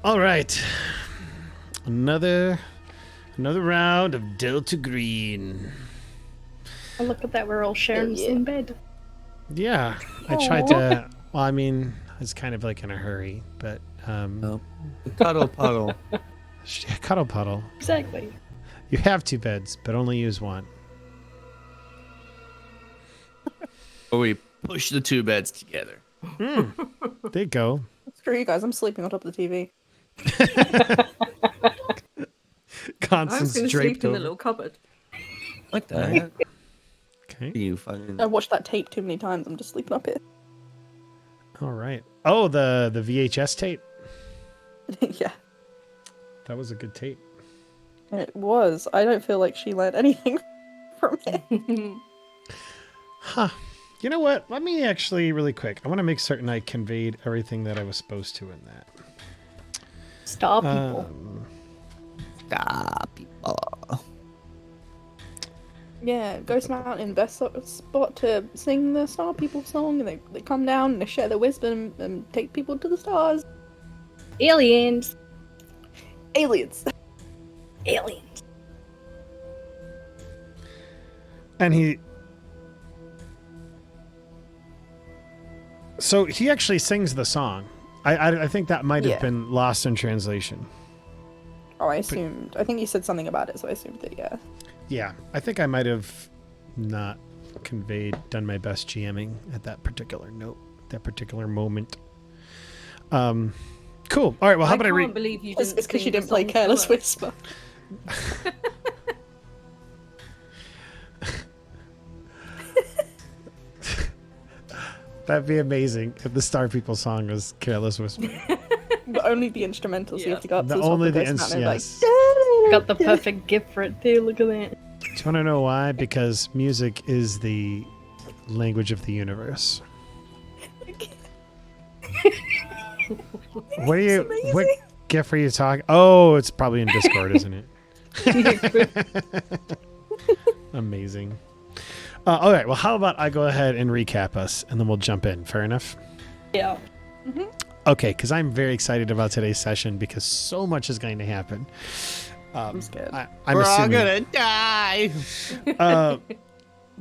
All right. Another round of Delta Green. Oh, look at that. We're all sharing the same bed. Yeah. I tried to... Well, I mean, I was kind of like in a hurry, but... The cuddle puddle. Cuddle puddle. Exactly. You have 2 beds, but only use one. Or we push the 2 beds together. There you go. Screw you guys, I'm sleeping on top of the TV. Constance I was draped sleep in over. the little cupboard. Like that. Okay. You fucking... I've watched that tape too many times, I'm just sleeping up here. All right. Oh, the VHS tape. Yeah, That was a good tape. it was. I don't feel like she learned anything from it. Huh. You know what? Let me actually, really quick, I want to make certain I conveyed everything that I was supposed to in that. Star people. Stop, people. Yeah, Ghost Mountain, best spot to sing the Star People song, and they come down and they share their wisdom and take people to the stars. Aliens. Aliens. Aliens. And he... So he actually sings the song. I think that might have Yeah. been lost in translation. Oh, I assumed. I think you said something about it, so I assumed that, yeah. Yeah, I think I might have not done my best GMing at that particular note, that particular moment. Cool. All right, well, how about I can't read... believe you It's didn't because sing you the didn't play song Careless first. Whisper. That'd be amazing if the Star People song was Careless Whisper. But only the instrumental, so you have to go up to the top Only of the Ghost Mountain yes. and Got the perfect gift for it too. Look at that. Do you want to know why? Because music is the language of the universe. What are you? What gift are you talking? Oh, it's probably in Discord, isn't it? Amazing. All right. Well, how about I go ahead and recap us, and then we'll jump in. Fair enough. Yeah. Okay, because I'm very excited about today's session because so much is going to happen. I'm scared. I'm We're all assuming. gonna die.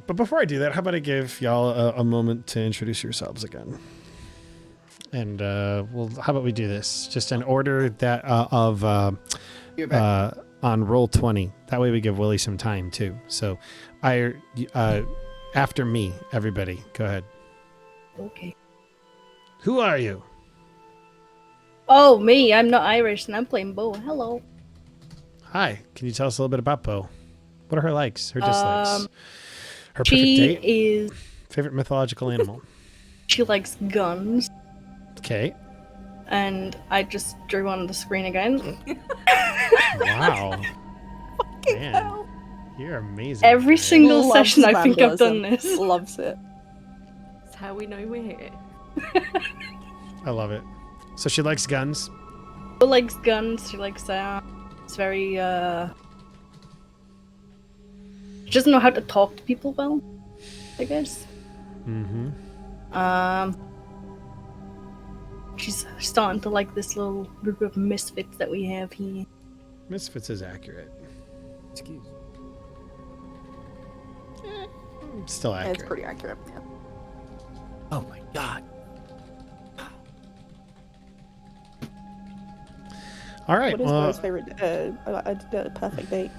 But before I do that, how about I give y'all a moment to introduce yourselves again? And well, how about we do this just in order that on roll 20. That way we give Willie some time too. So after me, everybody, go ahead. Okay. Who are you? Oh, me. I'm not Irish, and I'm playing Beau. Hello. Hi. Can you tell us a little bit about Beau? What are her likes, her dislikes? Her perfect She date? is. Favorite mythological animal? She likes guns, Okay. and I just drew on the screen again. Wow. Fucking Man, hell. you're amazing. Every single Loves session, I think I've done vandalism. this. Loves it. That's how we know we're here. I love it. So she likes guns. She likes guns. She likes it's very She doesn't know how to talk to people well, I guess. Mm-hmm. She's starting to like this little group of misfits that we have here. Misfits is accurate. Excuse. Still Yeah, accurate. it's pretty accurate, yeah. Oh my god. All right. What is Well, Beau's favorite? I did a perfect date.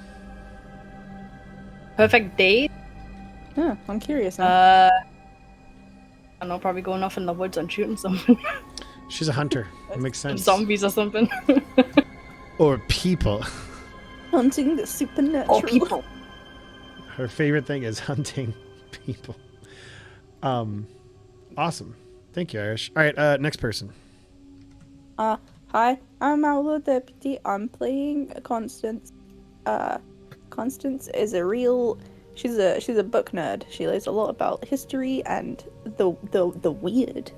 Perfect date? Yeah, I'm curious now. I don't know, probably going off in the woods and shooting something. she's a hunter. It makes sense. Zombies or something. Or people. Hunting the supernatural. Or people. Her favorite thing is hunting people. Awesome. Thank you, Irish. All right. Next person. Hi, I'm OutlawedDeputy. I'm playing Constance. Constance is she's a book nerd. She knows a lot about history and the weird.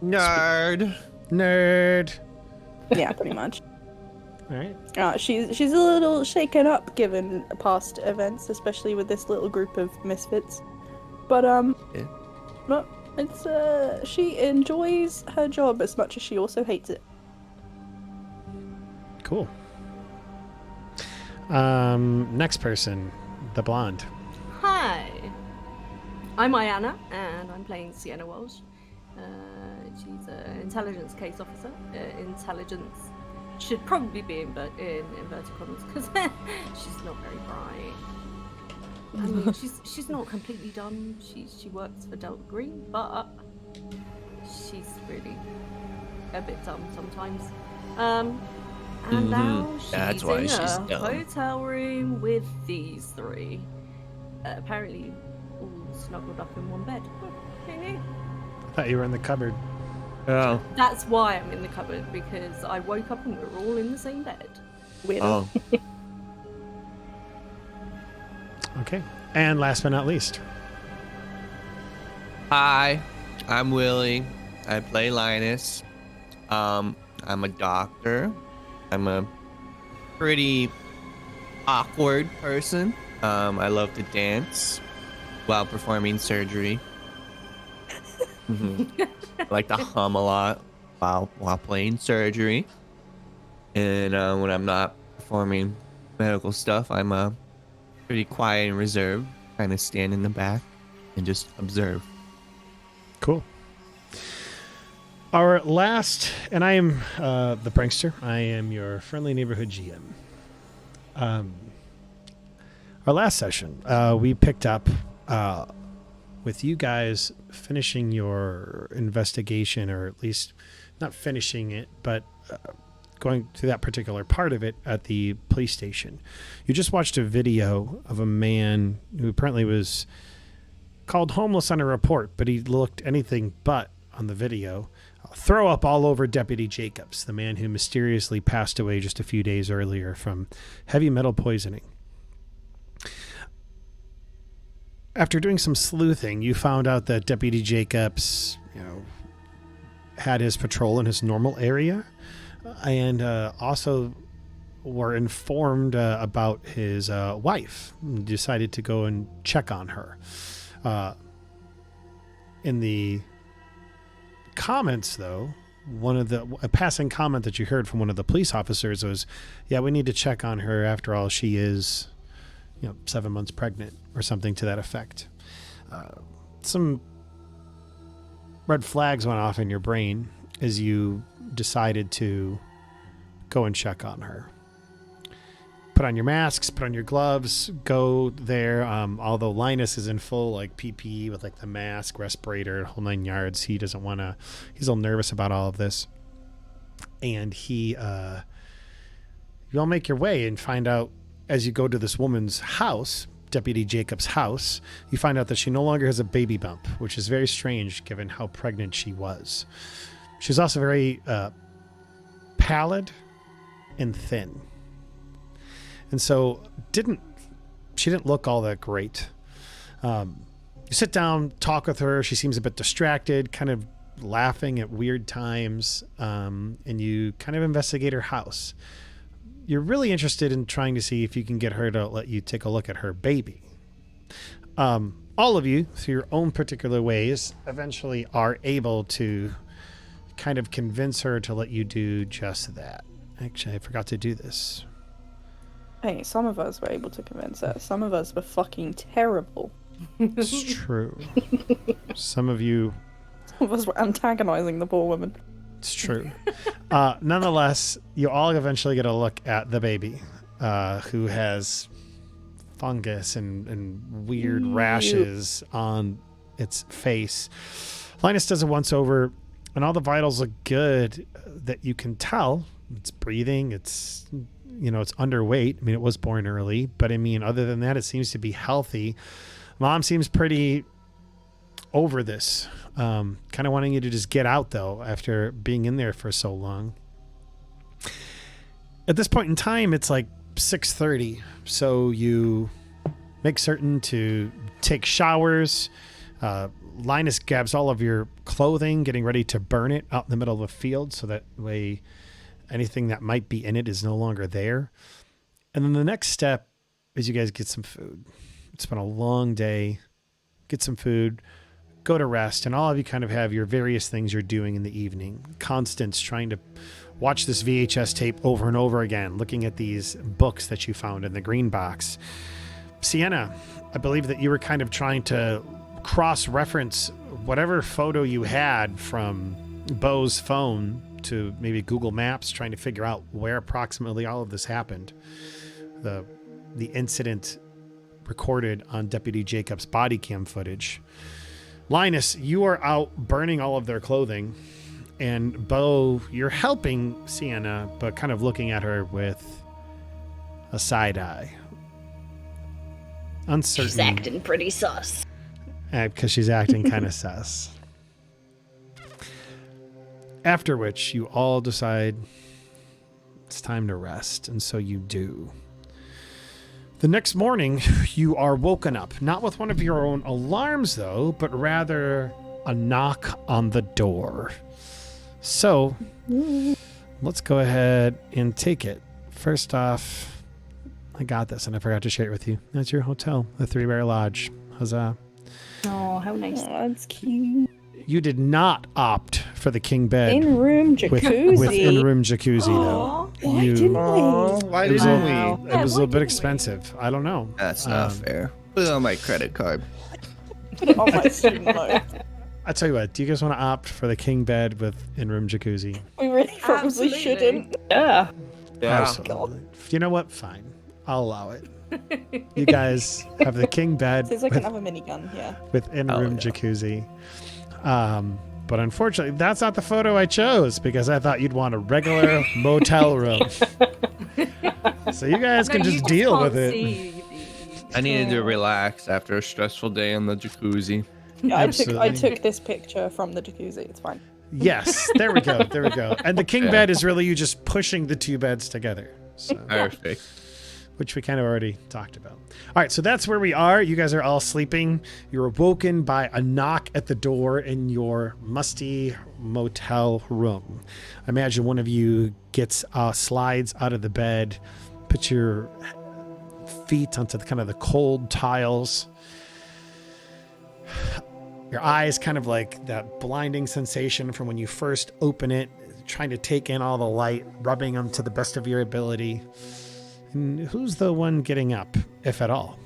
Nerd. Nerd. Yeah, pretty much. All right. She's a little shaken up given past events, especially with this little group of misfits. But Yeah. no, it's she enjoys her job as much as she also hates it. Cool. Next person, the blonde. Hi, I'm Ayianna, and I'm playing Sienna Walsh. She's an intelligence case officer. Intelligence should probably be in inverted commas because she's not very bright. I mean, she's not completely dumb. She works for Delta Green, but she's really a bit dumb sometimes. And now That's she's why in she's a dumb. hotel room with these three. Apparently, all snuggled up in one bed. Who knew? I thought you were in the cupboard. Oh. That's why I'm in the cupboard, because I woke up and we're all in the same bed. Weird. Oh. Okay. And last but not least. Hi, I'm Willy. I play Lynas. I'm a doctor. I'm a pretty awkward person. I love to dance while performing surgery. I like to hum a lot while playing surgery. And when I'm not performing medical stuff, I'm pretty quiet and reserved. Kind of stand in the back and just observe. Cool. Our last, and I am the prankster. I am your friendly neighborhood GM. Our last session, we picked up with you guys finishing your investigation, or at least not finishing it, but going through that particular part of it at the police station. You just watched a video of a man who apparently was called homeless on a report, but he looked anything but on the video. Throw up all over Deputy Jacobs, the man who mysteriously passed away just a few days earlier from heavy metal poisoning. After doing some sleuthing, you found out that Deputy Jacobs, had his patrol in his normal area, and also were informed about his wife. And decided to go and check on her. In the comments, though, a passing comment that you heard from one of the police officers was, "Yeah, we need to check on her. After all, she is, 7 months pregnant," or something to that effect. Some red flags went off in your brain as you decided to go and check on her. Put on your masks, put on your gloves, go there. Although Lynas is in full PPE with the mask, respirator, whole 9 yards. He doesn't want to. He's a little nervous about all of this, and you all make your way and find out as you go to this woman's house, Deputy Jacob's house. You find out that she no longer has a baby bump, which is very strange given how pregnant she was. She's also very pallid and thin. And so she didn't look all that great. You sit down, talk with her. She seems a bit distracted, kind of laughing at weird times. And you kind of investigate her house. You're really interested in trying to see if you can get her to let you take a look at her baby. All of you, through your own particular ways, eventually are able to kind of convince her to let you do just that. Actually, I forgot to do this. Hey, some of us were able to convince her. Some of us were fucking terrible. It's true. Some of you... Some of us were antagonizing the poor woman. It's true. Nonetheless, you all eventually get a look at the baby, who has fungus and weird rashes on its face. Lynas does a once over, and all the vitals look good. That you can tell it's breathing. It's it's underweight. I mean, it was born early, but I mean, other than that, it seems to be healthy. Mom seems pretty over this. Kind of wanting you to just get out, though, after being in there for so long. At this point in time, it's 6:30, so you make certain to take showers. Lynas grabs all of your clothing, getting ready to burn it out in the middle of the field, so that way anything that might be in it is no longer there. And then the next step is you guys get some food. It's been a long day. Get some food. Go to rest, and all of you kind of have your various things you're doing in the evening. Constance trying to watch this VHS tape over and over again, looking at these books that you found in the green box. Sienna, I believe that you were kind of trying to cross-reference whatever photo you had from Beau's phone to maybe Google Maps, trying to figure out where approximately all of this happened. The incident recorded on Deputy Jacob's body cam footage. Lynas, you are out burning all of their clothing, and Beau, you're helping Sienna, but kind of looking at her with a side eye. Uncertain. She's acting pretty sus. Because she's acting kind of sus. After which, you all decide it's time to rest, and so you do. The next morning, you are woken up, not with one of your own alarms, though, but rather a knock on the door. So, let's go ahead and take it. First off, I got this, and I forgot to share it with you. That's your hotel, the Three Bear Lodge. Huzzah. Oh, how nice. Oh, that's cute. You did not opt for the king bed In-room jacuzzi. with in-room jacuzzi, though. Why didn't we? Why It was, didn't a, we? it was a little bit expensive. I don't know. That's not fair. Put it on my credit card. Put it on my student loan. I tell you what, do you guys want to opt for the king bed with in-room jacuzzi? We really probably Absolutely. shouldn't. Yeah. Absolutely. You know what? Fine. I'll allow it. You guys have the king bed Seems like with, another minigun, yeah. with in-room jacuzzi. But unfortunately, that's not the photo I chose because I thought you'd want a regular motel room. So you guys can No, just you deal can't with it. see I needed to relax after a stressful day in the jacuzzi. Yeah, I took Absolutely. this picture from the jacuzzi. It's fine. Yes, there we go. There we go. And the king Yeah. bed is really you just pushing the two beds together. So, Perfect. which we kind of already talked about. All right, so that's where we are. You guys are all sleeping. You're awoken by a knock at the door in your musty motel room. Imagine one of you gets slides out of the bed, puts your feet onto the kind of the cold tiles. Your eyes kind of like that blinding sensation from when you first open it, trying to take in all the light, rubbing them to the best of your ability. And who's the one getting up, if at all?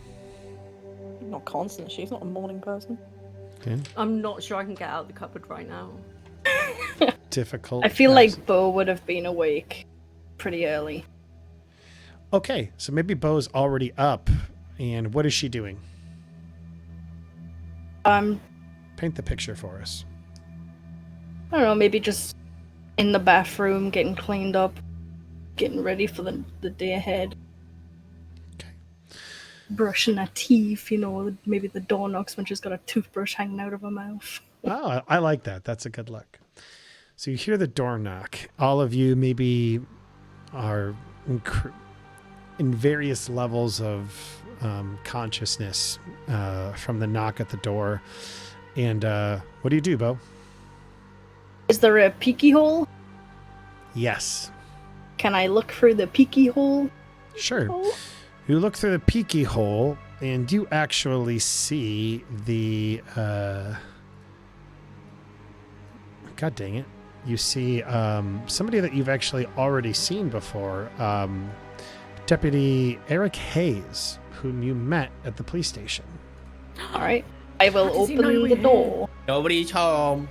Not Constance. She's not a morning person. Okay. I'm not sure I can get out of the cupboard right now. Difficult. I feel like Beau would have been awake pretty early. Okay, so maybe Beau's already up. And what is she doing? Paint the picture for us. I don't know, maybe just in the bathroom, getting cleaned up, getting ready for the day ahead. Okay. Brushing her teeth, maybe the door knocks when she's got a toothbrush hanging out of her mouth. Oh, I like that. That's a good look. So you hear the door knock. All of you maybe are in various levels of consciousness from the knock at the door. And what do you do, Beau? Is there a peeky hole? Yes. Can I look through the peeky hole? Sure. You look through the peeky hole, and you actually see the... God dang it. You see somebody that you've actually already seen before. Deputy Eric Hayes, whom you met at the police station. All right. I will How does he know open we're the here? door. Nobody's home.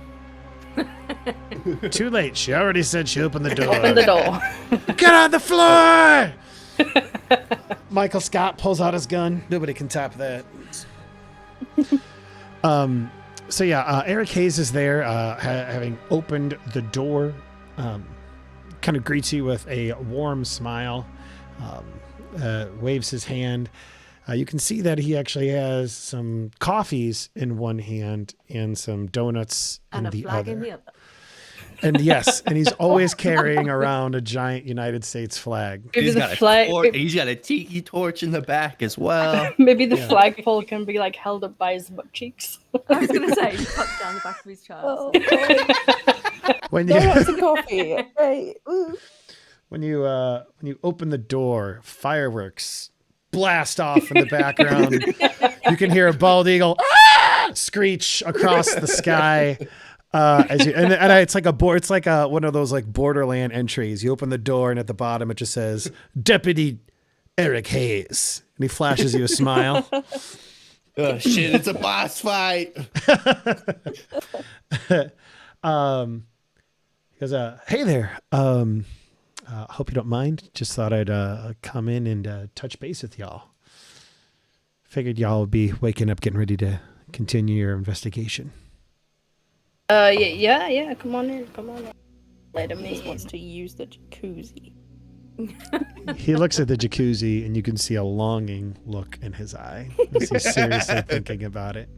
Too late. She already said she opened the door. Open the door. Get on the floor! Michael Scott pulls out his gun. Nobody can top that. So yeah, Eric Hayes is there, having opened the door. Kind of greets you with a warm smile. Waves his hand. You can see that he actually has some coffees in one hand and some donuts And in a the flag other. in the other. And yes, and he's always carrying around a giant United States flag. Maybe He's the got, flag. he's got a tiki torch in the back as well. Maybe the Yeah. flagpole can be like held up by his butt cheeks. I was going to say, he tucked down the back of his shirt. Oh, When you donuts and coffee. Right. Ooh. when you open the door, fireworks blast off in the background. You can hear a bald eagle screech across the sky. It's like it's like one of those like Borderland entries. You open the door and at the bottom it just says Deputy Eric Hayes, and he flashes you a smile. Oh shit! It's a boss fight. He goes, "Hey there. Hope you don't mind. Just thought I'd come in and touch base with y'all. Figured y'all would be waking up, getting ready to continue your investigation." Yeah. Come on in. Let him He just wants in. to use the jacuzzi. He looks at the jacuzzi, and you can see a longing look in his eye as he's seriously thinking about it.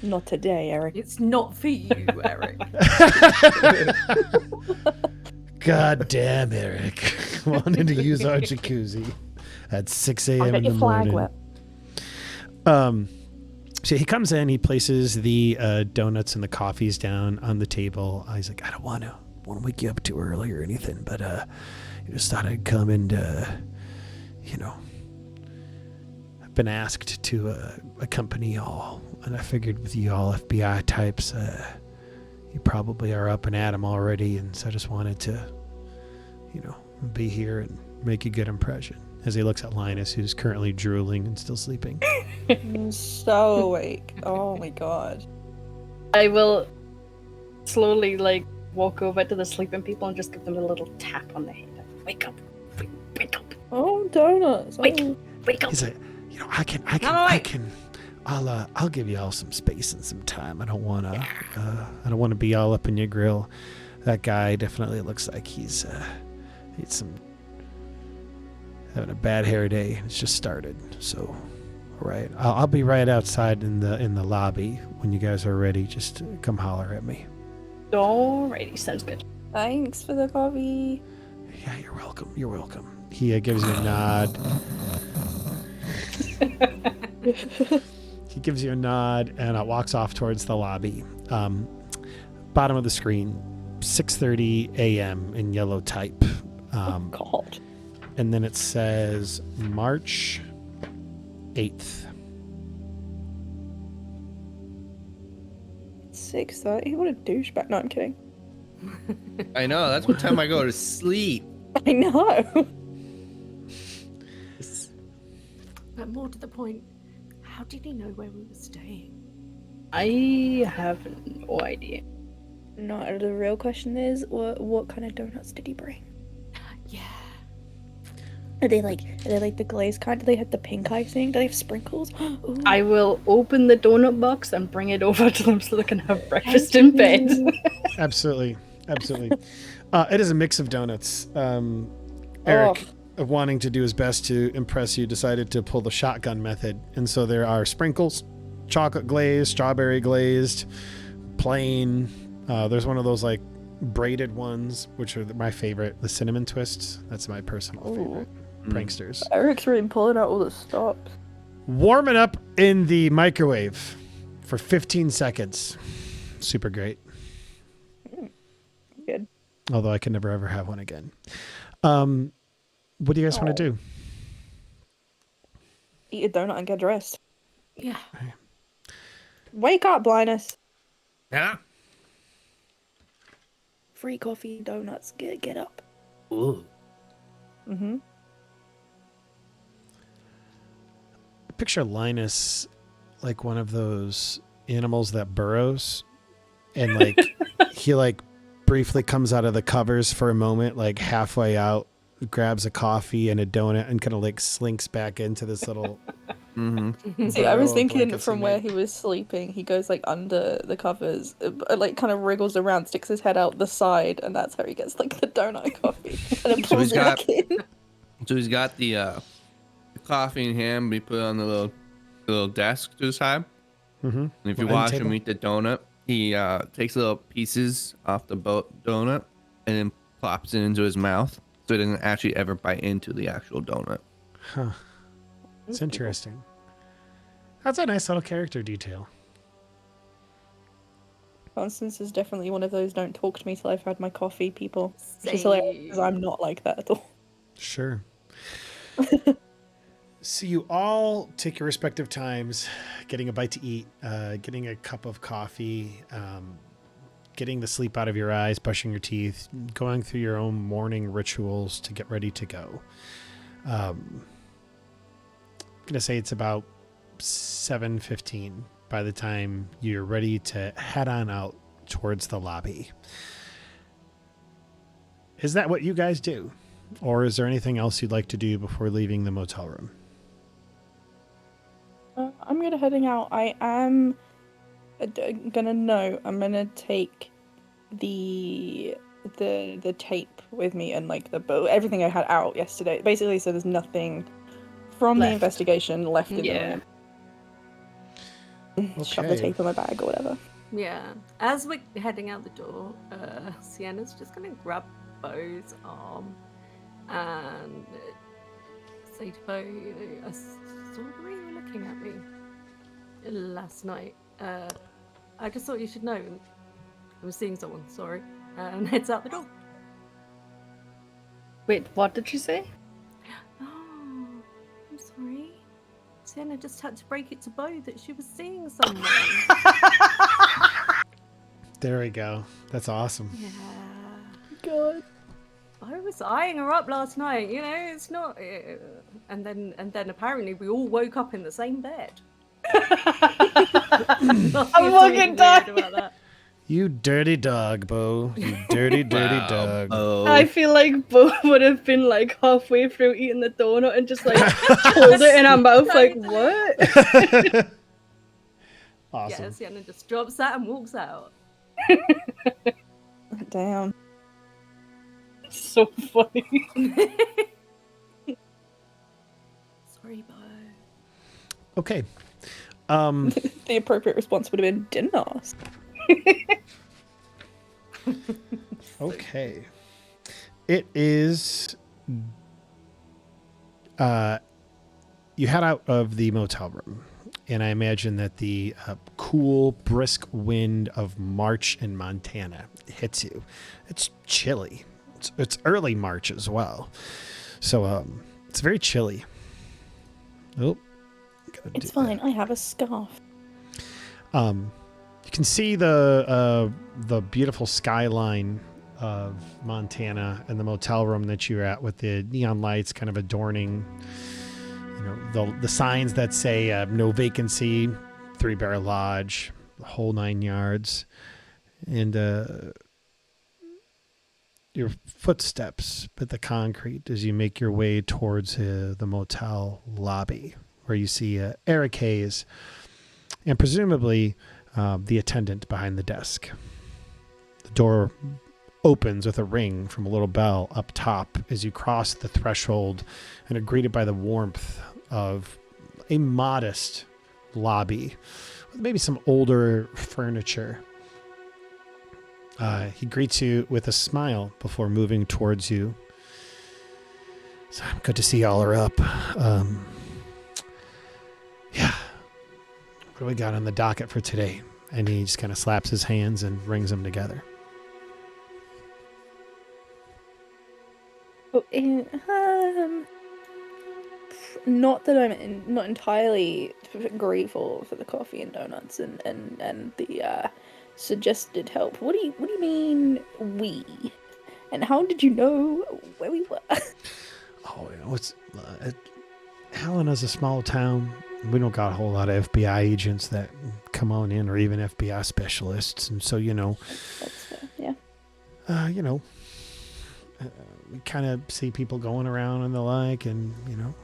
Not today, Eric. It's not for you, Eric. God damn, Eric. Wanted to use our jacuzzi at 6 I'll a.m. get in your the flag morning. wet. So he comes in, he places the donuts and the coffees down on the table. He's like, I don't want to wake you up too early or anything, but I just thought I'd come and, I've been asked to accompany y'all, and I figured with you all FBI types, you probably are up and at 'em already, and so I just wanted to, be here and make a good impression. As he looks at Lynas, who's currently drooling and still sleeping. I'm so awake. Oh my god. I will slowly walk over to the sleeping people and just give them a little tap on the head. Wake up! Wake up! Oh, donuts. Wake Oh. Wake up! He's like, I'll give you all some space and some time. I don't want to be all up in your grill. That guy definitely looks like he's having a bad hair day. It's just started. So, all right, I'll be right outside in the lobby when you guys are ready. Just come holler at me. Alrighty, sounds good. Thanks for the coffee. Yeah, you're welcome. You're welcome. He gives you a nod. He gives you a nod and walks off towards the lobby. Bottom of the screen, 6:30 a.m. in yellow type. God. And then it says March 8th. 6:30. What a douchebag. No, I'm kidding. I know. That's what time I go to sleep. I know. But more to the point, how did he know where we were staying? I have no idea. No, the real question is, what kind of donuts did he bring? Yeah. Are they like the glazed kind? Do they have the pink icing? Do they have sprinkles? Ooh. I will open the donut box and bring it over to them so they can have breakfast in bed. Absolutely. It is a mix of donuts. Eric, wanting to do his best to impress you, decided to pull the shotgun method. And so there are sprinkles, chocolate glazed, strawberry glazed, plain. There's one of those like braided ones, which are my favorite, the cinnamon twists. That's my personal favorite. Pranksters. Eric's really pulling out all the stops. Warm it up in the microwave for 15 seconds. Super great. Good. Although I can never ever have one again. What do you guys want to do? Eat a donut and get dressed. Yeah. Wake up, Lynas. Yeah. Free coffee and donuts. Get up. Ooh. Mm-hmm. Picture Lynas like one of those animals that burrows, and like he like briefly comes out of the covers for a moment, like halfway out, grabs a coffee and a donut, and kind of like slinks back into this little. See, I was burrow of thinking blankets from he where made. he was sleeping, he goes like under the covers, like kind of wriggles around, sticks his head out the side, and that's how he gets like the donut coffee, and then So pulls he's it got- back in. So he's got the coffee in hand, but he put it on the little desk to the side. Mm-hmm. And if you Well, end watch table. him eat the donut, he takes little pieces off the donut and then plops it into his mouth, so he doesn't actually ever bite into the actual donut. Huh. It's interesting. That's a nice little character detail. Constance is definitely one of those don't talk to me till I've had my coffee people. Which is Same. hilarious because I'm not like that at all. Sure. So you all take your respective times, getting a bite to eat, getting a cup of coffee, getting the sleep out of your eyes, brushing your teeth, going through your own morning rituals to get ready to go. I'm going to say it's about 7:15 by the time you're ready to head on out towards the lobby. Is that what you guys do? Or is there anything else you'd like to do before leaving the motel room? I'm gonna heading out. I am gonna know. I'm gonna take the tape with me and like everything I had out yesterday. Basically, so there's nothing from the Left. investigation left in Yeah. the room. Shove the Okay. tape in my bag or whatever. Yeah. As we're heading out the door, Sienna's just gonna grab Beau's arm and say to Beau, you know, I saw the way you were looking at me last night. I just thought you should know. I was seeing someone, sorry. And heads out the door. Wait, what did you say? Oh, I'm sorry. Sienna just had to break it to Beau that she was seeing someone. There we go. That's awesome. Yeah. God. I was eyeing her up last night, you know, it's not... And then apparently we all woke up in the same bed. I'm fucking dying. About that. You dirty dog, Beau. You dirty, dirty Wow. dog. Oh, I feel like Beau would have been like halfway through eating the donut and just like pulled it in her mouth, like, what? Awesome. Yeah, Sienna just drops that and walks out. Damn. So funny. Sorry, Beau. Okay. The appropriate response would have been didn't ask. Okay. It is. You head out of the motel room, and I imagine that the cool, brisk wind of March in Montana hits you. It's chilly. It's early March as well, so it's very chilly. Oh, It's fine. I have a scarf. You can see the beautiful skyline of Montana and the motel room that you're at with the neon lights kind of adorning, you know, the signs that say no vacancy, 3 Bear Lodge, the whole 9 yards. And your footsteps hit the concrete as you make your way towards the motel lobby, where you see Eric Hayes and presumably the attendant behind the desk. The door opens with a ring from a little bell up top as you cross the threshold and are greeted by the warmth of a modest lobby with maybe some older furniture. He greets you with a smile before moving towards you. So good to see y'all are up. Yeah. What do we got on the docket for today? And he just kind of slaps his hands and rings them together. Not that I'm not entirely grateful for the coffee and donuts and the suggested help. What do you mean we? And how did you know where we were? Oh, you know, Helena's a small town. We don't got a whole lot of FBI agents that come on in, or even FBI specialists. And so, you know, Yeah. We kind of see people going around and the like. And, you know,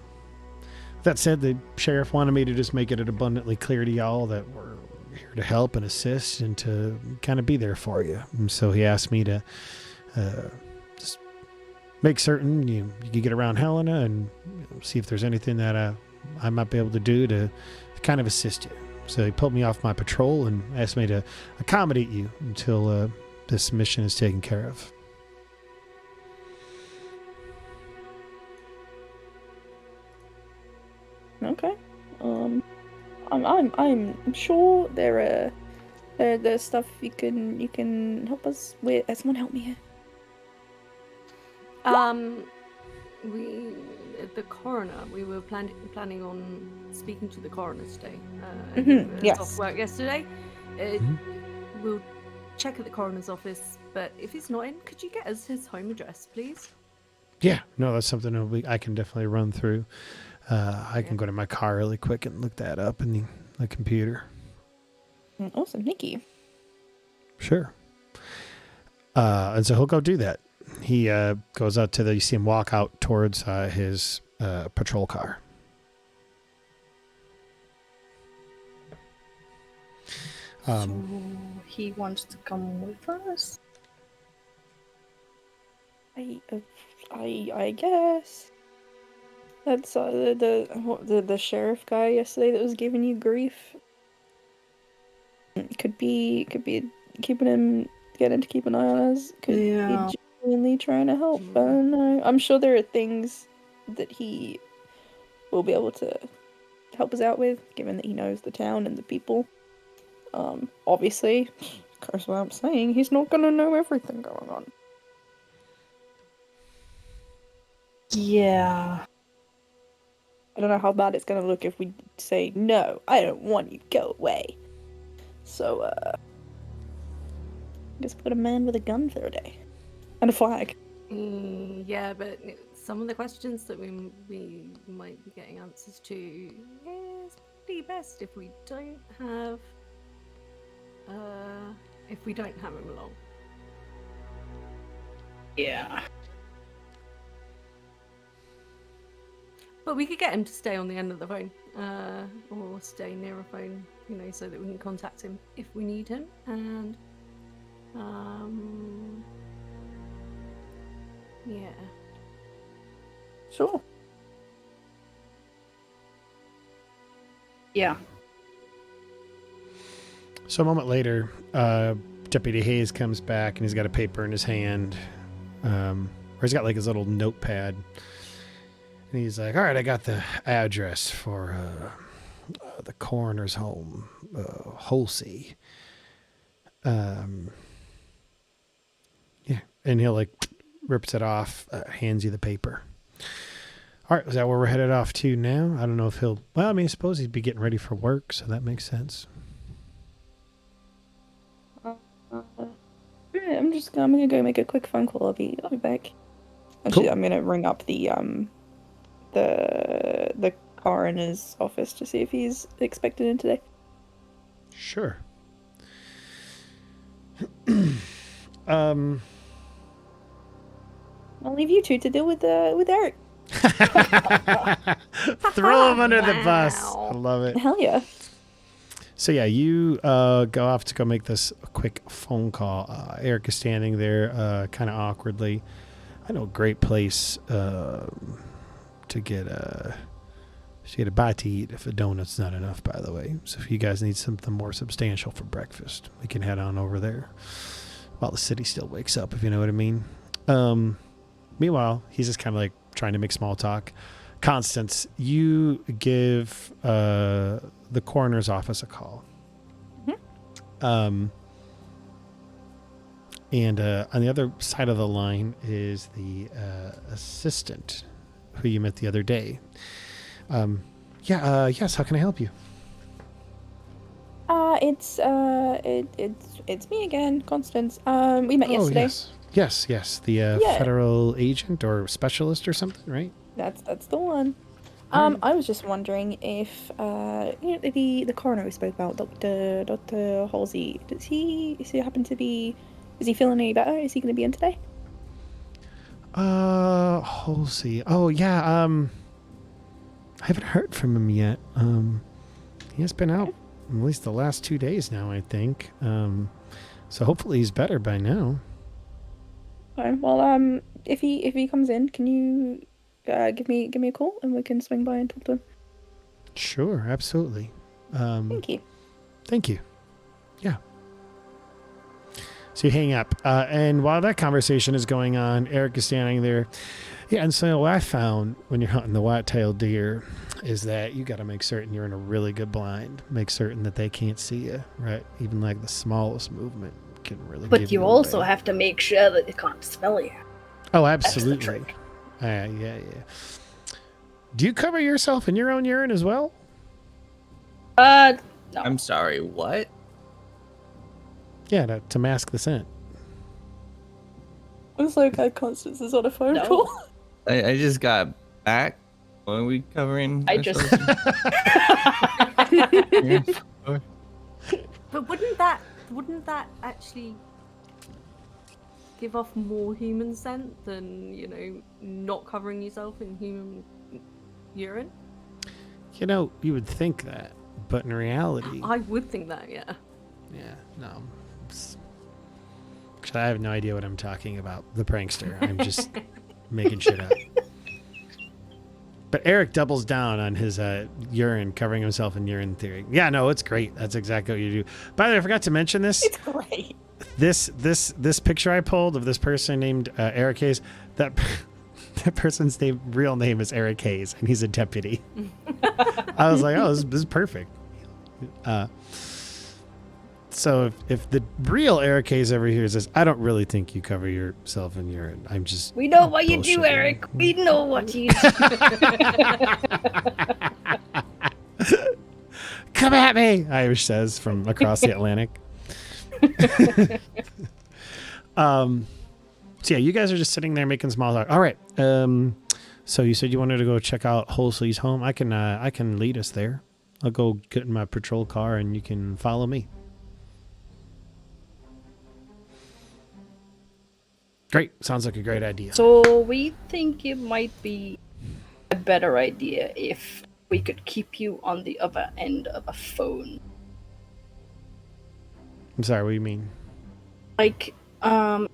that said, the sheriff wanted me to just make it abundantly clear to y'all that we're here to help and assist and to kind of be there for you. And so he asked me to just make certain you get around Helena and see if there's anything that I might be able to do to kind of assist you. So he pulled me off my patrol and asked me to accommodate you until this mission is taken care of. Okay. I'm sure there's stuff you can help us with. Someone help me here. The coroner. We were planning on speaking to the coroner today. Mhm, He was yes. off work yesterday. We'll check at the coroner's office, but if he's not in, could you get us his home address, please? Yeah, no, that's something that I can definitely run through. I can go to my car really quick and look that up in the computer. Awesome, thank you. Sure. And so he'll go do that. He goes out you see him walk out towards his patrol car. So he wants to come with us? I guess. That's the sheriff guy yesterday that was giving you grief. Could be keeping him, get him to keep an eye on us. Could Yeah. be genuinely trying to help. I don't know. I'm sure there are things that he will be able to help us out with, given that he knows the town and the people. Obviously, goes without saying, he's not gonna know everything going on. Yeah. I don't know how bad it's gonna look if we say, no, I don't want you, go away. So, just put a man with a gun for a day. And a flag. Yeah, but some of the questions that we might be getting answers to is probably best if we don't have him along. Yeah. But we could get him to stay on the end of the phone, or stay near a phone, so that we can contact him if we need him. And, yeah. Sure. Yeah. So a moment later, Deputy Hayes comes back and he's got a paper in his hand, or he's got like his little notepad. And he's like, all right, I got the address for the coroner's home, Holsey. Yeah. And he'll like rips it off, hands you the paper. All right, is that where we're headed off to now? I don't know if I suppose he'd be getting ready for work, so that makes sense. I'm gonna go make a quick phone call. I'll be back. Actually, Cool. I'm gonna ring up the coroner's office to see if he's expected in today. Sure. I'll leave you two to deal with Eric. Throw him under the bus. Wow. I love it. Hell yeah. So yeah, you go off to go make this quick phone call. Eric is standing there kind of awkwardly. I know a great place to get a bite to eat if a donut's not enough, by the way. So if you guys need something more substantial for breakfast, we can head on over there while the city still wakes up, if you know what I mean. Meanwhile, he's just kind of like trying to make small talk. Constance, you give the coroner's office a call. Mm-hmm. And on the other side of the line is the assistant who you met the other day. Yes, how can I help you? It's me again, Constance. We met yesterday. Yes. The federal agent or specialist or something, right? That's the one. I was just wondering if the coroner we spoke about, Dr. Halsey, is he feeling any better? Is he going to be in today? Halsey. Oh yeah. I haven't heard from him yet. He has been out at least the last 2 days now, I think. So hopefully he's better by now. Okay. Well, if he comes in, can you give me a call and we can swing by and talk to him? Sure, absolutely. Thank you. Thank you. Yeah. So you hang up. And while that conversation is going on, Eric is standing there. Yeah, and so what I found when you're hunting the white-tailed deer is that you got to make certain you're in a really good blind. Make certain that they can't see you, right? Even like the smallest movement can really But give you you also away. have to make sure that it can't smell you. Oh, That's the absolutely. trick. Yeah. Do you cover yourself in your own urine as well? No. I'm sorry, what? Yeah, to mask the scent. I'm so glad Constance is on a phone No. call. I just got back. What are we covering? I just- But wouldn't that actually give off more human scent than, you know, not covering yourself in human urine? You know, you would think that, but in reality, I would think that, yeah. yeah, no. Actually, I have no idea what I'm talking about. The prankster. I'm just making shit up. But Eric doubles down on his urine, covering himself in urine theory. Yeah, no, it's great. That's exactly what you do. By the way, I forgot to mention this. It's great. This picture I pulled of this person named Eric Hayes, that person's real name is Eric Hayes, and he's a deputy. I was like, oh, this is perfect. So if the real Eric Hayes ever hears this, I don't really think you cover yourself in urine. I'm just We know what you do, bullshitting. Eric. We know what you do. Come at me, Irish says from across the Atlantic. So yeah, you guys are just sitting there making small talk. All right. So you said you wanted to go check out Holsley's home. I can lead us there. I'll go get in my patrol car and you can follow me. Great. Sounds like a great idea. So we think it might be a better idea if we could keep you on the other end of a phone. I'm sorry, what do you mean? Like, don't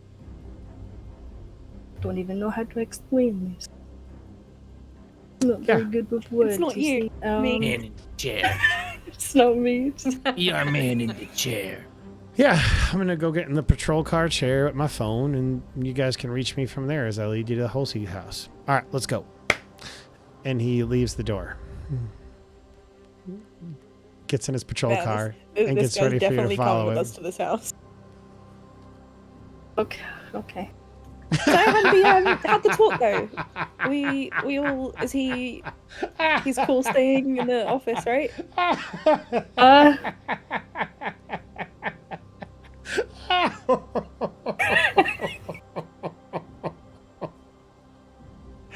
even know how to explain this. I'm not very good with words. It's not you, see. me. Man in the chair. It's not me. It's You're a man in the chair. Yeah, I'm going to go get in the patrol car chair with my phone, and you guys can reach me from there as I lead you to the Holsey house. All right, let's go. And he leaves the door. Gets in his patrol Yeah, car This and gets guy's ready for you to definitely coming follow with him. us to this house. okay. So how'd the talk go? We all he's cool staying in the office, right?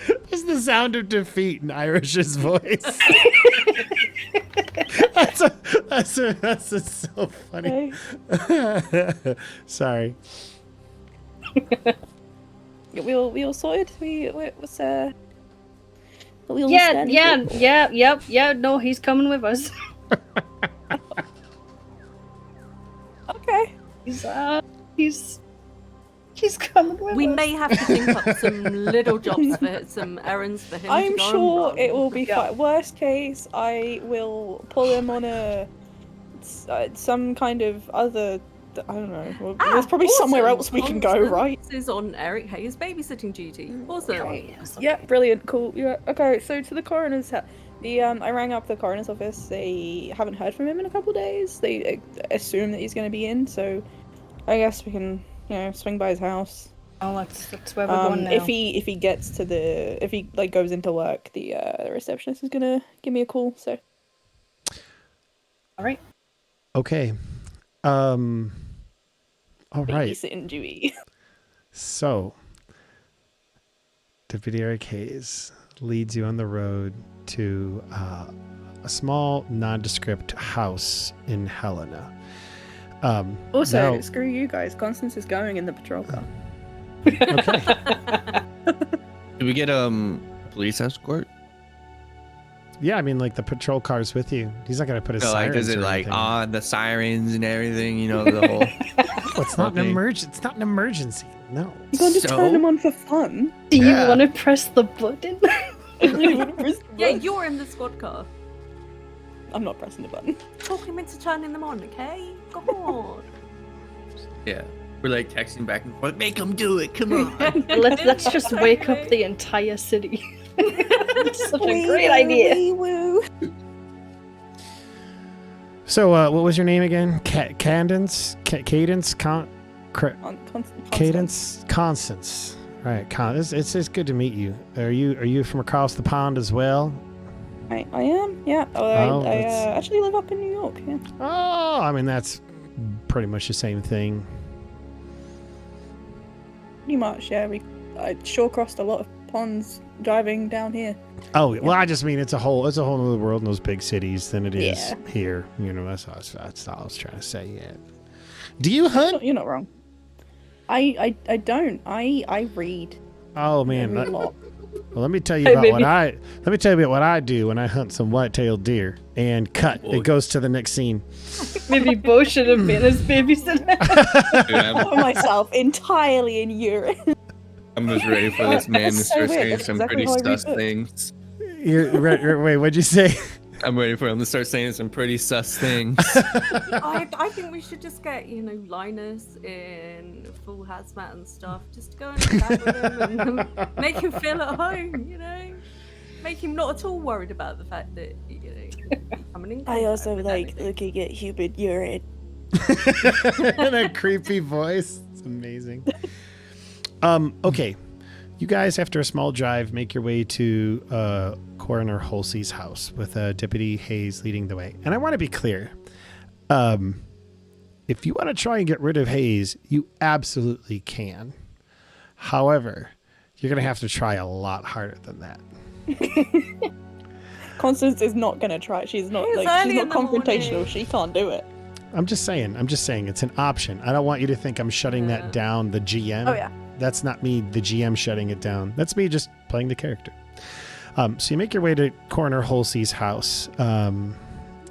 It's the sound of defeat in Irish's voice. That's so funny. Okay. Sorry. We all sorted. We all Yeah, standing here? yeah. No, he's coming with us. Okay. He's coming with We us. may have to think up some little jobs for some errands for him. I'm to go sure and it run. will be Yeah. fine. Worst case, I will pull him on some kind of other. I don't know. Well, there's probably somewhere awesome. else we can go, Constance right? is on Eric Hayes' babysitting duty. Awesome. Oh, yes, okay. Yeah, brilliant, cool. Yeah, okay. So to the coroner's, I rang up the coroner's office. They haven't heard from him in a couple days. They assume that he's going to be in, so I guess we can, swing by his house. Oh, that's where we're going now. If he gets to if he goes into work, the receptionist is gonna give me a call. So All right. Okay. All right. babysitting duty. So, Deputy Eric Hayes leads you on the road to a small, nondescript house in Helena. Also, now- screw you guys. Constance is going in the patrol car. Okay. Do we get police escort? Yeah, I mean, like the patrol car's with you. He's not gonna put his So, like, sirens does it or like anything. on the sirens and everything? You know, the whole. Oh, it's not an Okay. emergency. It's not an emergency. No. You can't just So? turn them on for fun. Do you Yeah. want to press the button? Yeah, you're in the squad car. I'm not pressing the button. Talk him into turning them on, okay? Go on. Yeah, we're like texting back and forth. Make them do it. Come on. Let's just wake up the entire city. It's such a great idea. Woo. So, what was your name again? Cadence? Cadence? Cadence? Constance. All right, it's good to meet you. Are you from across the pond as well? I am. Yeah. Oh, I that's- actually live up in New York. Yeah. Oh, I mean that's pretty much the same thing. Pretty much, yeah. I sure crossed a lot of ponds driving down here. Oh, well, I just mean it's a whole other world in those big cities than it is Yeah. here. You know, that's all I was trying to say. Yeah. Do you hunt? You're not wrong. I don't. I read. Oh I man, read a lot. well, let me tell you Hey, about baby. let me tell you about what I do when I hunt some white-tailed deer. And cut. It goes to the next scene. Maybe Beau should have been his babysitter. Dude, I put myself entirely in urine. I'm just ready for this man to That's so start weird. saying That's some exactly pretty how I read sus books. things. Wait, what'd you say? I'm ready for him to start saying some pretty sus things. I think we should just get, Lynas in full hazmat and stuff. Just go and chat with him and make him feel at home, Make him not at all worried about the fact that, coming in I contact also with like anything. looking at human urine. In a creepy voice. It's amazing. Okay. You guys, after a small drive, make your way to Coroner Halsey's house with Deputy Hayes leading the way. And I want to be clear. If you want to try and get rid of Hayes, you absolutely can. However, you're going to have to try a lot harder than that. Constance is not gonna try. She's not It's she's early not in the confrontational. morning. She can't do it. I'm just saying it's an option. I don't want you to think I'm shutting that down, the GM. Oh yeah. That's not me, the GM, shutting it down. That's me just playing the character. So you make your way to Coroner Halsey's house.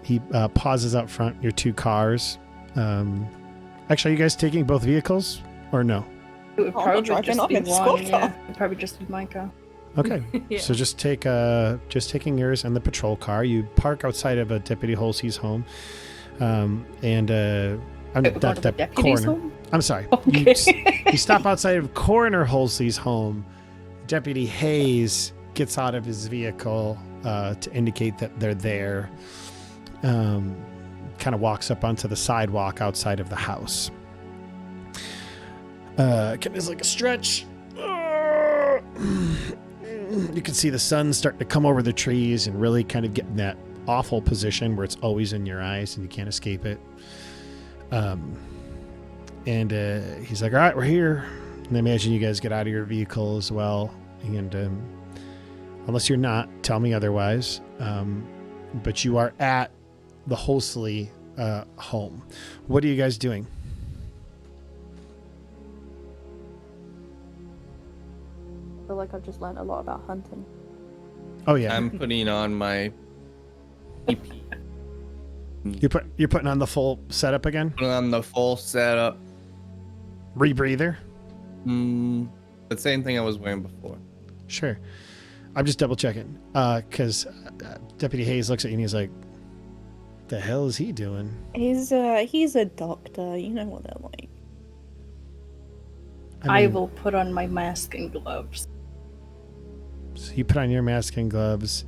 He pauses out front, your two cars. Actually, are you guys taking both vehicles or no? It would I'm probably driving, just I'm be in one. squad Yeah, car. it'd probably just be my car. Okay. Yeah. So just taking yours and the patrol car. You park outside of a Deputy Halsey's home. I'm Wait, we're going to the deputy's home? I'm sorry. Okay. You stop outside of Coroner Halsey's home. Deputy Hayes gets out of his vehicle to indicate that they're there. Kind of walks up onto the sidewalk outside of the house. There's like a stretch. You can see the sun starting to come over the trees and really kind of get in that awful position where it's always in your eyes and you can't escape it. And he's like, all right, we're here. And I imagine you guys get out of your vehicle as well. And unless you're not, tell me otherwise. But you are at the Halsey home. What are you guys doing? I feel like I've just learned a lot about hunting. Oh yeah, I'm putting on my EP. you're putting on the full setup again. Putting on the full setup. Rebreather. The same thing I was wearing before. Sure. I'm just double checking because Deputy Hayes looks at you and he's like, "The hell is he doing?" He's a doctor. You know what they're like. I mean, will put on my mask and gloves. So you put on your mask and gloves.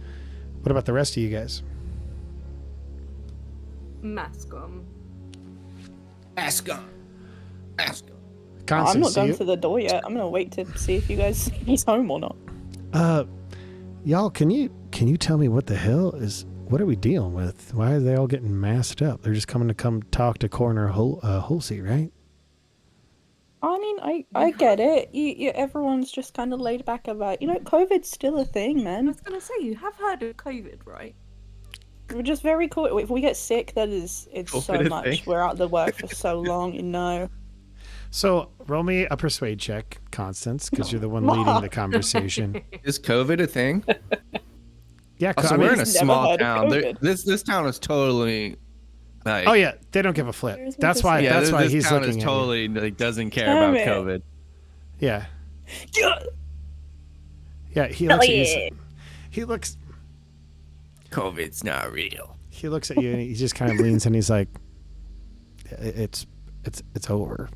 What about the rest of you guys? Mask on. Mask on. Mask on. Constance, I'm not going you? to the door yet. I'm gonna wait to see if you guys he's home or not. Y'all, can you tell me what the hell is? What are we dealing with? Why are they all getting masked up? They're just coming to talk to Coroner Halsey, right? I mean, I get it. Everyone's just kind of laid back about, COVID's still a thing, I man. was gonna say, you have heard of COVID, right? We're just very cool. If we get sick, it's so COVID a much. thing? We're out of the work for so long, So roll me a persuade check, Constance, because you're the one leading the conversation. Is COVID a thing? Yeah, Also, I mean, we're in a Never small heard of town. COVID. This town is totally like. oh yeah, they don't give a flip. There's no That's why. Yeah, That's why this he's town looking is at you. totally like doesn't care Damn about it. COVID. Yeah, Yeah. yeah. He Hell looks at you. yeah. He looks. COVID's not real. He looks at you and he just kind of leans and he's like, "It's over.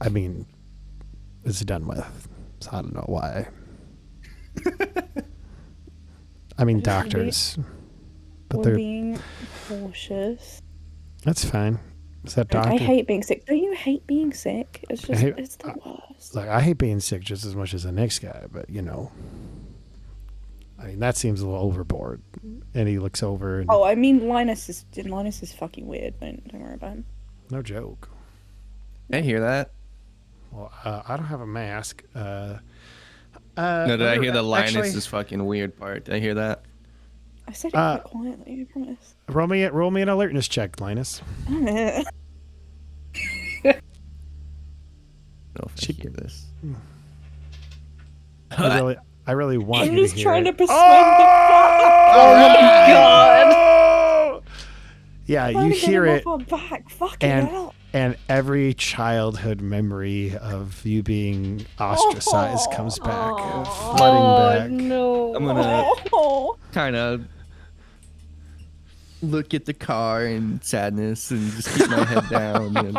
I mean, it's done with. So I don't know why. I mean, doctors, but We're they're being cautious. that's fine. Is that I doctor? hate being sick. Don't you hate being sick? It's just, hate- it's the worst. Like, I hate being sick just as much as the next guy, but I mean, that seems a little overboard. And he looks over and Oh, I mean, Lynas is fucking weird. Don't worry about him. no joke. I hear that. Well, I don't have a mask. No, did I hear the Lynas actually, is fucking weird part? Did I hear that? I said it quite quietly, I promise. roll me an alertness check, Linus. I don't know if I hear this. I really want I'm you to just hear trying it. to persuade Oh my god! Yeah, the you hear it, back. Fucking and hell. and every childhood memory of you being ostracized comes back, Oh flooding back. no! I'm gonna Oh. kind of look at the car in sadness and just keep my head down. And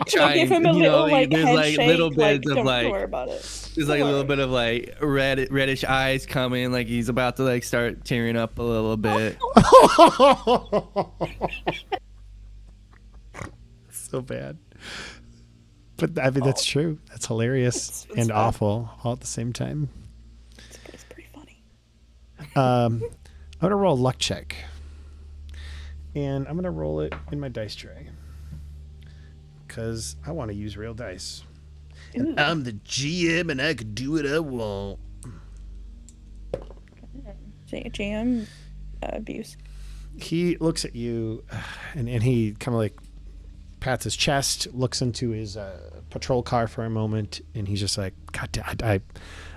Should I give him a you little know, like there's, head like, shake? little bits of, don't like- worry about it. There's like a little bit of like reddish eyes coming, like he's about to like start tearing up a little bit. So bad. But I mean, that's true. That's hilarious It's and bad. awful all at the same time. It's pretty funny. I'm gonna roll a luck check, and I'm gonna roll it in my dice tray because I want to use real dice. And I'm the GM, and I can do what I want. GM abuse. He looks at you, and he kind of like pats his chest, looks into his patrol car for a moment, and he's just like, "God damn,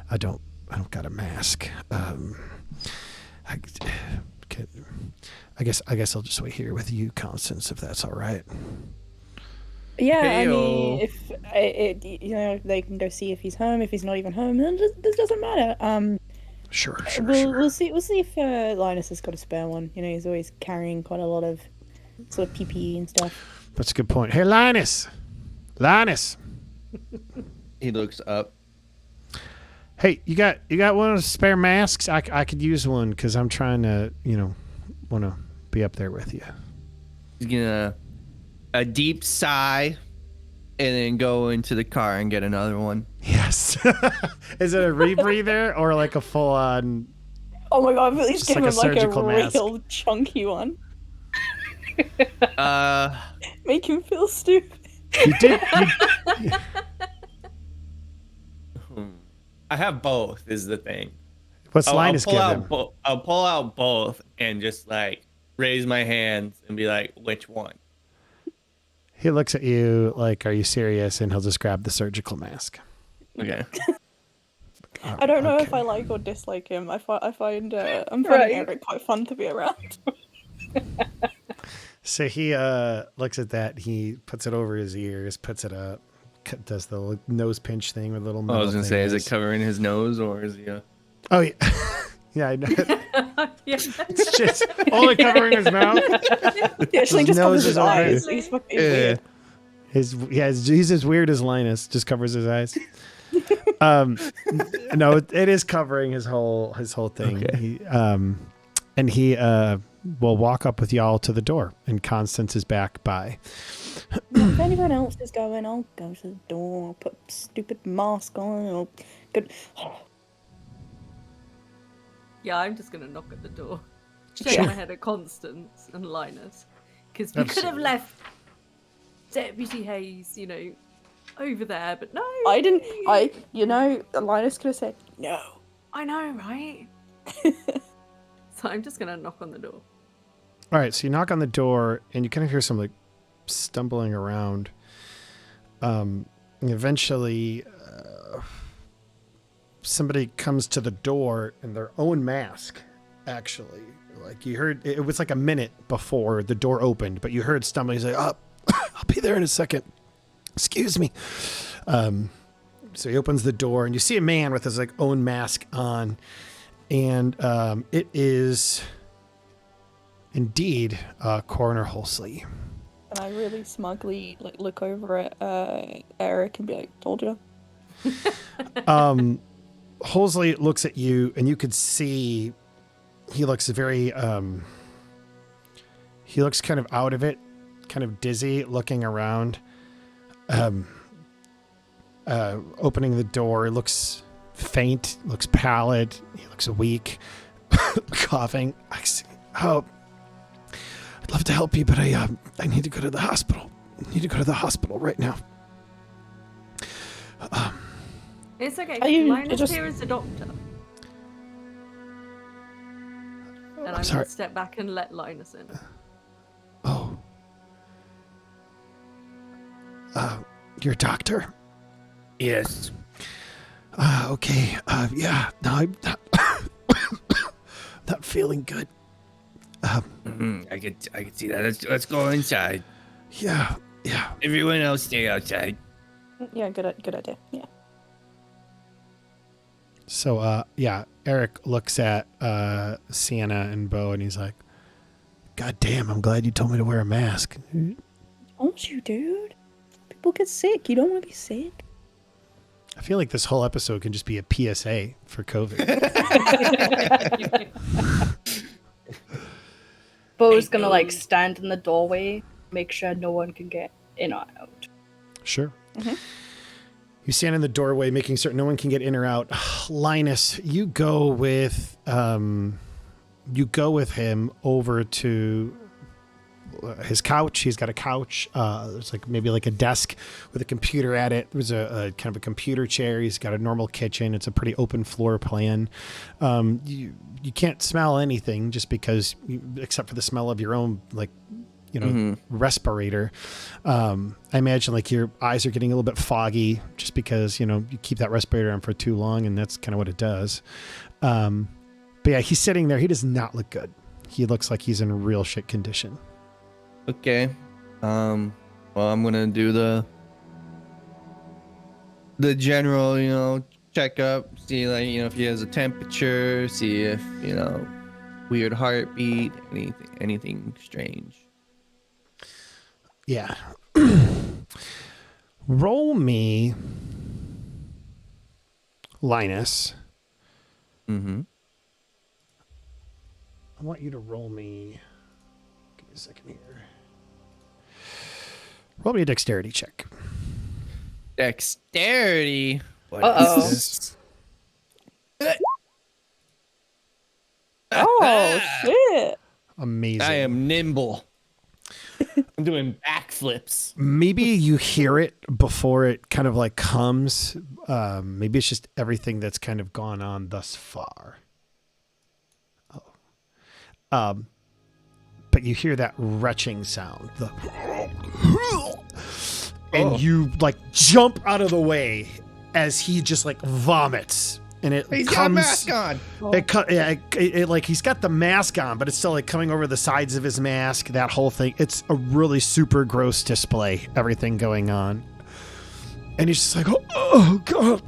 I don't got a mask. I guess I'll just wait here with you, Constance, if that's all right." Yeah, I Heyo. mean, if you know, they can go see if he's home. If he's not even home, then this doesn't matter. Sure. We'll see if Lynas has got a spare one. You know, he's always carrying quite a lot of sort of PPE and stuff. That's a good point. Hey, Linus. He looks up. Hey, you got one of those spare masks? I could use one because I'm trying to, want to be up there with you. He's gonna a deep sigh and then go into the car and get another one. Yes. Is it a rebreather or like a full on? Oh my god! Please Just give like a him like a surgical mask. real chunky one. Uh, Make him feel stupid. You did. I have both. Is the thing. What's Linus give him? I'll pull out both and just like raise my hands and be like, which one? He looks at you like, "Are you serious?" And he'll just grab the surgical mask. Okay. I don't know if Okay. I like or dislike him. I'm finding Right. Eric quite fun to be around. So he looks at that. He puts it over his ears, puts it up, does the nose pinch thing with little. I was gonna say, is it fingers. covering his nose or is he? Oh yeah, yeah. I know. Yeah. It's just only covering his mouth. He actually His just nose covers is his over eyes. it. He's fucking weird. He's as weird as Linus. Just covers his eyes. No, it is covering his whole thing. Okay. He will walk up with y'all to the door, and Constance is back by. If anyone else is going, I'll go to the door. I'll put a stupid mask on. I'll go. Yeah, I'm just gonna knock at the door. Shake my head at Constance and Lynas. Because we could have Absolutely. left Deputy Hayes, over there, but no. I didn't. Linus could have said no. I know, right? So I'm just gonna knock on the door. All right, so you knock on the door, and you kind of hear some like stumbling around. And eventually, somebody comes to the door in their own mask. Actually, like you heard, it was like a minute before the door opened, but you heard stumbling. He's like, "Oh, I'll be there in a second. Excuse me." So he opens the door, and you see a man with his like own mask on, and it is indeed Coroner Holsley. And I really smugly look over at Eric and be like, "Told you." Holsley looks at you, and you could see he looks very he looks kind of out of it, kind of dizzy, looking around. Opening the door, he looks faint, looks pallid, he looks weak, coughing. Oh, I'd love to help you, but I need to go to the hospital. I need to go to the hospital right now. It's okay. Are you Linus just- here is the doctor. And I'm sorry. gonna step back and let Linus in. Oh. Your doctor? Yes. Okay. Yeah. No, I'm not, not feeling good. I could see that. Let's go inside. Yeah. Everyone else stay outside. Yeah, good idea. Yeah. So, Eric looks at Sienna and Beau, and he's like, God damn, I'm glad you told me to wear a mask. Don't you, dude? People get sick. You don't want to be sick. I feel like this whole episode can just be a PSA for COVID. Beau's gonna like stand in the doorway, make sure no one can get in or out. Sure. You stand in the doorway, making certain no one can get in or out. Lynas, you go with him over to his couch. He's got a couch. There's maybe a desk with a computer at it. There's a kind of a computer chair. He's got a normal kitchen. It's a pretty open floor plan. You can't smell anything just because, except for the smell of your own respirator. I imagine your eyes are getting a little bit foggy just because you keep that respirator on for too long, and that's kind of what it does. But yeah, he's sitting there. He does not look good. He looks like he's in real shit condition. Okay. Well, I'm gonna do the general, checkup, see if he has a temperature, see if weird heartbeat, anything strange. Yeah. Roll me, Lynas. Mm-hmm. I want you to roll me. Give me a second here. Roll me a dexterity check. Dexterity. What Uh-oh. is this? Oh, shit. Amazing. I am nimble. I'm doing backflips. Maybe you hear it before it kind of comes. Maybe it's just everything that's kind of gone on thus far. Oh. But you hear that retching sound. And you jump out of the way as he just vomits. And it He's comes, got a mask on. He's got the mask on, but it's still coming over the sides of his mask. That whole thing. It's a really super gross display. Everything going on, and he's just oh God,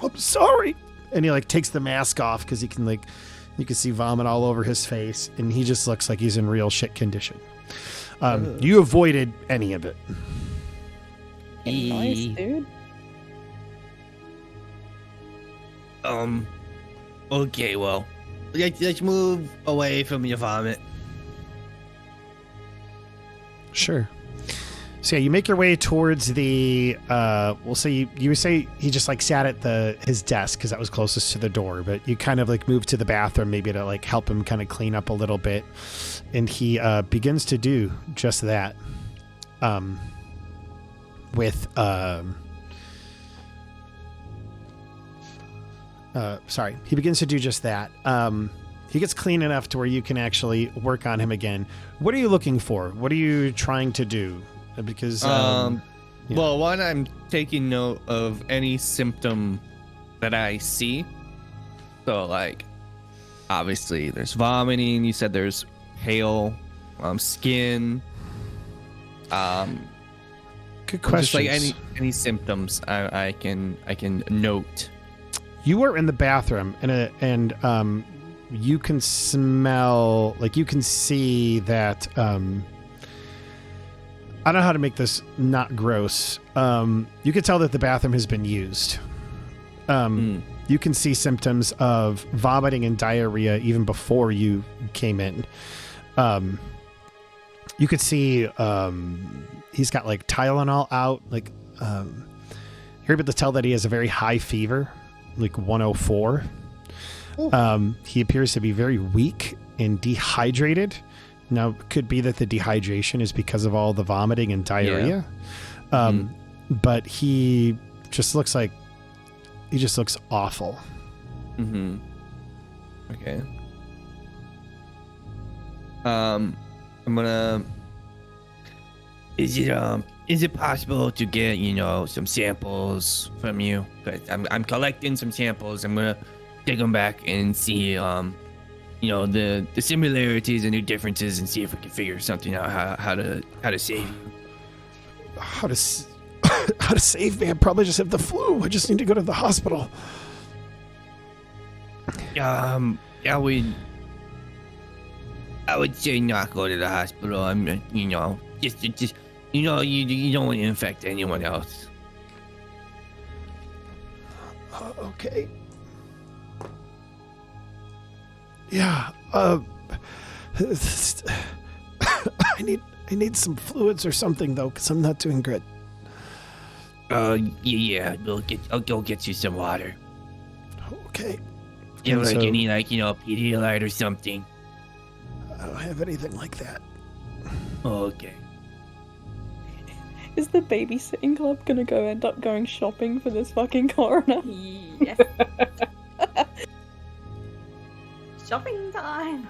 I'm sorry. And he takes the mask off because he can you can see vomit all over his face, and he just looks like he's in real shit condition. You avoided any of it. Nice, dude. Okay, well, let's move away from your vomit. Sure. So yeah, you make your way towards the. We'll say you say he just sat at his desk because that was closest to the door, but you kind of move to the bathroom maybe to help him kind of clean up a little bit, and he begins to do just that. He begins to do just that. He gets clean enough to where you can actually work on him again. What are you looking for? What are you trying to do? Because Well, one, I'm taking note of any symptom that I see. So obviously there's vomiting. You said there's pale skin. good question. Just any symptoms I can note. You are in the bathroom, and you can smell, you can see that. I don't know how to make this not gross. You can tell that the bathroom has been used. You can see symptoms of vomiting and diarrhea even before you came in. You could see he's got Tylenol out. You're able to tell that he has a very high fever, 104. He appears to be very weak and dehydrated. Now, could be that the dehydration is because of all the vomiting and diarrhea. But he just looks awful. Mm-hmm. Okay. I'm gonna. Is it possible to get some samples from you? Cause I'm collecting some samples. I'm gonna take them back and see the similarities and the differences and see if we can figure something out how to save you. How to save me? I probably just have the flu. I just need to go to the hospital. I would say not go to the hospital. Just you don't want to infect anyone else. Okay. Yeah. I need some fluids or something though, because I'm not doing good. Yeah. I'll go get you some water. Okay. You need Pedialyte or something. I don't have anything like that. Okay. Is the babysitting club gonna end up going shopping for this fucking coroner? Yes. Shopping time.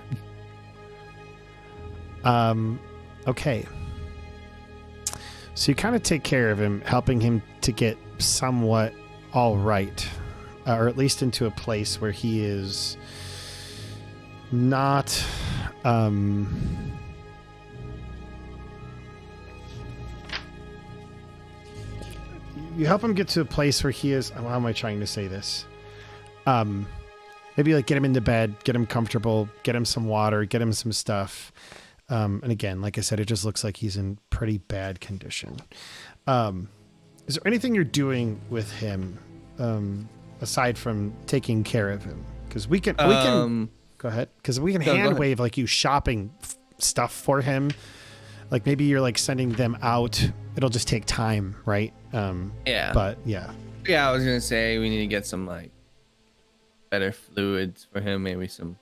Okay. So you kind of take care of him, helping him to get somewhat all right, or at least into a place where he is not. You help him get to a place where he is. How am I trying to say this? Maybe get him into bed, get him comfortable, get him some water, get him some stuff. And again, like I said, it just looks like he's in pretty bad condition. Is there anything you're doing with him aside from taking care of him? Because we can go ahead. Because we can hand wave you shopping stuff for him. Like maybe you're sending them out. It'll just take time, right? Yeah. But yeah. Yeah, I was gonna say we need to get some better fluids for him. Maybe some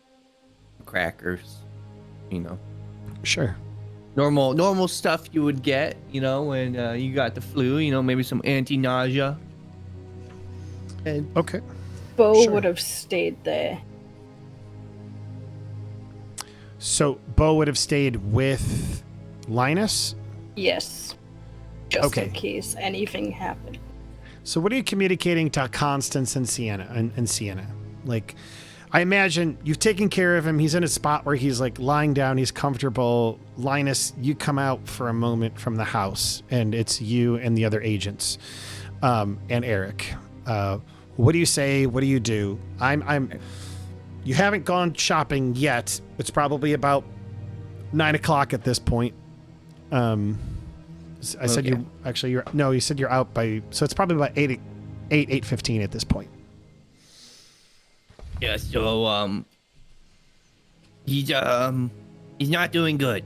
crackers. Sure. Normal stuff you would get. When you got the flu. Maybe some anti-nausea. Okay. Beau would have stayed there. So Beau would have stayed with Lynas? Yes. Just Okay. in case anything happened. So what are you communicating to Constance and Sienna? And Sienna? I imagine you've taken care of him. He's in a spot where he's lying down. He's comfortable. Lynas, you come out for a moment from the house, and it's you and the other agents, and Eric. What do you say? What do you do? You haven't gone shopping yet. It's probably about 9:00 at this point. I said you said you're out by, so it's probably about 8:15 at this point. Yeah, so he's not doing good.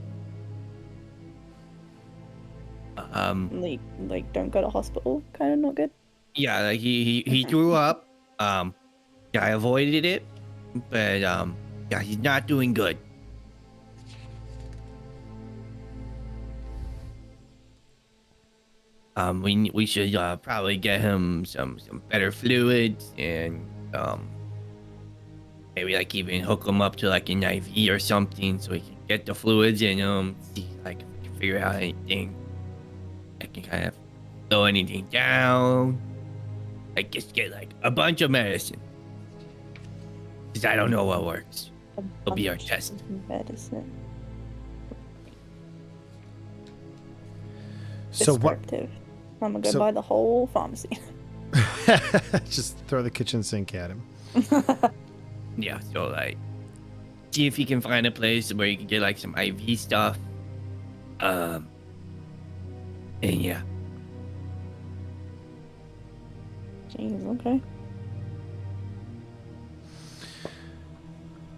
Don't go to hospital, kind of not good. Yeah, he threw up. I avoided it, but he's not doing good. We should probably get him some better fluids and maybe even hook him up to an IV or something so he can get the fluids in him. See if we can figure out anything. I can kind of slow anything down. Just get a bunch of medicine. Because I don't know what works. It'll be our test. Medicine. So what? Descriptive. I'm gonna go buy the whole pharmacy. Just throw the kitchen sink at him. Yeah, so see if you can find a place where you can get some IV stuff. And yeah. Jeez, okay.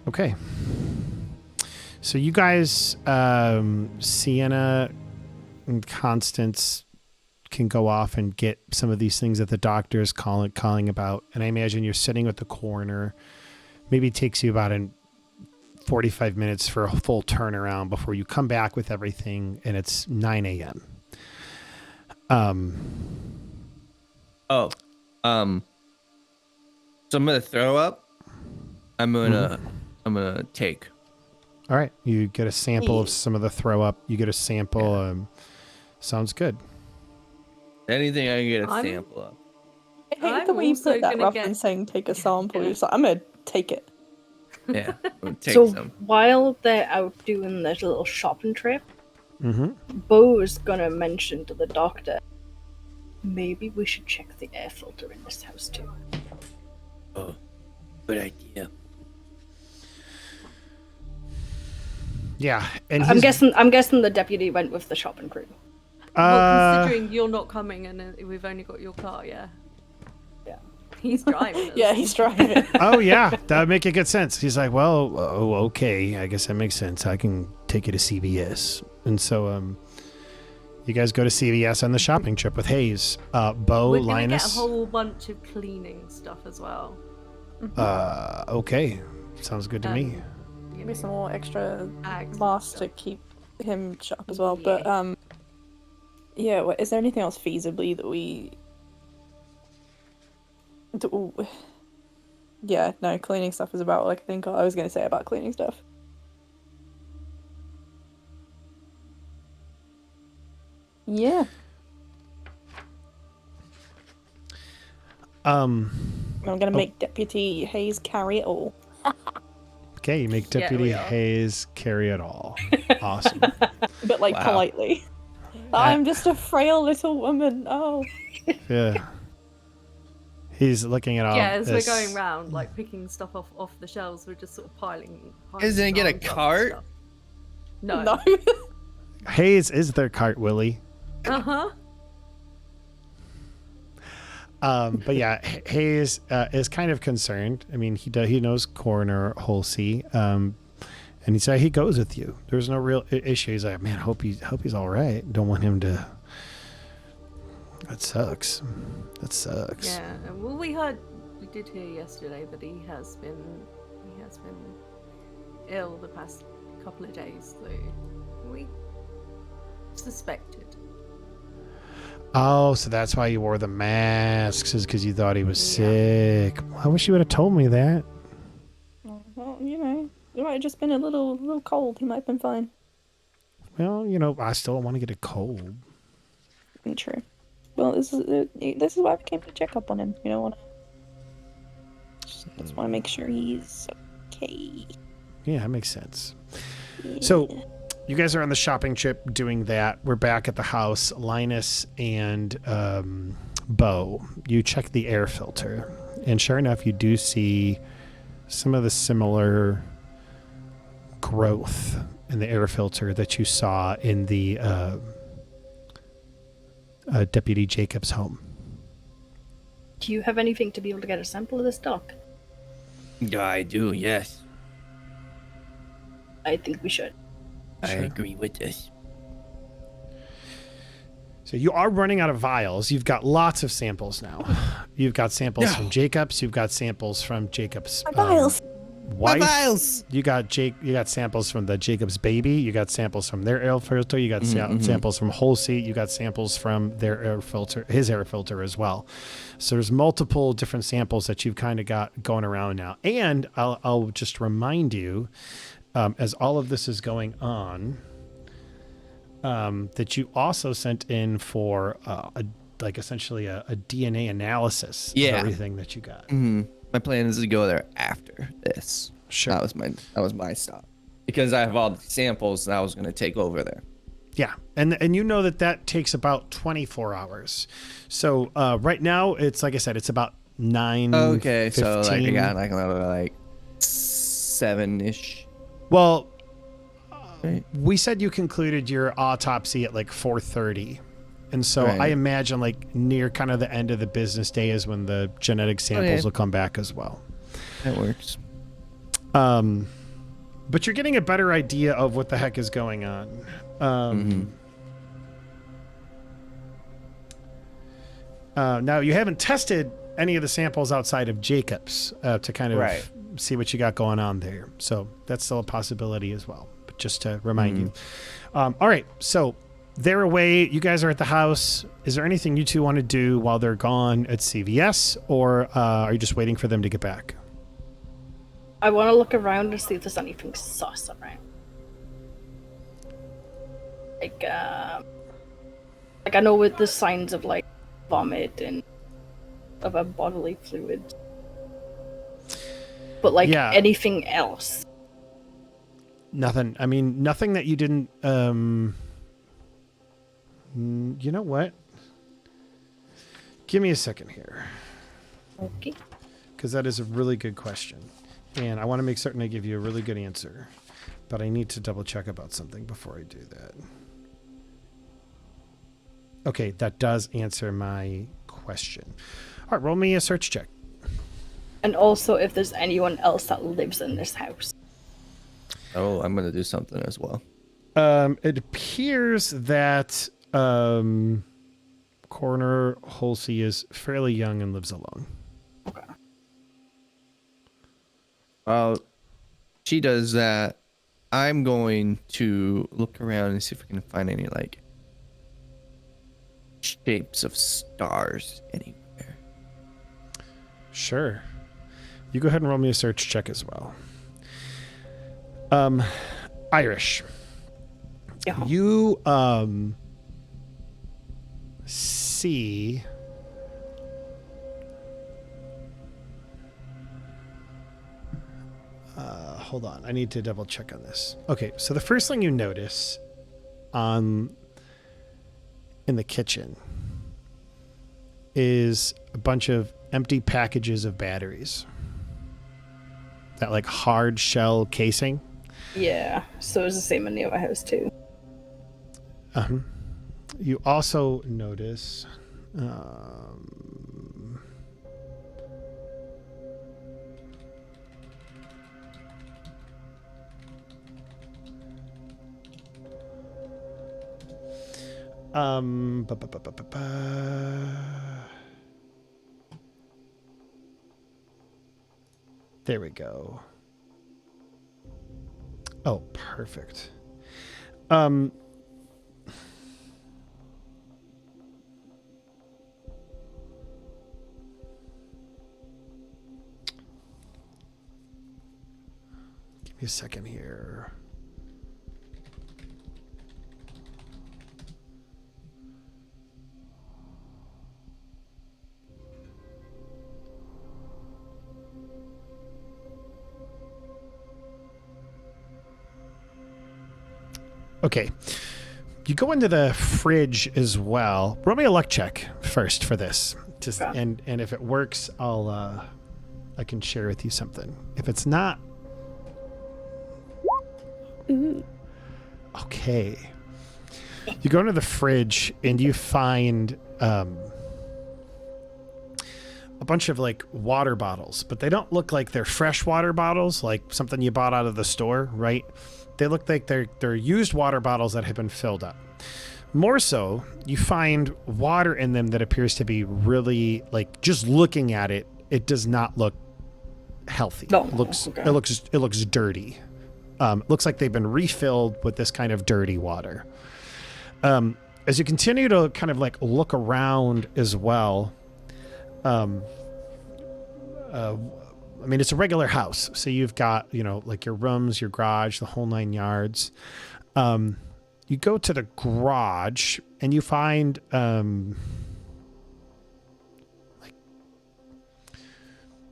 Okay. So you guys, Sienna and Constance can go off and get some of these things that the doctor is calling about. And I imagine you're sitting with the coroner. Maybe it takes you about 45 minutes for a full turnaround before you come back with everything, and it's 9 a.m. So I'm gonna throw up. I'm gonna take. All right, you get a sample of some of the throw up. You get a sample. Sounds good. Anything I can get a sample of. I hate I'm the way you also put that gonna rather get- than saying take a sample. Yeah. You're just like, I'm gonna take it. Yeah, I'm gonna take So some. while they're out doing their little shopping trip, Beau's gonna mention to the doctor, maybe we should check the air filter in this house too. Oh, good idea. Yeah, and I'm guessing the deputy went with the shopping crew. Well, considering you're not coming and we've only got your car, yeah. Yeah. He's driving. Yeah, he's driving. Oh yeah, that would make a good sense. He's like, well, okay, I guess that makes sense. I can take you to CVS, and so you guys go to CVS on the shopping trip with Hayes, Beau, We're gonna Lynas. get a whole bunch of cleaning stuff as well. Okay, sounds good to me. You Maybe some more extra bags. masks to keep him shut up as well. But yeah. Is there anything else feasibly that we? Yeah, no. Cleaning stuff is about like I think I was gonna say about cleaning stuff. Yeah. I'm gonna make Deputy Hayes carry it all. Okay, you make Yeah, Deputy we are. Hayes carry it all. Awesome. But like Wow. politely. I'm just a frail little woman. Oh. Yeah. He's looking at all. Yeah, as this. we're going round, like picking stuff off the shelves, we're just sort of piling. Isn't it get a arms up and cart? stuff. No. No. Hayes is their cart, Willie. Uh-huh. But yeah, Hayes is kind of concerned. I mean, he knows Coroner Halsey, and he said he goes with you. There's no real issue. He's like, man, hope he's all right. Don't want him to. That sucks. Yeah. Well, we did hear yesterday that he has been ill the past couple of days, so we suspected. Oh, so that's why you wore the masks, is because you thought he was sick. I wish you would have told me that. Well, you know, it might have just been a little cold. He might have been fine. Well, I still don't want to get a cold. True. Well, this is why we came to check up on him. You know, just want to make sure he's okay. Yeah, that makes sense. So, you guys are on the shopping trip doing that. We're back at the house. Lynas and Beau, you check the air filter. And sure enough, you do see some of the similar growth in the air filter that you saw in the Deputy Jacob's home. Do you have anything to be able to get a sample of this doc? I do, yes. I think we should. I Sure. agree with this. So you are running out of vials. You've got lots of samples now. You've got samples from Jacob's. You've got samples from Jacob's vials. wife. My vials! You got samples from the Jacob's baby. You got samples from their air filter. You got samples from Halsey. You got samples from their air filter, his air filter as well. So there's multiple different samples that you've kind of got going around now. And I'll just remind you, as all of this is going on, that you also sent in for essentially a DNA analysis of everything that you got. My plan is to go there after this. Sure. That was my stop. Because I have all the samples that I was going to take over there. Yeah, and you know that takes about 24 hours. So right now, it's like I said, it's about 9. Okay, so like I 15. got like another 7-ish. Well, Right. we said you concluded your autopsy at like 4:30. And so Right. I imagine like near kind of the end of the business day is when the genetic samples will come back as well. That works. But you're getting a better idea of what the heck is going on. Now, you haven't tested any of the samples outside of Jacob's to kind of see what you got going on there. So that's still a possibility as well. But just to remind you. All right. So they're away. You guys are at the house. Is there anything you two want to do while they're gone at CVS, or are you just waiting for them to get back? I want to look around and see if there's anything sus around. Like I know with the signs of like vomit and of a bodily fluid, but like anything else. Nothing. I mean, nothing that you didn't. You know what? Give me a second here. Okay. Because that is a really good question. And I want to make certain I give you a really good answer. But I need to double check about something before I do that. Okay, that does answer my question. All right, roll me a search check. And also if there's anyone else that lives in this house. Oh, I'm going to do something as well. It appears that Coroner Halsey is fairly young and lives alone. Okay. Well, she does that. I'm going to look around and see if I can find any like shapes of stars anywhere. Sure. You go ahead and roll me a search check as well. Irish. Yeah. You see hold on, I need to double check on this. Okay, so the first thing you notice in the kitchen is a bunch of empty packages of batteries. That like hard shell casing. Yeah, so it's the same in the other house too. You also notice there we go. Oh, perfect. Give me a second here. Okay. You go into the fridge as well. Roll me a luck check first for this. Just and if it works, I can share with you something. If it's not, okay. You go into the fridge and you find a bunch of like water bottles, but they don't look like they're fresh water bottles, like something you bought out of the store, right? They look like they're used water bottles that have been filled up. More so, you find water in them that appears to be really, like, just looking at it, it does not look healthy. No, It looks dirty. It looks like they've been refilled with this kind of dirty water. As you continue to kind of like look around as well, I mean, it's a regular house. So you've got, like your rooms, your garage, the whole 9 yards. You go to the garage and you find,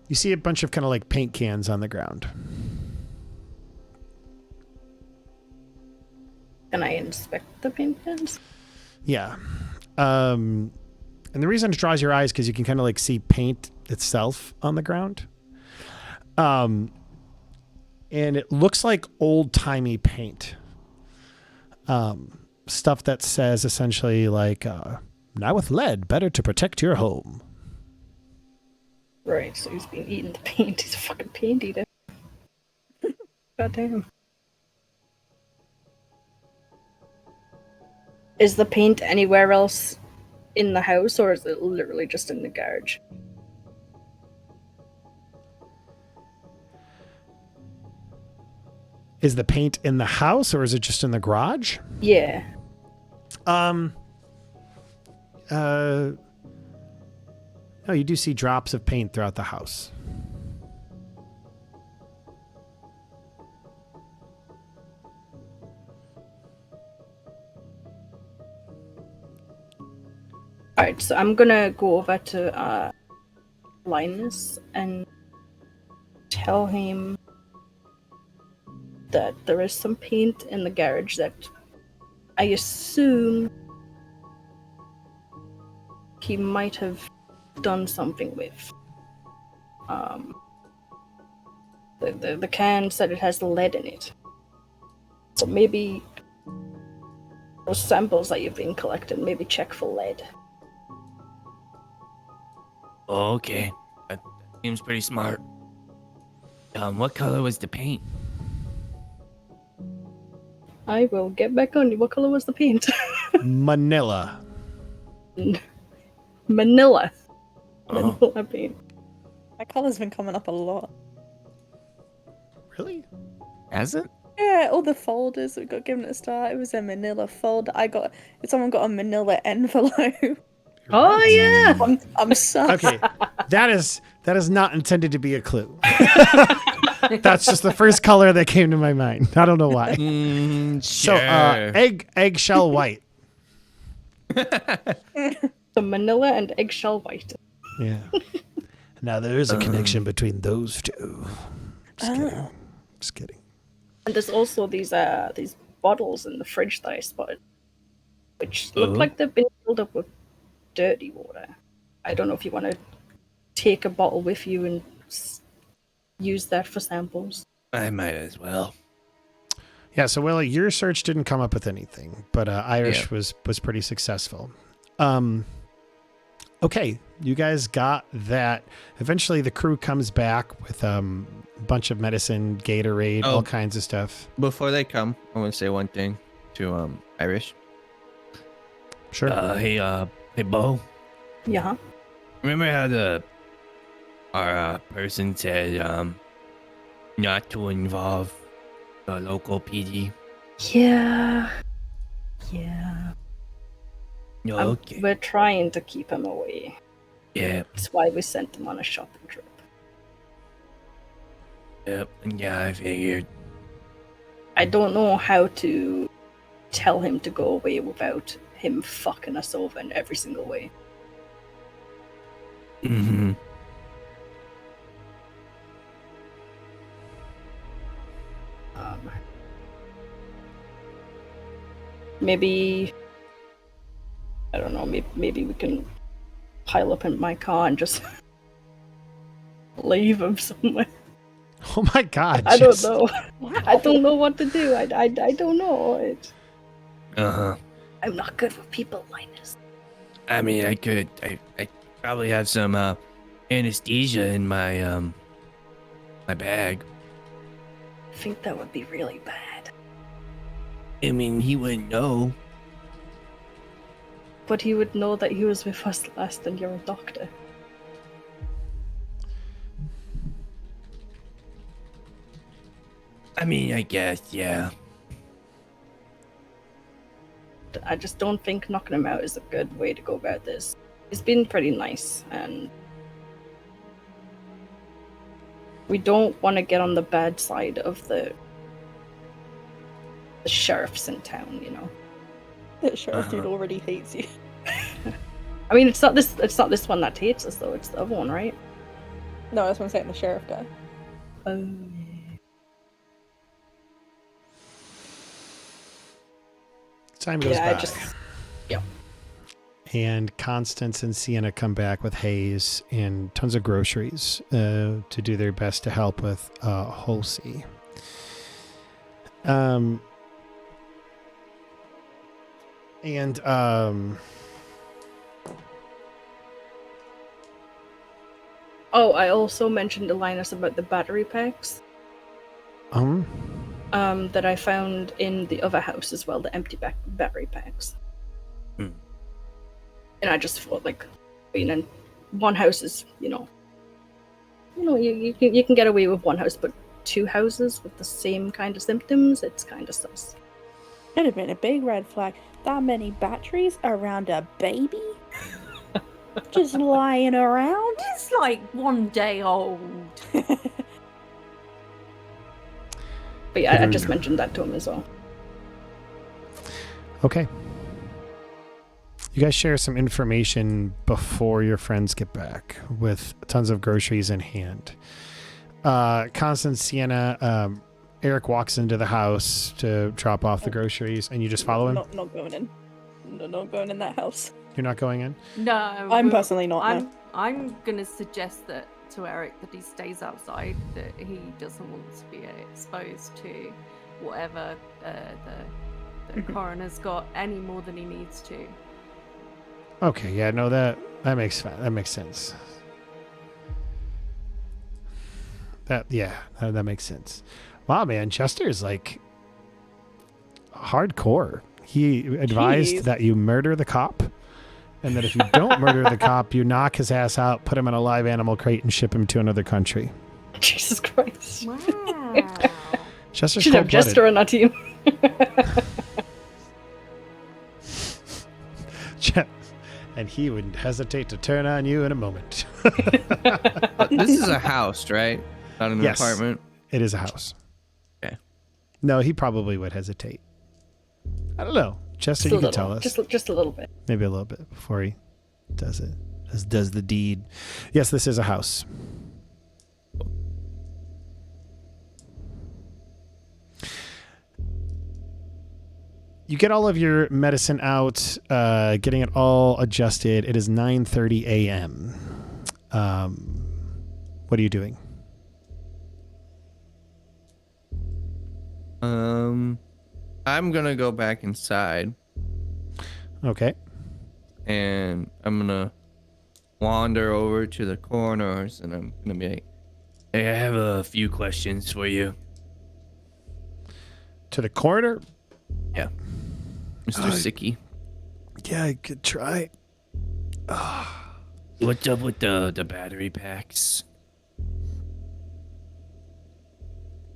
you see a bunch of kind of like paint cans on the ground. Can I inspect the paint cans? Yeah. And the reason it draws your eyes because you can kind of like see paint itself on the ground. And it looks like old-timey paint. Stuff that says essentially like, now with lead, better to protect your home. Right, so he's been eating the paint. He's a fucking paint eater. God damn. Is the paint anywhere else in the house, or is it literally just in the garage? Is the paint in the house or is it just in the garage? Yeah. No, you do see drops of paint throughout the house. Alright, so I'm gonna go over to Lynas and tell him that there is some paint in the garage that I assume he might have done something with. The can said it has lead in it. So maybe those samples that you've been collecting, maybe check for lead. Okay, that seems pretty smart. What color was the paint? I will get back on you. What color was the paint? Manila. Manila. Oh. Manila paint. That color's been coming up a lot. Really? Has it? Yeah, all the folders that got given at the start. It was a manila folder. Someone got a manila envelope. Oh yeah. I'm sorry. Okay, that is not intended to be a clue. That's just the first color that came to my mind. I don't know why. Sure. So, eggshell white. So Manila and eggshell white. Yeah. Now there is a connection between those two. Just kidding. Just kidding. And there's also these bottles in the fridge that I spotted, which look like they've been filled up with dirty water. I don't know if you want to take a bottle with you and use that for samples. I might as well. Yeah, so Willie, your search didn't come up with anything, but Irish was pretty successful. Okay, you guys got that. Eventually the crew comes back with a bunch of medicine, Gatorade, all kinds of stuff. Before they come, I want to say one thing to Irish. Sure. Hey, Beau. Yeah. Remember how our person said not to involve the local PD? Yeah. Yeah. No, okay. We're trying to keep him away. Yeah. That's why we sent him on a shopping trip. Yep. Yeah, I figured. I don't know how to tell him to go away without him fucking us over in every single way. Mm-hmm. Maybe I don't know. Maybe we can pile up in my car and just leave him somewhere. Oh my God. I don't know. I don't know what to do. I don't know. I'm not good with people, Lynas. I mean, I probably have some anesthesia in my my bag. I think that would be really bad. I mean, he wouldn't know. But he would know that he was with us last and you're a doctor. I mean, I guess, yeah. I just don't think knocking him out is a good way to go about this. He's been pretty nice, and we don't want to get on the bad side of the sheriffs in town, you know. The sheriff dude already hates you. I mean, it's not this one that hates us though. It's the other one, right? No, that's what I'm saying. The sheriff guy. Time goes by. Yeah. And Constance and Sienna come back with haze and tons of groceries to do their best to help with Halsey. Oh, I also mentioned to Lynas about the battery packs. That I found in the other house as well, the empty battery packs. And I just thought, like, in one house is, you know, you can get away with one house, but 2 houses with the same kind of symptoms, it's kind of sus. Should have been a big red flag. That many batteries around a baby? Just lying around? It's like 1 day old. But yeah, I just mentioned that to him as well. Okay. You guys share some information before your friends get back with tons of groceries in hand. Constance, Sienna, Eric walks into the house to drop off the groceries, and you just follow him? Not going in. No, not going in that house. You're not going in? No, I'm personally not. I'm gonna suggest that to Eric that he stays outside. That he doesn't want to be exposed to whatever the coroner's got any more than he needs to. Okay, yeah, no, that makes sense. That makes sense. Wow, man, Chester's like hardcore. He advised that you murder the cop, and that if you don't murder the cop, you knock his ass out, put him in a live animal crate, and ship him to another country. Jesus Christ. Wow. Chester's Should have Jester on our team. And he wouldn't hesitate to turn on you in a moment. This is a house, right? Not an Yes. apartment. It is a house. Okay. No, he probably would hesitate. I don't know. Chester, you can tell us. Just a little bit. Maybe a little bit before he does it. Does the deed. Yes, this is a house. You get all of your medicine out, getting it all adjusted. It is 9:30 a.m. What are you doing? I'm gonna go back inside Okay. and I'm gonna wander over to the corners and I'm gonna be like, "Hey, I have a few questions for you, To the corner? Mr. Sicky. Yeah, I could try. What's up with the battery packs?"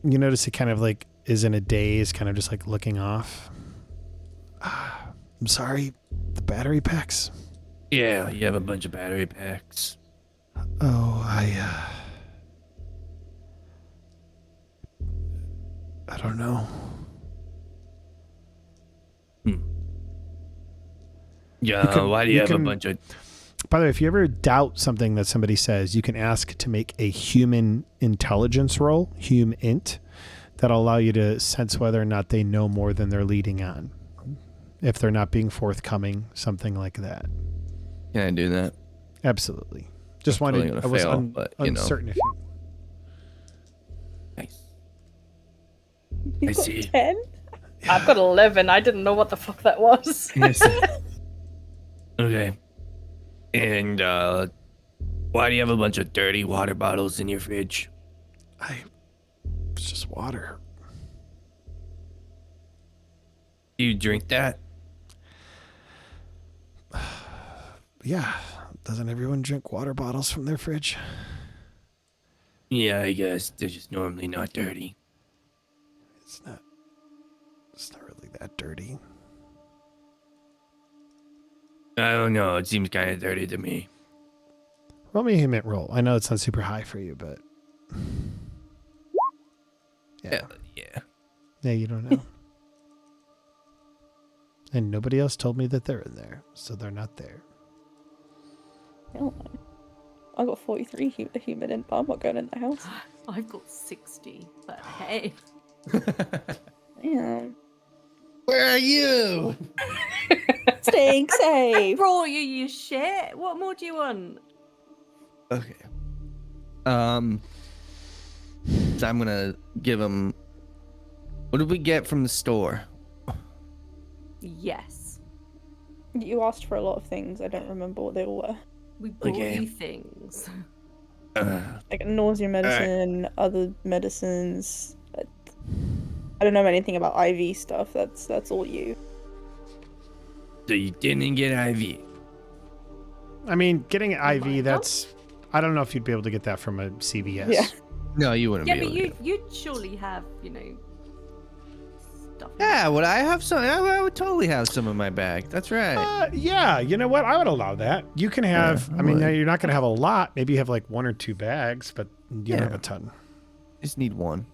You notice he kind of like is in a daze, kind of just like looking off. I'm sorry, the battery packs. Yeah, you have a bunch of battery packs. Oh, I don't know. Yeah, why do you have a bunch of... By the way, if you ever doubt something that somebody says, you can ask to make a human intelligence roll, int, that'll allow you to sense whether or not they know more than they're leading on. If they're not being forthcoming, something like that. Can I do that? Absolutely. Just I'm wanted, totally I was gonna fail, but, you know. uncertain if you... Nice. You I got see. 10? I've got 11. I didn't know what the fuck that was. Yes. Okay. And why do you have a bunch of dirty water bottles in your fridge? It's just water. Do you drink that? Yeah. Doesn't everyone drink water bottles from their fridge? Yeah, I guess they're just normally not dirty. It's not really that dirty. I don't know. It seems kind of dirty to me. Roll me a human roll. I know it's not super high for you, but yeah, you don't know. And nobody else told me that they're in there, so they're not there. I don't know. I got 43 human in, but I'm not going in the house. I've got 60, but hey. Yeah. Where are you? Staying safe. Brought you shit. What more do you want? Okay. So I'm gonna give him. What did we get from the store? Yes. You asked for a lot of things. I don't remember what they all were. We brought Okay. you things. Like nausea medicine, other medicines. I don't know anything about IV stuff. That's all you. So you didn't get IV. I mean, getting an my IV, God. I don't know if you'd be able to get that from a CVS. Yeah. No, you wouldn't Yeah, be but able to. you'd surely have, stuff. Yeah, would I have some? I would totally have some in my bag. That's right. Yeah, you know what? I would allow that. You can have, I I mean, would. you're not going to have a lot. Maybe you have like 1 or 2 bags, but you don't have a ton. Just need one.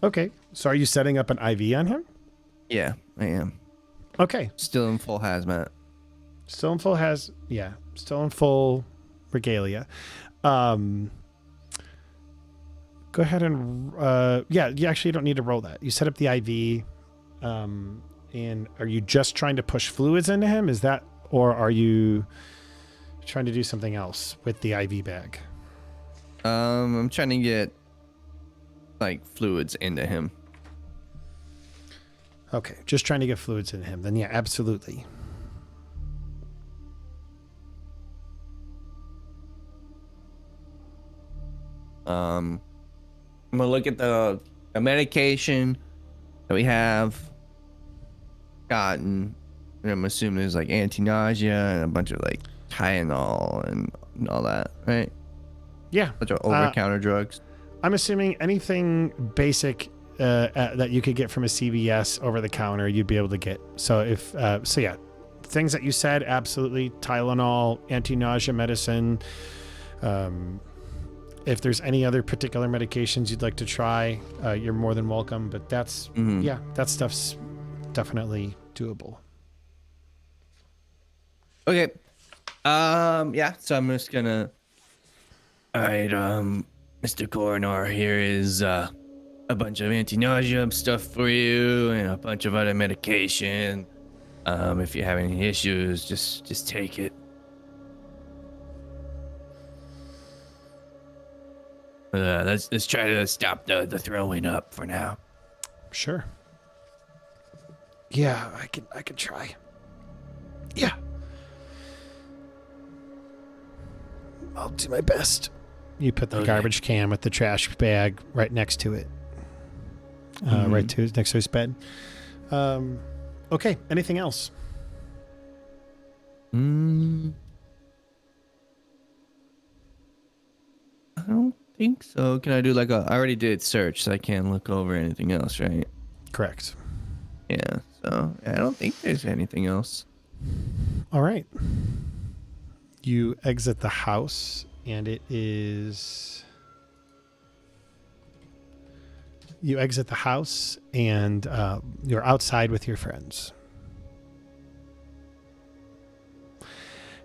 Okay. So are you setting up an IV on him? Yeah, I am. Okay. Still in full hazmat. Still in full regalia. Go ahead and, you actually don't need to roll that. You set up the IV, and are you just trying to push fluids into him? Is that, or are you trying to do something else with the IV bag? I'm trying to get like fluids into him. Okay, just trying to get fluids into him. Then yeah, absolutely. I'm gonna look at the medication that we have gotten, and I'm assuming there's like anti-nausea and a bunch of like Tylenol and all that, right? Yeah. A bunch of over-counter drugs. I'm assuming anything basic that you could get from a CVS over the counter, you'd be able to get. So if things that you said, absolutely. Tylenol, anti-nausea medicine. If there's any other particular medications you'd like to try, you're more than welcome. But that's that stuff's definitely doable. Okay. So I'm just gonna. All right, Mr. Coroner, here is a bunch of anti-nausea stuff for you and a bunch of other medication. If you have any issues, just take it. Let's try to stop the throwing up for now. Sure. Yeah, I can try. Yeah. I'll do my best. You put the garbage can with the trash bag right next to it. Right to next to his bed. Okay. Anything else? I don't think so. Can I do like I already did search, so I can't look over anything else, right? Correct. Yeah. So I don't think there's anything else. All right. You exit the house, and it is. You exit the house, and you're outside with your friends.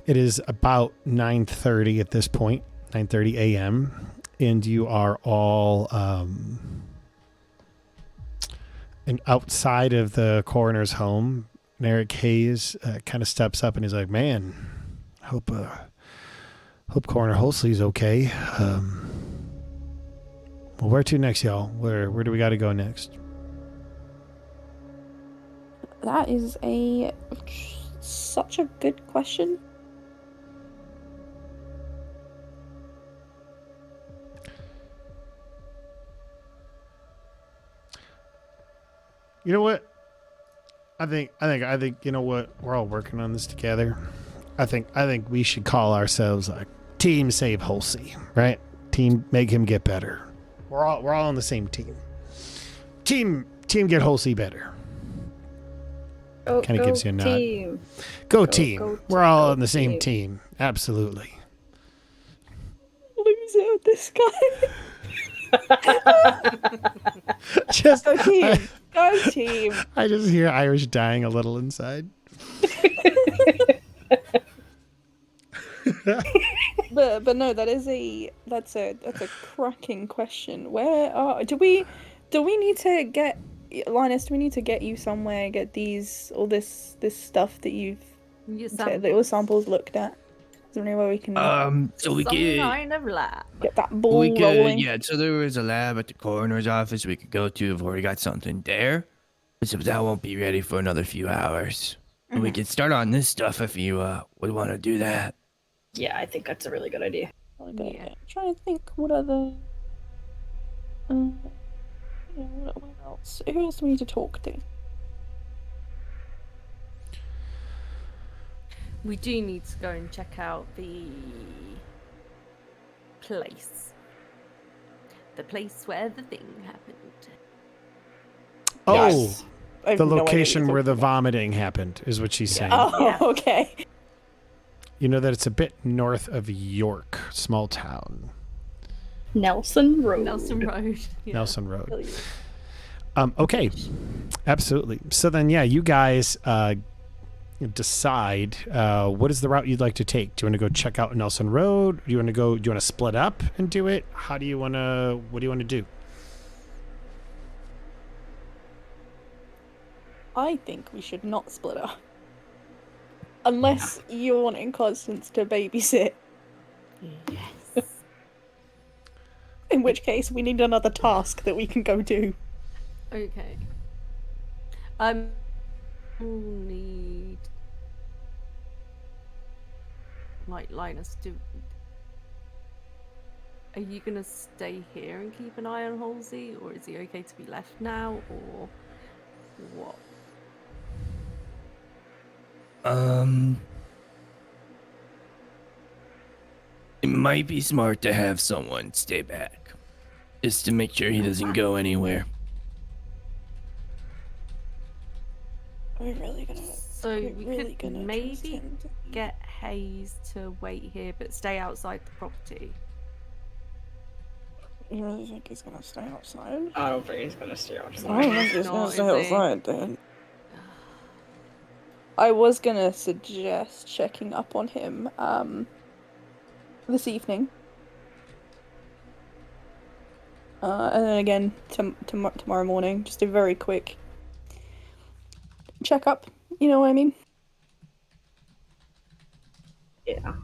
It is about 9:30 at this point, 9:30 a.m., and you are all and outside of the coroner's home. And Eric Hayes kind of steps up and he's like, "Man, hope Coroner Holsley's okay. Well, where to next, y'all? Where do we got to go next?" That is such a good question. You know what? I think you know what? We're all working on this together. I think we should call ourselves like Team Save Holsey, right? Team Make Him Get Better. We're all on the same team. Team Get Holsey Better. Kind of gives you a nod. Team. Go team. We're all on the same team. team. Absolutely. Loser, this guy. Just Go team. Go team. I just hear Irish dying a little inside. But no, that's a cracking question. Where do we need to get Lynas? Do we need to get you somewhere? Get this stuff that you've your samples looked at. Is there any way we can so we Some could kind of lab. get that ball rolling? yeah. So there was a lab at the coroner's office we could go to. We've already got something there, but that won't be ready for another few hours. We could start on this stuff if you would want to do that. Yeah, I think that's a really good idea. I'm trying to think what other. What else? Who else do we need to talk to? We do need to go and check out the place. The place where the thing happened. Oh, Yes. I have the no idea what location you're where the talking about. vomiting happened is what she's saying. Oh, Yeah. okay. You know that it's a bit north of York, small town. Nelson Road. Nelson Road. Yeah. Nelson Road. Okay, absolutely. So then, yeah, you guys decide what is the route you'd like to take. Do you want to go check out Nelson Road? Do you want to split up and do it? What do you want to do? I think we should not split up. Unless you're wanting Constance to babysit. Yes. In which case, we need another task that we can go do. Okay. We'll need like Lynas. Are you gonna stay here and keep an eye on Halsey, or is he okay to be left now, or what? It might be smart to have someone stay back, just to make sure he doesn't go anywhere. Are we really gonna? So We're we really could gonna trust maybe him to- get Hayes to wait here, but stay outside the property. You really think he's gonna stay outside? I don't think he's gonna stay I outside. don't think he's not, gonna is stay he? outside, then. I was gonna suggest checking up on him, this evening. And then again tomorrow morning, just a very quick checkup. You know what I mean? Yeah.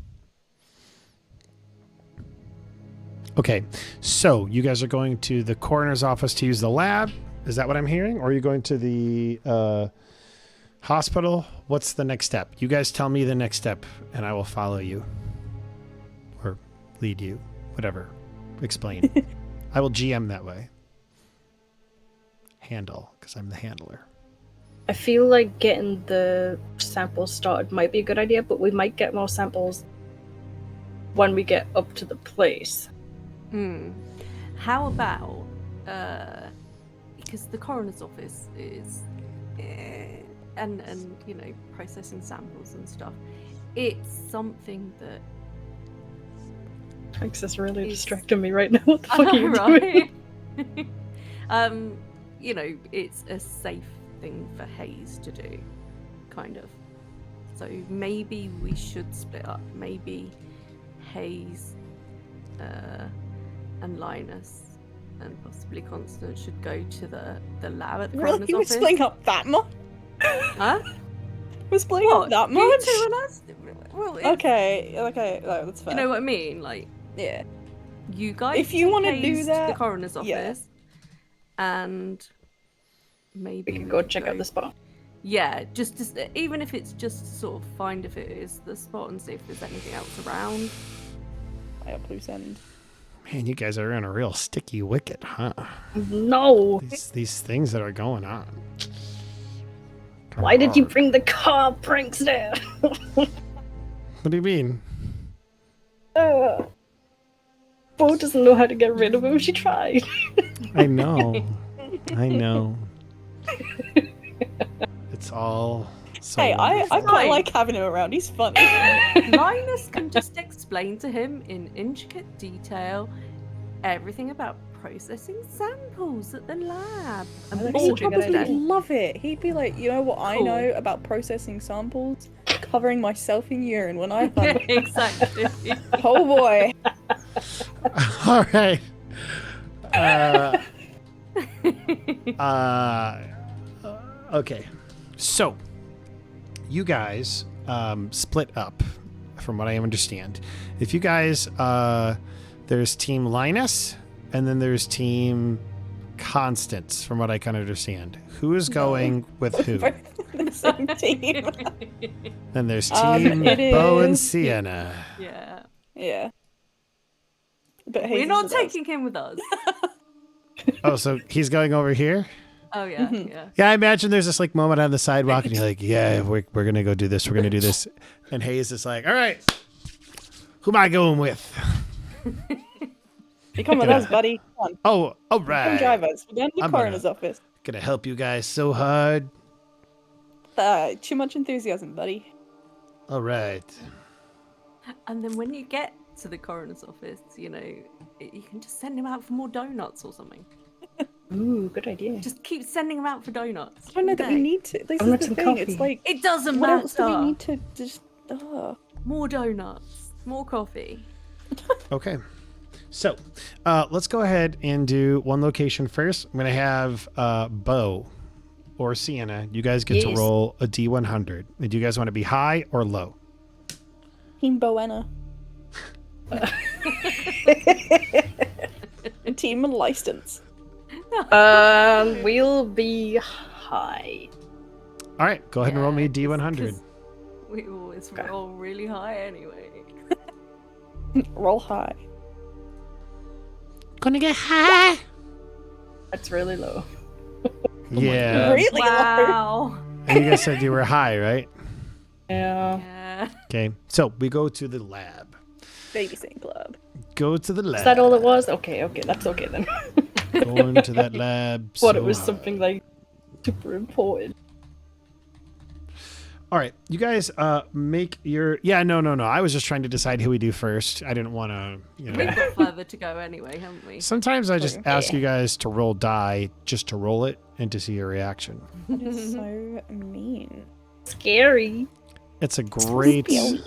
Okay, so you guys are going to the coroner's office to use the lab. Is that what I'm hearing? Or are you going to the hospital? What's the next step? You guys tell me the next step, and I will follow you. Or lead you. Whatever. Explain. I will GM that way. Handle, because I'm the handler. I feel like getting the samples started might be a good idea, but we might get more samples when we get up to the place. How about because the coroner's office is and you know, processing samples and stuff, it's something that Thanks, is really Is- distracting me right now. What the fuck are you doing? right? You know, it's a safe thing for Hayes to do, kind of. So maybe we should split up. Maybe Hayes and Lynas and possibly Constance should go to the lab at the Really? coroner's You were office. splitting up that much? Huh? We're splitting up that You much? two and us? Well, Okay, no, that's fair. You know what I mean? Like, Yeah. you guys If you take wanna do Hayes to the that, coroner's office, yeah. and maybe We can go check out the spot. Yeah, just even if it's just to sort of find if it is the spot and see if there's anything else around. I up loose end. Man, you guys are in a real sticky wicket, huh? No! These things that are going on. Come Why did you on. bring the car, prankster? What do you mean? Beau doesn't know how to get rid of him. She tried. I know. I know. It's all so Hey, I wonderful. quite Fine. like having him around. He's funny. Linus can just explain to him in intricate detail everything about processing samples at the lab. And That's He such would a good probably idea. love it. He'd be like, you know what I Cool. know about processing samples? Covering myself in urine when I hunt. exactly. Oh boy. All right. Okay. So, you guys split up, from what I understand. If you guys, there's Team Lynas, and then there's Team Constance, from what I can understand. Who is going with who? Both the same team. Then there's Team it Beau and is- Sienna. Yeah. Yeah. But We're Hayes is not with us. taking him with us. Oh, so he's going over here? Oh yeah, Mhm. yeah. Yeah, I imagine there's this like moment on the sidewalk, and you're like, "Yeah, we're gonna go do this. We're gonna do this," and Hayes is like, "All right, who am I going with?" You come with us, buddy. Come on. Oh, all Come right. drive us. We're going to the I'm coroner's office. Gonna help you guys so hard. Too much enthusiasm, buddy. All right. And then when you get to the coroner's office, you can just send him out for more donuts or something. Ooh, good idea. Just keep sending him out for donuts. I don't know that we need to. This Donuts is the and thing. coffee. It's like, It doesn't what matter. else do we need to just... More donuts, more coffee. Okay. So, let's go ahead and do one location first. I'm gonna have Beau or Sienna. You guys get to Yes. roll a D100. Do you guys want to be high or low? Team Boenna. Team License. We'll be high. All right. Go ahead and roll me a Yeah, D100. 'cause we always roll really high anyway. Roll high. Gonna get high. That's really low. Yeah. Really low. Wow. And you guys said you were high, right? Yeah. Yeah. Okay. So we go to the lab. Babysitting club. Go to the lab. Is that all it was? Okay, that's okay then. Going to that lab. Thought so it was hard. something like super important. All right, you guys make your... Yeah, no. I was just trying to decide who we do first. I didn't want to, We've got further to go anyway, haven't we? Sometimes I just Okay. ask you guys to roll die just to roll it and to see your reaction. That is so mean. Scary. It's a great... Scary.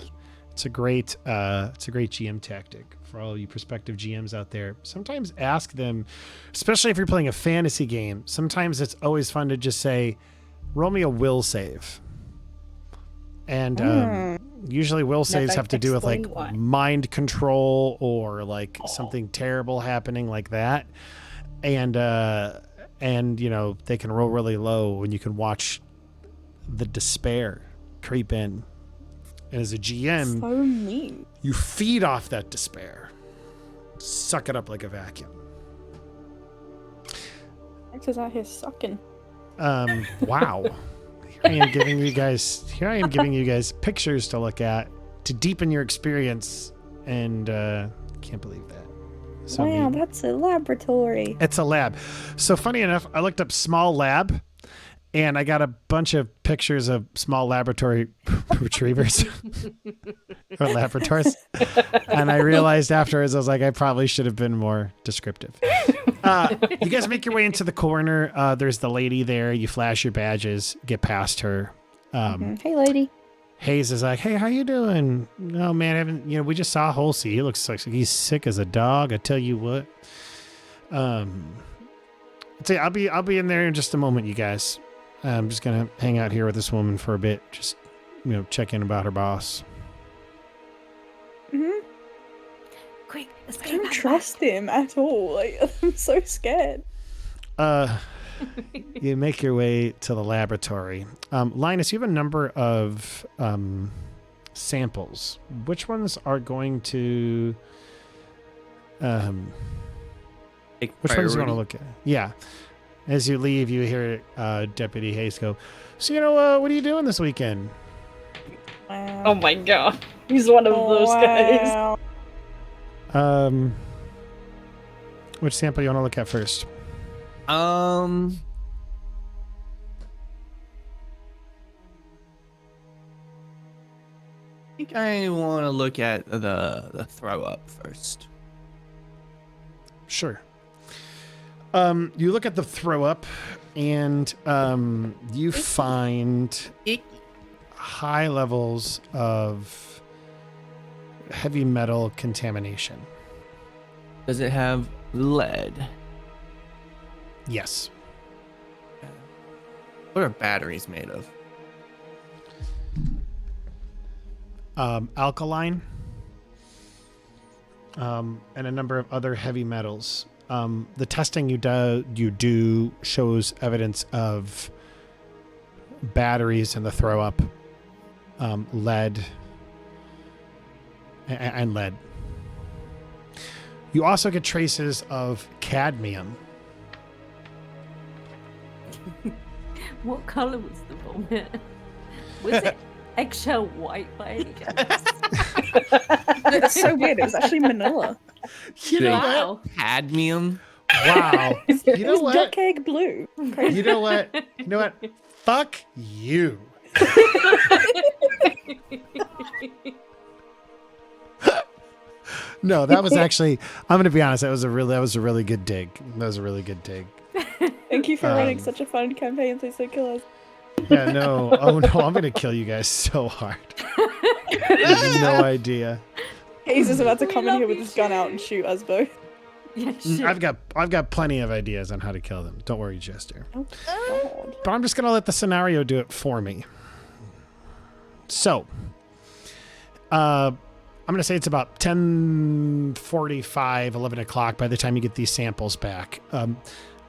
It's a great GM tactic for all you prospective GMs out there. Sometimes ask them, especially if you're playing a fantasy game, sometimes it's always fun to just say, roll me a will save. And usually will saves have to do with like explained why. mind control or like something terrible happening like that. And they can roll really low and you can watch the despair creep in. And as a GM, So mean. you feed off that despair. Suck it up like a vacuum. Because out here sucking. Wow. Here I am giving you guys pictures to look at to deepen your experience, and can't believe that. So Wow, neat. that's a laboratory. It's a lab. So funny enough, I looked up small lab, and I got a bunch of pictures of small laboratory retrievers or laboratories. And I realized afterwards, I was like, I probably should have been more descriptive. You guys make your way into the coroner. There's the lady there. You flash your badges, get past her. Hey, lady. Hayes is like, hey, how you doing? No, man, we just saw Holsey. He looks like he's sick as a dog. I tell you what. I'll be in there in just a moment, you guys. I'm just gonna hang out here with this woman for a bit. Just, check in about her boss. Mm-hmm. Quick, let's I go don't back. trust him at all. Like, I'm so scared. You make your way to the laboratory. Lynas, you have a number of samples. Which ones are going to... Take which ones do you want to priority. look at? Yeah. As you leave, you hear Deputy Hayes go, so, what are you doing this weekend? Wow. Oh my god. He's one of those guys. Wow. Which sample you want to look at first? I think I want to look at the throw up first. Sure. You look at the throw up, and you find high levels of heavy metal contamination. Does it have lead? Yes. What are batteries made of? Alkaline, and a number of other heavy metals. The testing you do shows evidence of batteries in the throw up, lead, and lead. You also get traces of cadmium. What color was the vomit? Was it eggshell white by any chance? That's so weird. It was actually Manila. You know what? Wow. Cadmium. Wow. You know Is what? duck egg blue? You know what? You know what? Fuck you. No, that was actually. I'm going to be honest. That was a really good dig. That was a really good dig. Thank you for running such a fun campaign. Please don't kill us. Yeah, no. Oh no, I'm going to kill you guys so hard. You have no idea. He's just about to come in love here with you, his gun out and Shay. shoot us both. Yeah, shit. I've got plenty of ideas on how to kill them. Don't worry, Jester. Oh, God. But I'm just going to let the scenario do it for me. So, I'm going to say it's about 10:45, 11 o'clock by the time you get these samples back.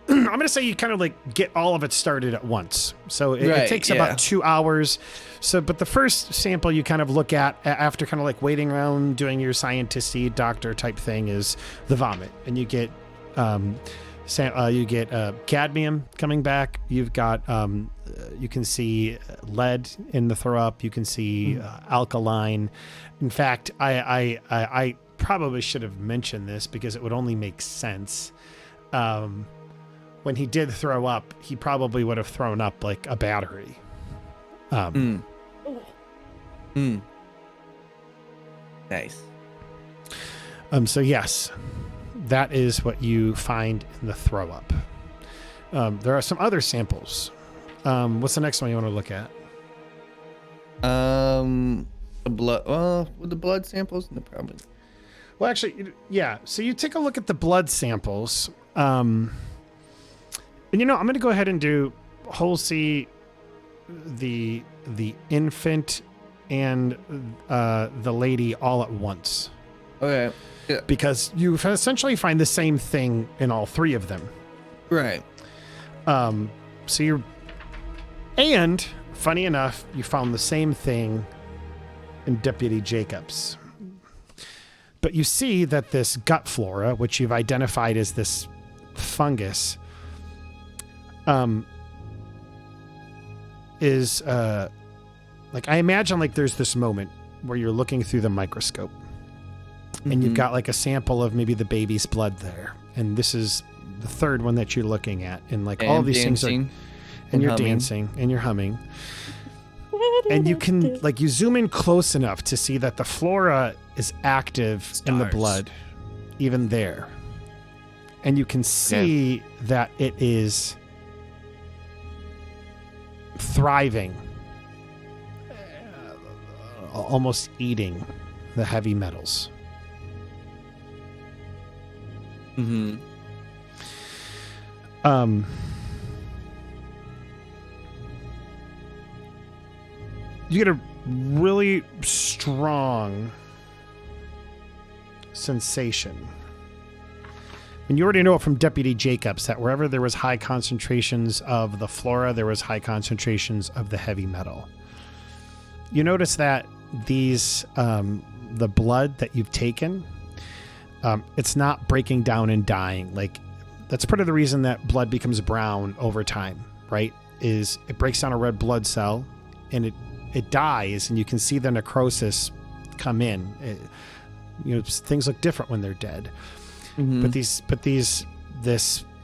I'm going to say you kind of like get all of it started at once. So it Right, takes yeah. about 2 hours. So, but the first sample you kind of look at after kind of like waiting around doing your scientist-y doctor type thing is the vomit. And you get, cadmium coming back. You've got, you can see lead in the throw up. You can see alkaline. In fact, I probably should have mentioned this because it would only make sense. When he did throw up, he probably would have thrown up like a battery. Nice. So yes, that is what you find in the throw up. There are some other samples. What's the next one you want to look at? The blood. Well, with the blood samples, no problem. Well, actually, yeah. So you take a look at the blood samples. And I'm going to go ahead and do Halsey, the infant, and the lady all at once. Okay. Yeah. Because you essentially find the same thing in all three of them. Right. So you're, and funny enough, you found the same thing in Deputy Jacob's. But you see that this gut flora, which you've identified as this fungus, is like, I imagine like there's this moment where you're looking through the microscope and you've got like a sample of maybe the baby's blood there, and this is the third one that you're looking at, and like all these things are, and you're humming. dancing and you're humming, and you can like you zoom in close enough to see that the flora is active in the Stars. blood, even there, and you can see that it is thriving, almost eating the heavy metals. Mm-hmm. You get a really strong sensation. And you already know it from Deputy Jacobs that wherever there was high concentrations of the flora, there was high concentrations of the heavy metal. You notice that these, the blood that you've taken, it's not breaking down and dying. Like, that's part of the reason that blood becomes brown over time, right? Is it breaks down a red blood cell and it dies, and you can see the necrosis come in. Things look different when they're dead. Mm-hmm. But this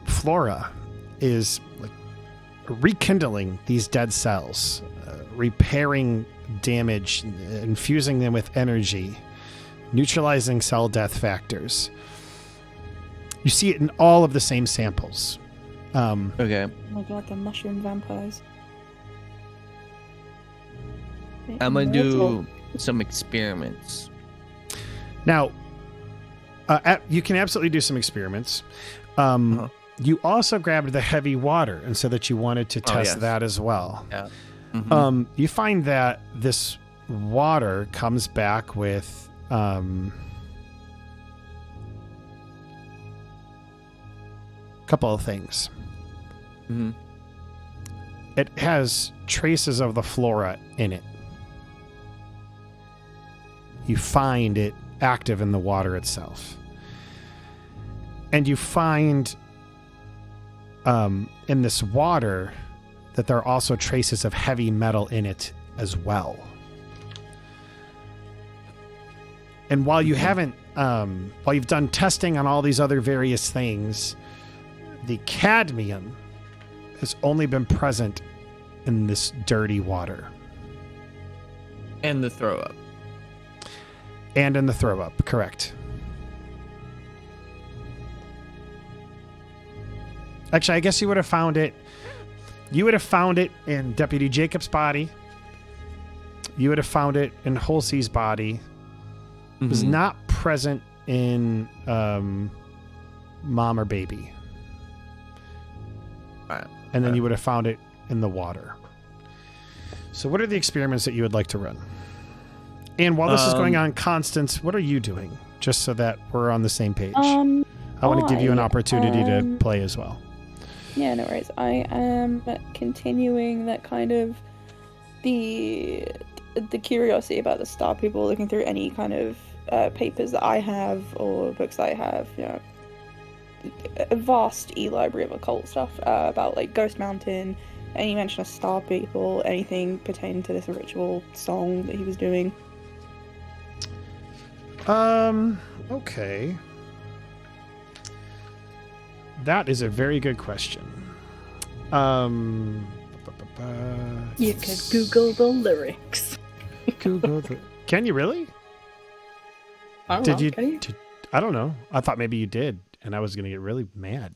flora is like rekindling these dead cells, repairing damage, infusing them with energy, neutralizing cell death factors. You see it in all of the same samples. Okay. Oh my god, the mushroom vampires. I'm gonna do some experiments. Now, you can absolutely do some experiments. You also grabbed the heavy water, and so that you wanted to test yes. that as well. Yeah. Mm-hmm. You find that this water comes back with a couple of things. Mm-hmm. It has traces of the flora in it. You find it active in the water itself. And you find in this water that there are also traces of heavy metal in it as well. And while you haven't while you've done testing on all these other various things, the cadmium has only been present in this dirty water. And the throw up. And in the throw up, correct. Actually, I guess you would have found it. You would have found it in Deputy Jacob's body. You would have found it in Halsey's body. It was not present in mom or baby. Right. And then you would have found it in the water. So what are the experiments that you would like to run? And while this is going on, Constance, what are you doing? Just so that we're on the same page. I want to give you an opportunity to play as well. Yeah, no worries. I am continuing that kind of the curiosity about the Star People, looking through any kind of papers that I have or books that I have, you know, a vast e-library of occult stuff about like Ghost Mountain, any mention of Star People, anything pertaining to this ritual song that he was doing. Okay. That is a very good question. You could Google the lyrics. Google the... Can you really? I don't know. Can you? I don't know. I thought maybe you did, and I was going to get really mad.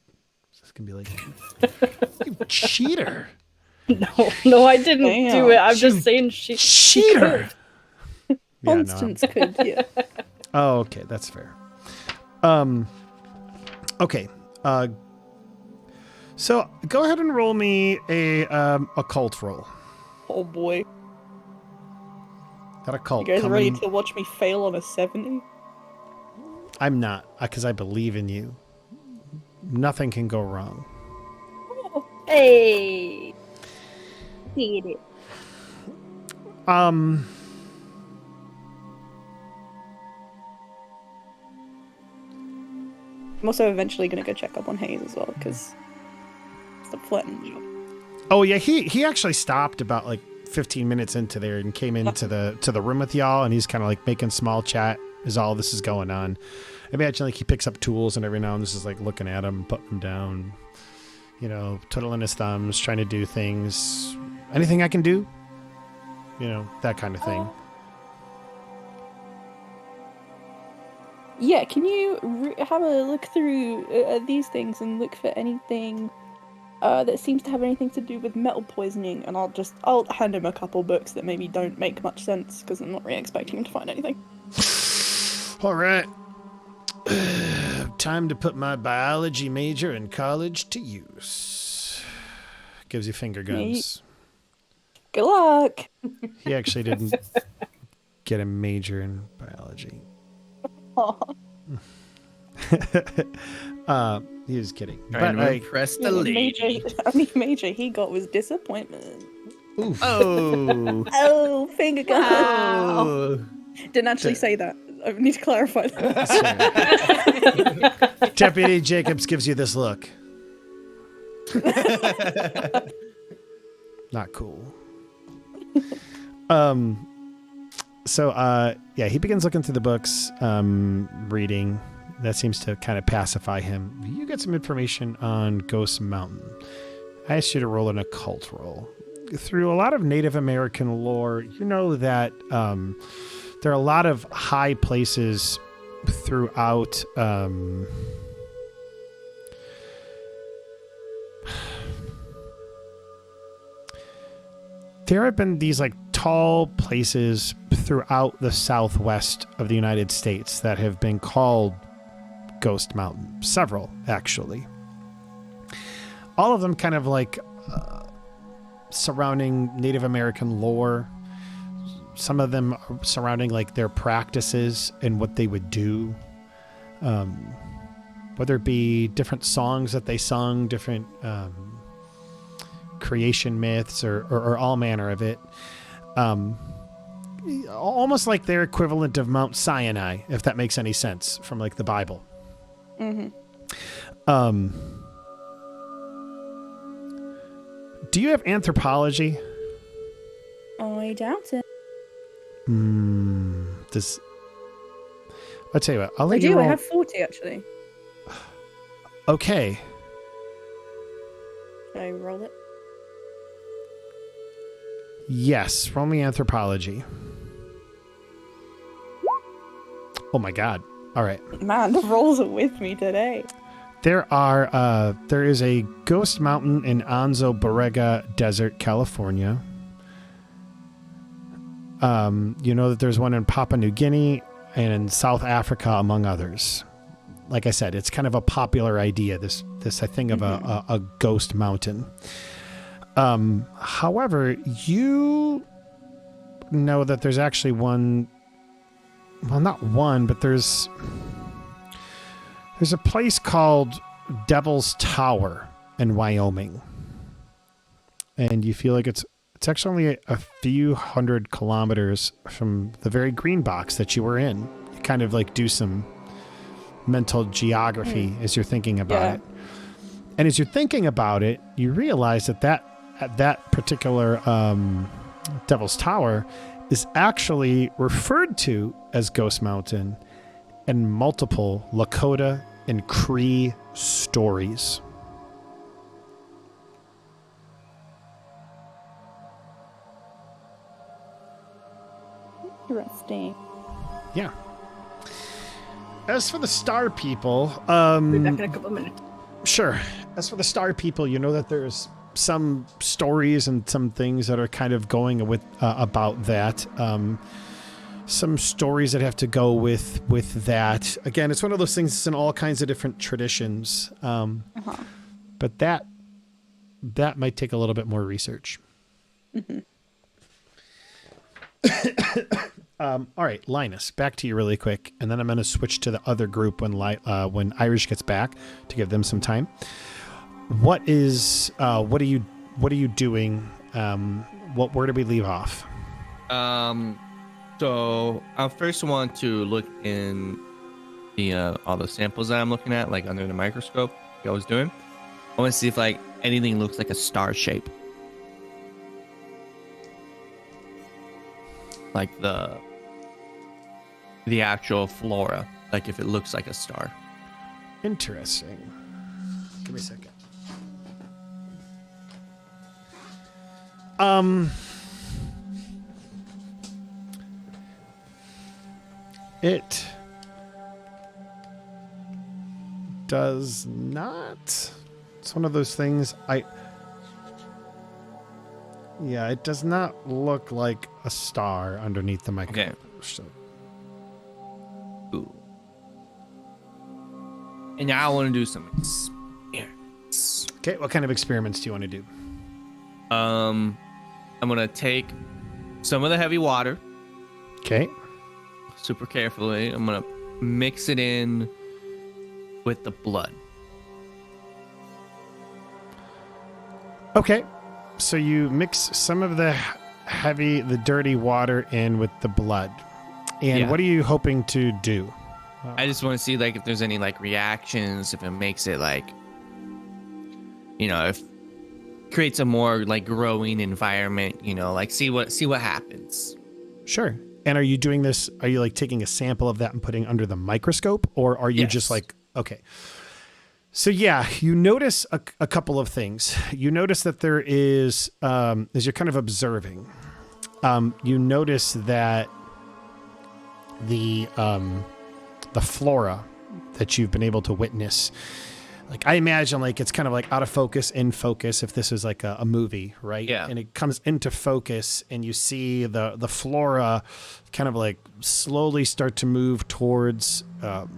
It's going to be like, you cheater. No, I didn't do it. I'm just saying cheater. Constance could, yeah. Oh, okay. That's fair. Okay. So go ahead and roll me a occult roll. Oh boy. That occult. You guys ready to watch me fail on a 70? I'm not, because I believe in you. Nothing can go wrong. Hey. Did it. I'm also eventually going to go check up on Hayes as well, because it's the flirting job. Oh yeah, he actually stopped about like 15 minutes into there and came into the room with y'all, and he's kind of like making small chat as all this is going on. I imagine like he picks up tools and every now and then is like looking at them, putting them down, you know, twiddling his thumbs, trying to do things. Anything I can do? You know, that kind of thing. Yeah, can you have a look through these things and look for anything that seems to have anything to do with metal poisoning, and I'll hand him a couple books that maybe don't make much sense, because I'm not really expecting him to find anything. All right. Time to put my biology major in college to use. Gives you finger guns. Good luck. He actually didn't get a major in biology. He was kidding. Trying to impress the lady. Major he got was disappointment. Oof. Oh. Oh, finger guns. Oh. Didn't actually say that. I need to clarify that. Deputy Jacobs gives you this look. Not cool. So he begins looking through the books, reading. That seems to kind of pacify him. You get some information on Ghost Mountain. I asked you to roll an occult roll. Through a lot of Native American lore, you know that there are a lot of high places throughout there have been these like tall places throughout the southwest of the United States that have been called Ghost Mountain. Several, actually. All of them kind of like surrounding Native American lore. Some of them surrounding like their practices and what they would do. Whether it be different songs that they sung, different creation myths, or all manner of it. Almost like their equivalent of Mount Sinai, if that makes any sense, from like the Bible. Mm-hmm. Do you have anthropology? I doubt it. I'll tell you what. I'll I let you do. I roll. have 40 actually. Okay. Should I roll it? Yes. Roll me anthropology. Oh my God. All right. Man, the rolls are with me today. There is a ghost mountain in Anzo Borrega Desert, California. You know that there's one in Papua New Guinea and in South Africa, among others. Like I said, it's kind of a popular idea, this thing of a ghost mountain. However, you know that there's actually one, well, not one, but there's a place called Devil's Tower in Wyoming. And you feel like it's actually only a few hundred kilometers from the very green box that you were in. You kind of like do some mental geography as you're thinking about it. And as you're thinking about it, you realize that particular Devil's Tower is actually referred to as Ghost Mountain in multiple Lakota and Cree stories. Interesting. Yeah. As for the Star People, Be back in a couple of minutes. sure. As for the Star People, you know that there's some stories and some things that are kind of going with about that. Some stories that have to go with that. Again, it's one of those things that's in all kinds of different traditions. But that might take a little bit more research. Mm-hmm. All right, Lynas, back to you really quick, and then I'm going to switch to the other group when Irish gets back to give them some time. What are you doing? Where do we leave off? So I first want to look in the all the samples that I'm looking at, like under the microscope, like I was doing. I want to see if like anything looks like a star shape, like the actual flora, like if it looks like a star. Interesting. Give me a second. It does not. It's one of those things. Yeah, it does not look like a star underneath the microscope. Okay. So, Ooh. And now I want to do some experiments. okay, what kind of experiments do you want to do? I'm gonna take some of the heavy water, Okay. super carefully. I'm gonna mix it in with the blood. Okay. So you mix some of the dirty water in with the blood. And Yeah. what are you hoping to do? I just want to see like if there's any like reactions, if it makes it like, if creates a more like growing environment, like see what happens. Sure. And are you doing this? Are you like taking a sample of that and putting under the microscope, or are you just like, okay. So yeah, you notice a couple of things. You notice that there is, as you're kind of observing, you notice that the flora that you've been able to witness, like I imagine like it's kind of like out of focus, in focus, if this is like a movie, right? Yeah. And it comes into focus and you see the flora kind of like slowly start to move towards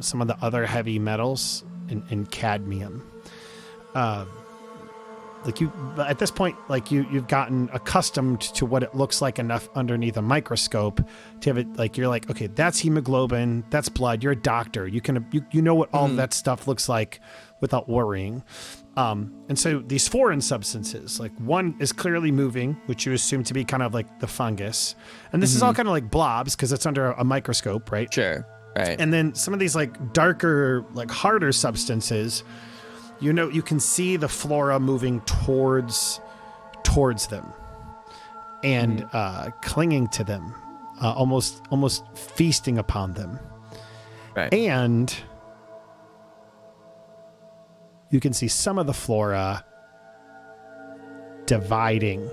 some of the other heavy metals and cadmium. Like you, at this point, like you've gotten accustomed to what it looks like enough underneath a microscope to have it like, you're like, okay, that's hemoglobin, that's blood. You're a doctor. You can, you know what all of that stuff looks like without worrying. And so these foreign substances, like one is clearly moving, which you assume to be kind of like the fungus. And this is all kind of like blobs because it's under a microscope, right? Sure. Right. And then some of these like darker, like harder substances, you can see the flora moving towards them and clinging to them, almost feasting upon them. Right. And you can see some of the flora dividing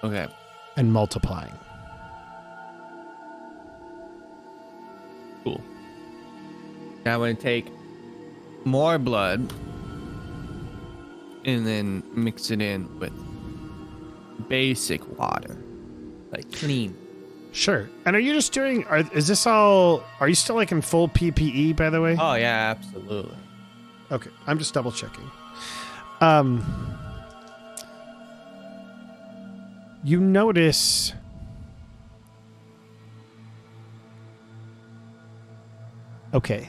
Okay. and multiplying. Cool. Now I'm going to take more blood and then mix it in with basic water. Like clean. Sure. And are you just doing, is this all, are you still like in full PPE, by the way? Oh, yeah, absolutely. Okay. I'm just double checking. You notice okay.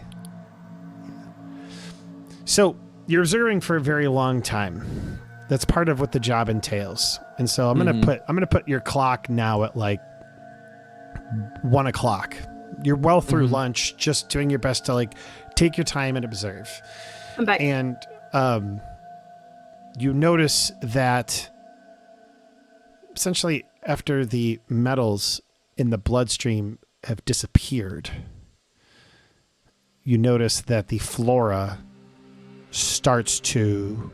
So you're observing for a very long time. That's part of what the job entails. And so I'm gonna put your clock now at like 1 o'clock. You're well through lunch, just doing your best to like take your time and observe. I'm back. And you notice that essentially after the metals in the bloodstream have disappeared, you notice that the flora starts to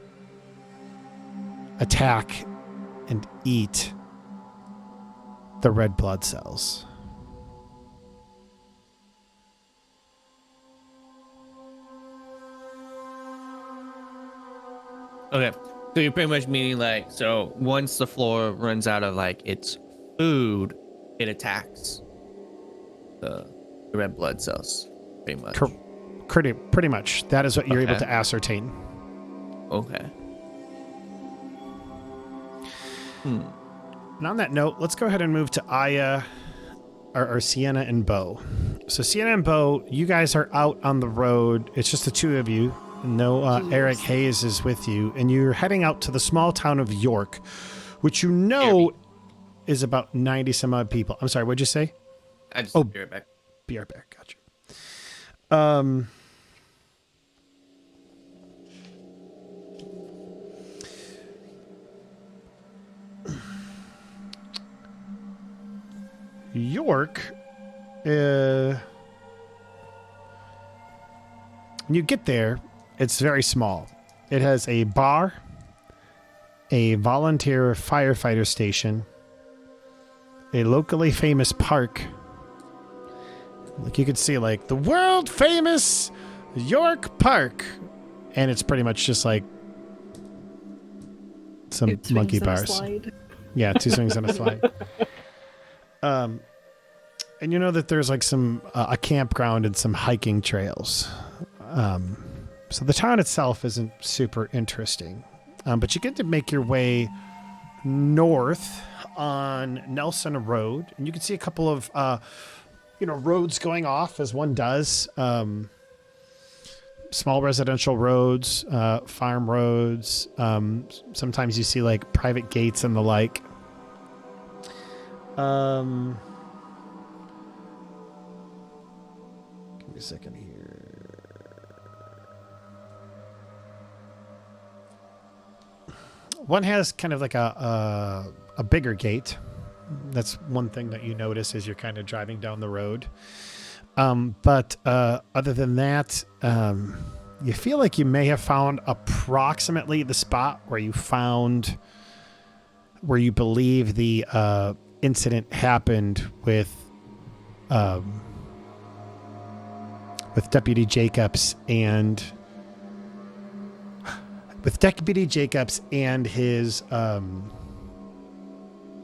attack and eat the red blood cells. Okay. So you're pretty much meaning like, so once the flora runs out of like its food, it attacks the red blood cells, pretty much. Pretty much. That is what you're able to ascertain. Okay. And on that note, let's go ahead and move to Aya, or Sienna and Beau. So Sienna and Beau, you guys are out on the road. It's just the two of you. No, Eric Hayes is with you, and you're heading out to the small town of York, which you know is about 90 some odd people. I'm sorry, what'd you say? I just be right back. Be right back. Gotcha. York, when you get there, it's very small. It has a bar, a volunteer firefighter station, a locally famous park. Like you could see like the world famous York Park. And it's pretty much just like some monkey bars. Yeah, 2 swings and a slide. And you know that there's like some a campground and some hiking trails. So the town itself isn't super interesting, but you get to make your way north on Nelson Road, and you can see a couple of roads going off as one does. Small residential roads, farm roads. Sometimes you see like private gates and the like. Give me a second here. One has kind of like a bigger gate. That's one thing that you notice as you're kind of driving down the road. But other than that, you feel like you may have found approximately the spot where you believe the incident happened with Deputy Jacobs and his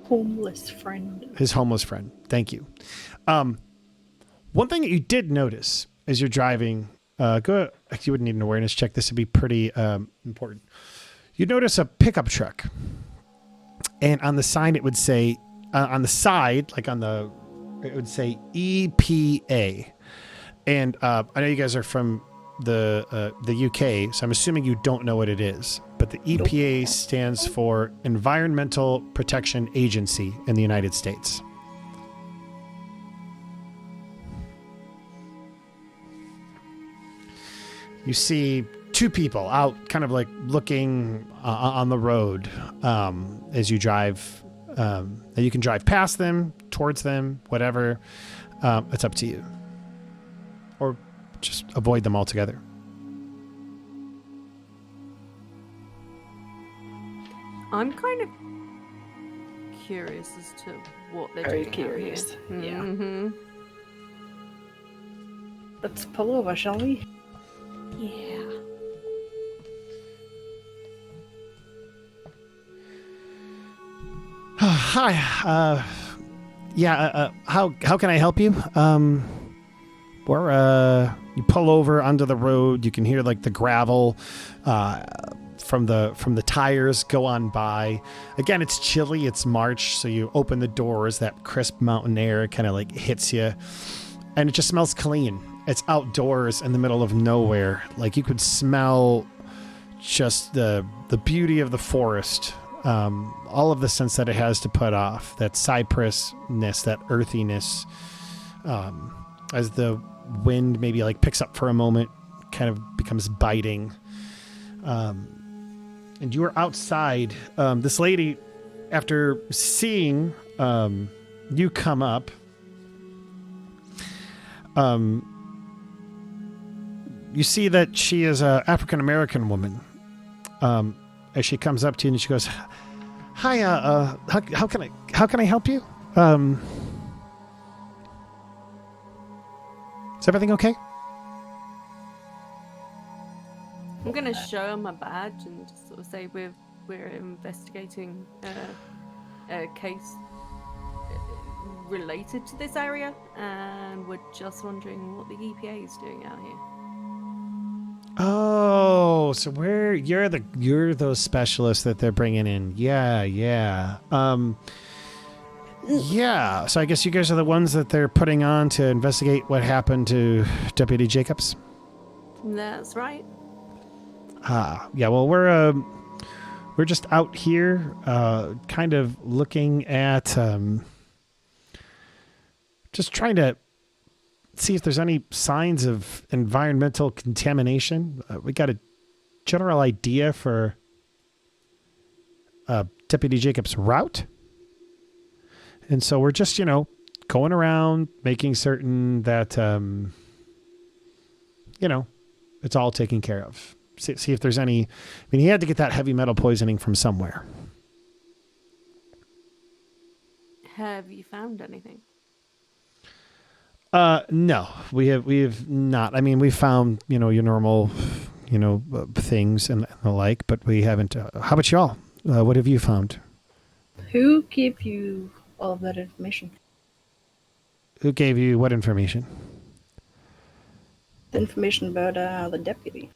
homeless friend. His homeless friend. Thank you. One thing that you did notice as you're driving, you wouldn't need an awareness check. This would be pretty important. You notice a pickup truck, and on the sign it would say, on the side, like it would say EPA. And I know you guys are from the UK, so I'm assuming you don't know what it is. But the EPA stands for Environmental Protection Agency in the United States. You see 2 people out kind of like looking on the road as you drive And you can drive past them, towards them, whatever. It's up to you. Or just avoid them altogether. I'm kind of curious as to what they're Very doing. curious. Out here. Yeah. Mm-hmm. Let's pull over, shall we? Yeah. Hi. How can I help you? You pull over onto the road. You can hear like the gravel from the tires go on by. Again, it's chilly. It's March, so you open the doors. That crisp mountain air kind of like hits you, and it just smells clean. It's outdoors in the middle of nowhere. Like you could smell just the beauty of the forest. All of the scents that it has to put off, that cypressness, that earthiness, as the wind maybe like picks up for a moment, kind of becomes biting. And you are outside. This lady, after seeing you come up, you see that she is an African-American woman. As she comes up to you and she goes, "Hi, how can I help you? Is everything okay?" I'm gonna show her my badge and just sort of say we're investigating a case related to this area, and we're just wondering what the EPA is doing out here. Oh, so you're those specialists that they're bringing in. Yeah. Yeah. So I guess you guys are the ones that they're putting on to investigate what happened to Deputy Jacobs. That's right. Yeah. Well, we're just out here, kind of looking at, just trying to see if there's any signs of environmental contamination. We got a general idea for Deputy Jacobs' route. And so we're just, going around making certain that, it's all taken care of. See if there's any. He had to get that heavy metal poisoning from somewhere. Have you found anything? No, we've not. We found, your normal, things and the like, but we haven't. How about y'all? What have you found? Who gave you all of that information? Who gave you what information? The information about the deputy.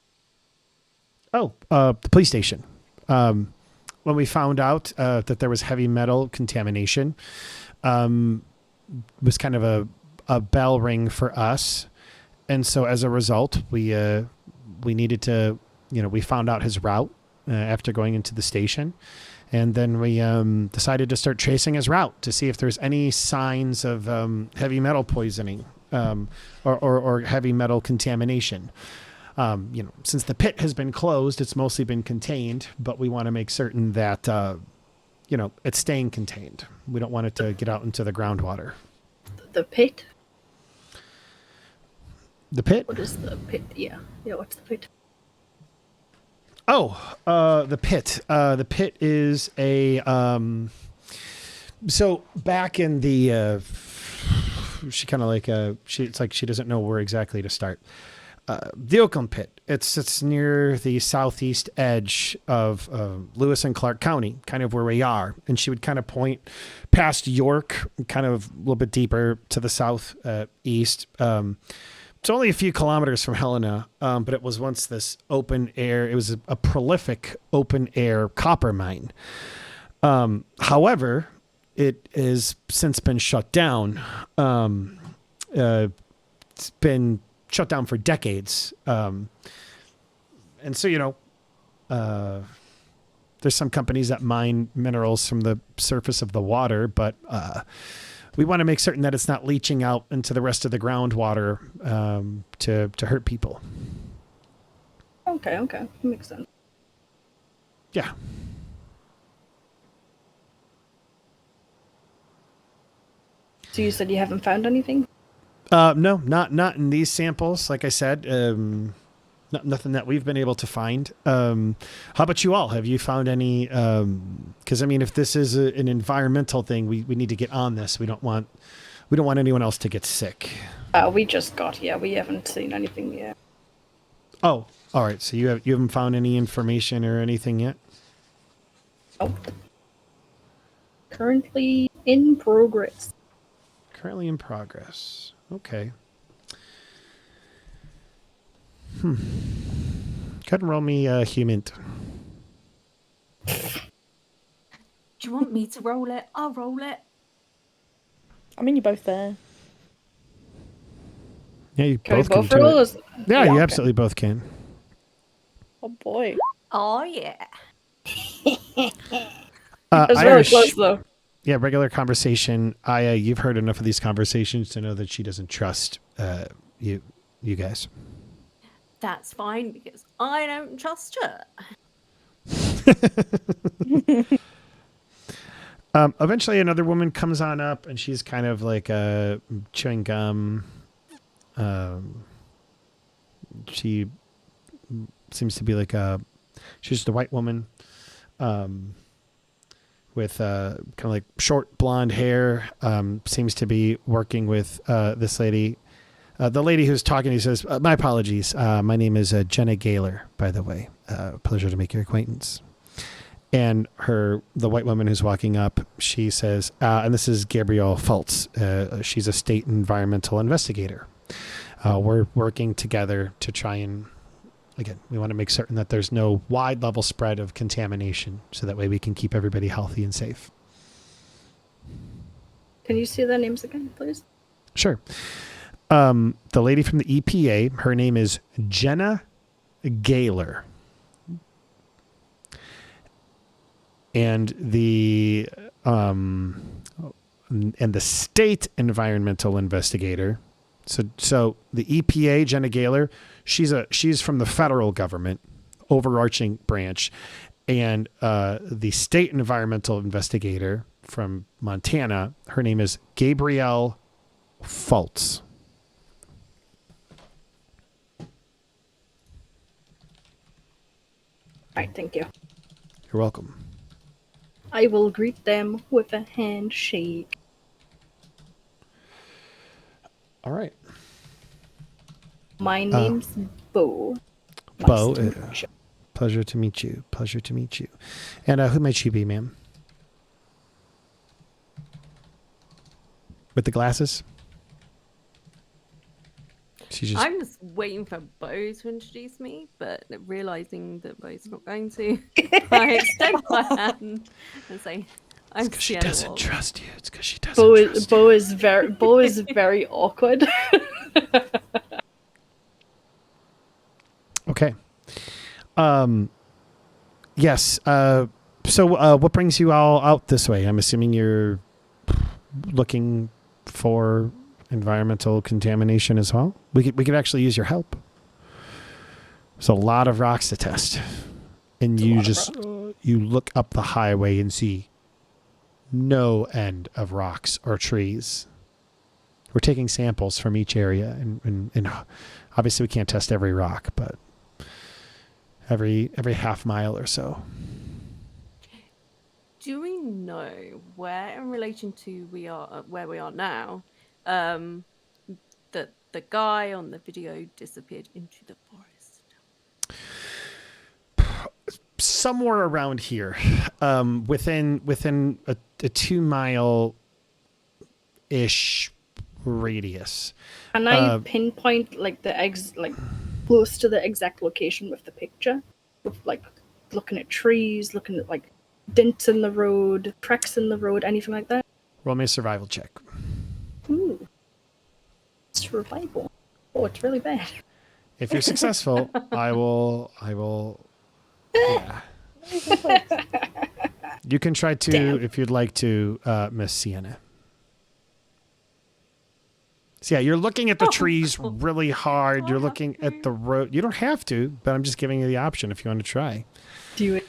Oh, the police station. When we found out that there was heavy metal contamination, was kind of a bell ring for us, and so as a result, we needed to, we found out his route after going into the station, and then we decided to start tracing his route to see if there's any signs of heavy metal poisoning or heavy metal contamination. Since the pit has been closed, it's mostly been contained, but we want to make certain that, it's staying contained. We don't want it to get out into the groundwater. The pit? The pit? What is the pit? Yeah, what's the pit? Oh, the pit. The pit is a, so back in the, she kind of like, it's like she doesn't know where exactly to start. The Oakland Pit. It's near the southeast edge of Lewis and Clark County, kind of where we are. And she would kind of point past York, kind of a little bit deeper to the south east. It's only a few kilometers from Helena, but it was once this open air. It was a prolific open air copper mine. However, it has since been shut down. It's been shut down for decades. And so, there's some companies that mine minerals from the surface of the water, but we want to make certain that it's not leaching out into the rest of the groundwater to hurt people. Okay. Makes sense. Yeah. So you said you haven't found anything? No, not in these samples. Like I said, nothing that we've been able to find. How about you all? Have you found any? Because I mean, if this is an environmental thing, we need to get on this. We don't want anyone else to get sick. We just got here. We haven't seen anything yet. Oh, all right. So you haven't found any information or anything yet? Nope. Currently in progress. Currently in progress. Okay. Go ahead and roll me human. Do you want me to roll it? I'll roll it. I mean, you're both there. Yeah, you Can we both can both do roll? it. Yeah, you okay. absolutely both can. Oh boy. Oh yeah. It's very Irish, close though. yeah, regular conversation. You've heard enough of these conversations to know that she doesn't trust you guys. That's fine because I don't trust her. Eventually, another woman comes on up, and she's kind of like chewing gum. She seems to be like she's just a white woman with kind of like short blonde hair. Seems to be working with this lady. The lady who's talking, he says, my apologies. My name is Jenna Gaylor, by the way. Pleasure to make your acquaintance. And the white woman who's walking up, she says, and this is Gabrielle Fultz. She's a state environmental investigator. We're working together to try and, again, we want to make certain that there's no wide level spread of contamination, so that way we can keep everybody healthy and safe. Can you see their names again, please? Sure. The lady from the EPA, her name is Jenna Gaylor. And the state environmental investigator. So the EPA, Jenna Gaylor, she's from the federal government, overarching branch, and the state environmental investigator from Montana, her name is Gabrielle Fultz. All right, thank you. You're welcome. I will greet them with a handshake. All right. My name's Beau. Beau, Nice to meet you. pleasure to meet you. Pleasure to meet you. And who might you be, ma'am? With the glasses? I'm just waiting for Beau to introduce me, but realizing that Beau's not going to, I extend my hand and say, "I'm because she Sienna doesn't Walsh." trust you. It's because she doesn't trust Beau is very awkward. Okay. Yes. So what brings you all out this way? I'm assuming you're looking for environmental contamination as well. We could actually use your help. There's a lot of rocks to test, and you look up the highway and see no end of rocks or trees. We're taking samples from each area, and obviously we can't test every rock, but every half mile or so. Do we know where, in relation to where we are now, that the guy on the video disappeared into the forest? Somewhere around here, within a 2 mile ish radius. Can I pinpoint like close to the exact location with the picture? With like looking at trees, looking at like dents in the road, cracks in the road, anything like that? Roll me a survival check. Ooh. Survival. Oh, it's really bad. If you're successful, I will. Yeah. You can try to, Damn. if you'd like to, Miss Sienna. So yeah, you're looking at the trees really hard. You're looking at the road. You don't have to, but I'm just giving you the option if you want to try. Do it.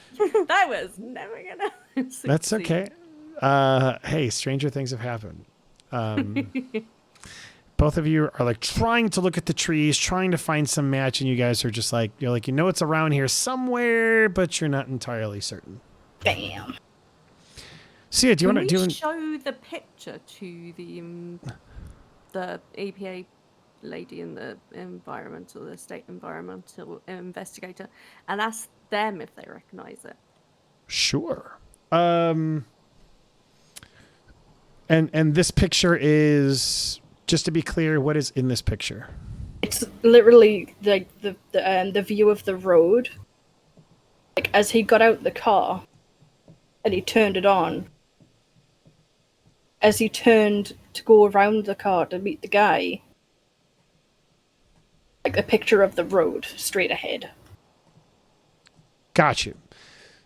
That was never gonna succeed. That's okay. Hey, stranger things have happened. Both of you are like trying to look at the trees, trying to find some match, and you guys are just like, you're like, it's around here somewhere, but you're not entirely certain. Damn. So yeah, do you want to Can we do? show the picture to the EPA lady in the state environmental investigator, and ask them if they recognize it? Sure. And this picture is, just to be clear, what is in this picture? It's literally like the view of the road. Like as he got out the car, and he turned it on. As he turned to go around the car to meet the guy, like a picture of the road straight ahead. Got you.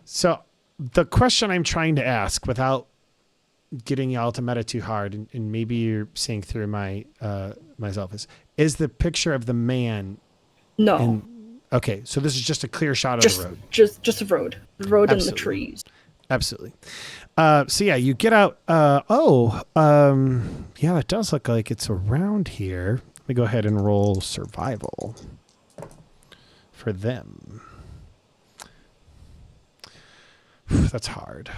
So the question I'm trying to ask, without getting y'all to meta too hard, and maybe you're seeing through my myself, is the picture of the man? No, Okay, so this is just a clear shot of the road. Just a road. The road and the Absolutely. trees. Absolutely. So yeah, you get out. Yeah, it does look like it's around here. Let me go ahead and roll survival for them. That's hard.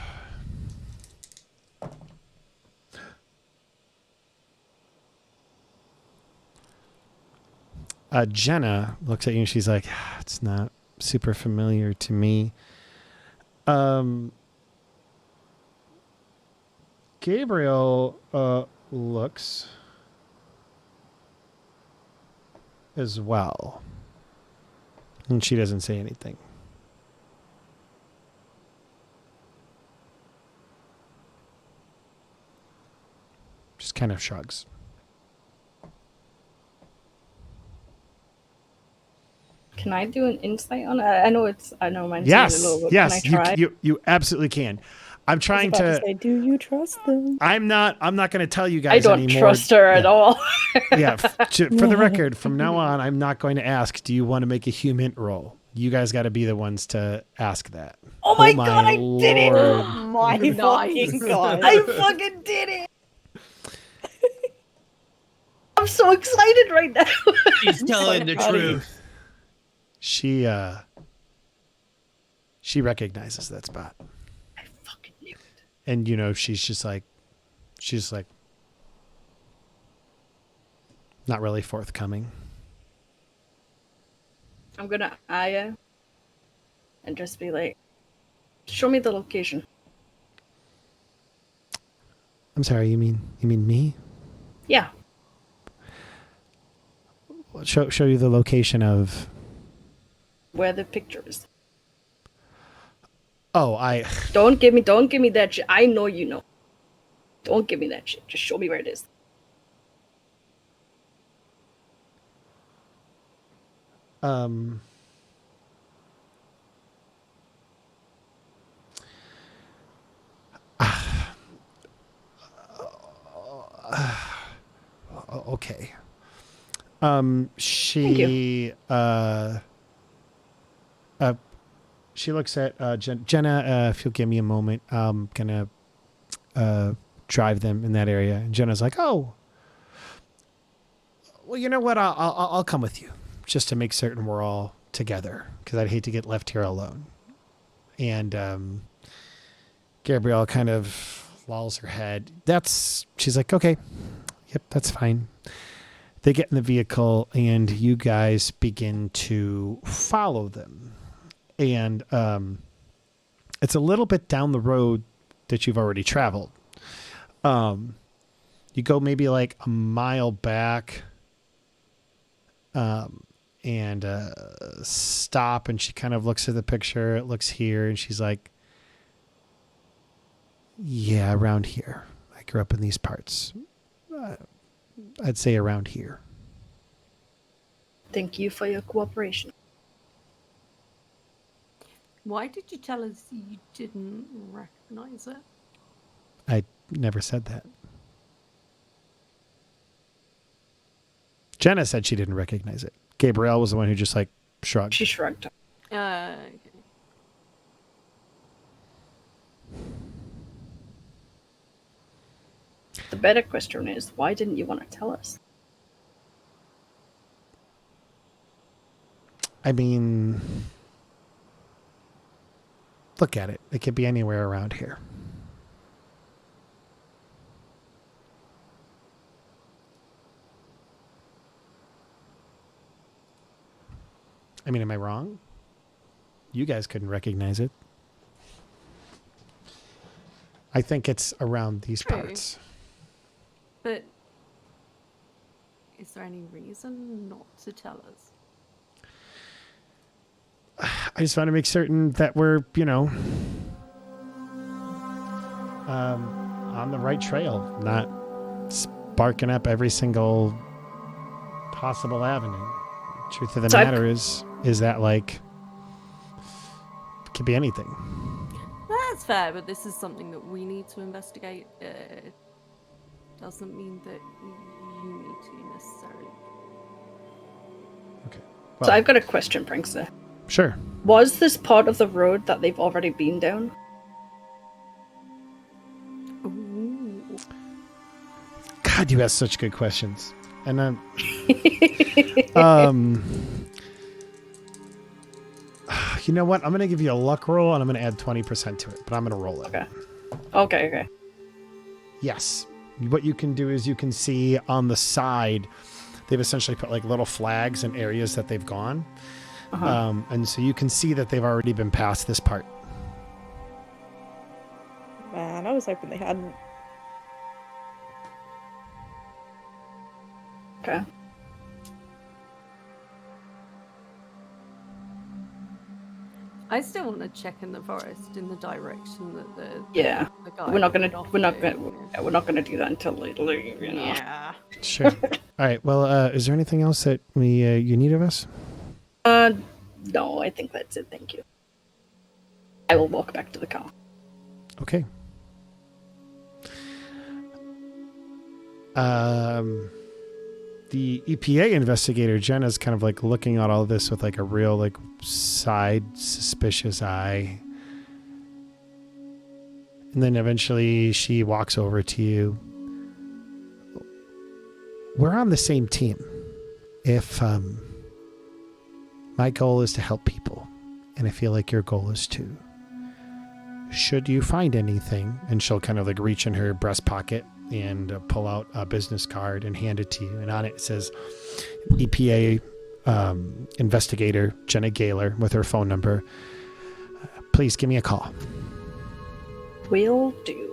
Jenna looks at you and she's like, it's not super familiar to me. Gabriel looks as well. And she doesn't say anything. Just kind of shrugs. Can I do an insight on it? I know mine's Yes, a little bit. yes, Can I try? you absolutely can. I'm trying I was about to. to say, do you trust them? I'm not going to tell you guys I don't anymore. trust her at all. Yeah, for the record, from now on, I'm not going to ask, do you want to make a human roll? You guys got to be the ones to ask that. Oh my god, I did it! Lord. My fucking god. I fucking did it! I'm so excited right now. She's telling the truth. She recognizes that spot. I fucking knew it. And she's just like not really forthcoming. I'm gonna eye her and just be like, show me the location. I'm sorry, you mean me? Yeah. Show you the location of. Where the picture is. Oh, Don't give me that shit. I know you know. Don't give me that shit. Just show me where it is. Okay. She looks at Jenna. If you'll give me a moment, I'm gonna drive them in that area. And Jenna's like, "Oh, well, you know what? I'll come with you, just to make certain we're all together, because I'd hate to get left here alone." And Gabrielle kind of lolls her head. She's like, "Okay, yep, that's fine." They get in the vehicle, and you guys begin to follow them. And it's a little bit down the road that you've already traveled. You go maybe like a mile back and stop, and she kind of looks at the picture. It looks here, and she's like, yeah, around here. I grew up in these parts. I'd say around here. Thank you for your cooperation. Why did you tell us you didn't recognize it? I never said that. Jenna said she didn't recognize it. Gabrielle was the one who just like shrugged. She shrugged. Okay. The better question is, why didn't you want to tell us? I mean, look at it. It could be anywhere around here. I mean, am I wrong? You guys couldn't recognize it. I think it's around these True. parts. But is there any reason not to tell us? I just want to make certain that we're, on the right trail, not sparking up every single possible avenue. Truth of the matter is that, like, it could be anything. That's fair, but this is something that we need to investigate. Doesn't mean that you need to necessarily. Okay. So Well, I've got a question, Prankster. sure. Was this part of the road that they've already been down? Ooh. God, you ask such good questions. And then, you know what? I'm going to give you a luck roll, and I'm going to add 20% to it, but I'm going to roll it. Okay. Yes. What you can do is you can see on the side, they've essentially put like little flags in areas that they've gone. And so you can see that they've already been past this part. Man, I was hoping they hadn't. Okay. I still want to check in the forest in the direction that the Yeah. the guy We're not went gonna off we're not to. gonna we're not gonna do that until they leave, you know. Yeah. Sure. All right. Well, is there anything else that you need of us? No, I think that's it. Thank you. I will walk back to the car. Okay. The EPA investigator, Jenna's kind of like looking at all this with like a real like side suspicious eye. And then eventually she walks over to you. We're on the same team. If my goal is to help people, and I feel like your goal is too. Should you find anything, and she'll kind of like reach in her breast pocket and pull out a business card and hand it to you. And on it says EPA investigator Jenna Gaylor with her phone number. Please give me a call. Will do.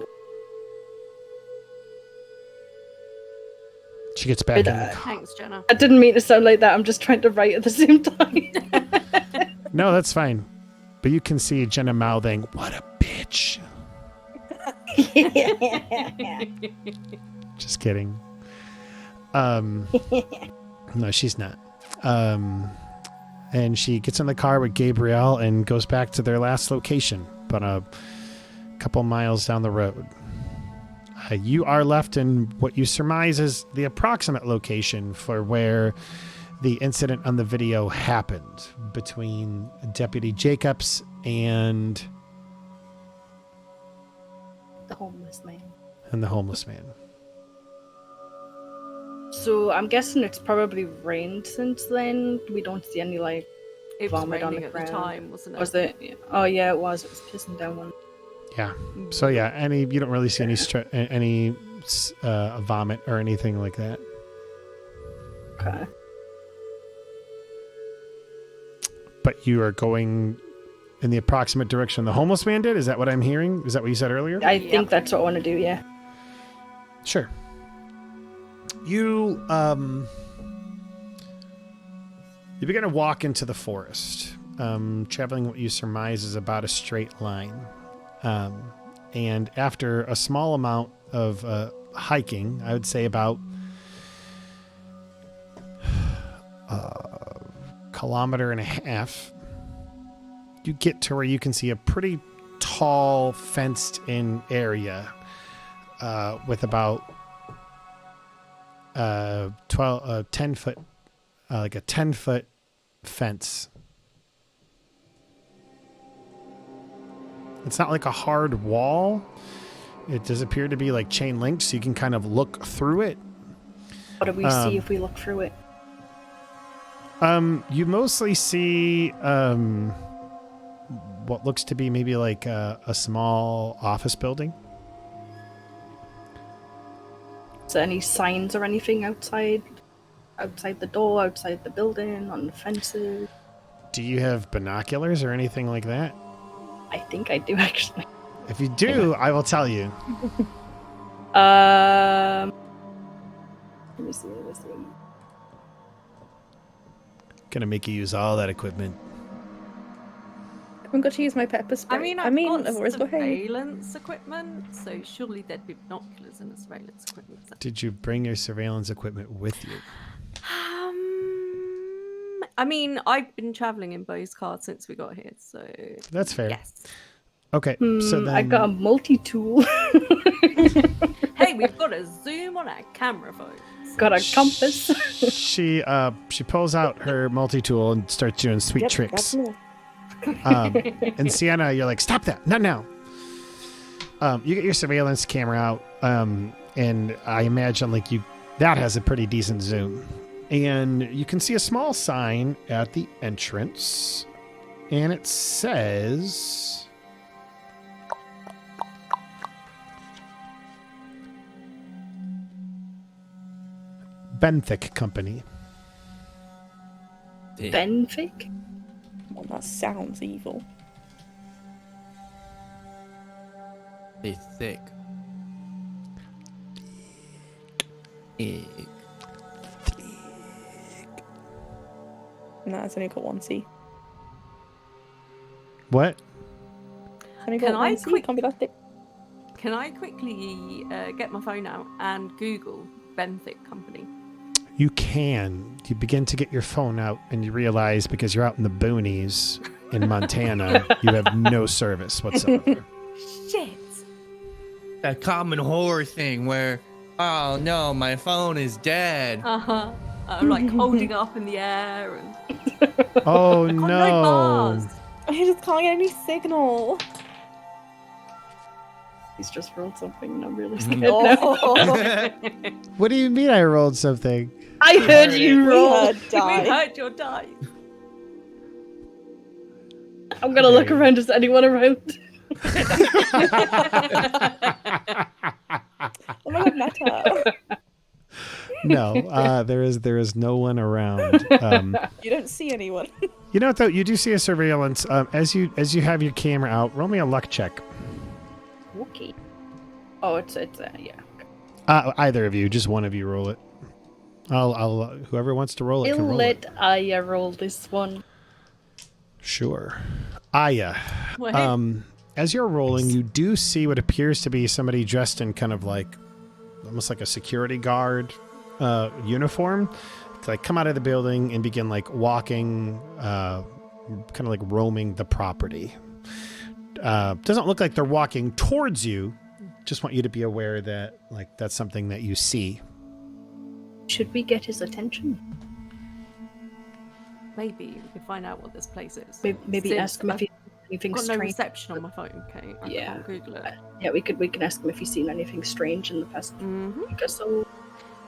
She gets back in the car. Thanks, Jenna. I didn't mean to sound like that. I'm just trying to write at the same time. No, that's fine. But you can see Jenna mouthing, "What a bitch." Just kidding. No, she's not. And she gets in the car with Gabrielle and goes back to their last location, but a couple miles down the road. You are left in what you surmise is the approximate location for where the incident on the video happened between Deputy Jacobs and The homeless man. the homeless man. So I'm guessing it's probably rained since then. We don't see any like It was vomit on raining the at the ground. time, wasn't it? Was it? Yeah. Oh yeah, it was. It was pissing down one. Yeah. So yeah, you don't really see any vomit or anything like that. Okay. But you are going in the approximate direction the homeless man did? Is that what I'm hearing? Is that what you said earlier? I think that's what I want to do. Yeah. Sure. You begin to walk into the forest, traveling what you surmise is about a straight line. And after a small amount of hiking, I would say about a kilometer and a half, you get to where you can see a pretty tall fenced-in area with about 10 foot, like a 10-foot fence. It's not like a hard wall. It does appear to be like chain linked, so you can kind of look through it. What do we see if we look through it? You mostly see what looks to be maybe like a small office building. Is there any signs or anything outside the door, outside the building, on the fences? Do you have binoculars or anything like that? I think I do, actually. If you do, I will tell you. Let me see. Gonna make you use all that equipment. I'm going to use my pepper spray. I've got I've always got hay. surveillance equipment, so surely there'd be binoculars in the surveillance equipment. Did you bring your surveillance equipment with you? I mean, I've been traveling in Beau's car since we got here, so That's fair. yes. Okay, so then I got a multi-tool. Hey, we've got a zoom on our camera phone. Got a compass. she pulls out her multi-tool and starts doing sweet Yep, tricks. that's me. And Sienna, you're like, stop that, not now. You get your surveillance camera out, and I imagine like that has a pretty decent zoom. And you can see a small sign at the entrance, and it says Benthic Company. Benfic? Well, that sounds evil. They're thick. Thick. No, it's only got one C. What? It's only got Can I one C. Can't be that thick. Can I quickly get my phone out and Google Benthic Company? You can. You begin to get your phone out, and you realize because you're out in the boonies in Montana, you have no service whatsoever. Shit! That common horror thing where, oh no, my phone is dead. Uh-huh. I'm like holding it up in the air and Oh I've got no! bars. I just can't get any signal. He's just rolled something and I'm really scared Oh. now. What do you mean I rolled something? I heard you We roll. heard We die. heard your dice. I'm gonna look around. Is anyone around? Oh my god, Meta. No, there is no one around. You don't see anyone. You know what though? You do see a surveillance. As you have your camera out, roll me a luck check. Okay. Oh, it's yeah. Either of you, just one of you, roll it. I'll whoever wants to roll it I'll can roll let it. Aya roll this one. Sure. Aya. Wait. As you're rolling, you do see what appears to be somebody dressed in kind of like almost like a security guard uniform, like come out of the building and begin like walking, kind of like roaming the property. Doesn't look like they're walking towards you. Just want you to be aware that like that's something that you see. Should we get his attention? Maybe we could find out what this place is. Maybe Since ask him if I've he's anything got no strange. reception on my phone, okay? I Yeah. can't Google it. Yeah, we can ask him if he's seen anything strange in the past Mm-hmm. week or so.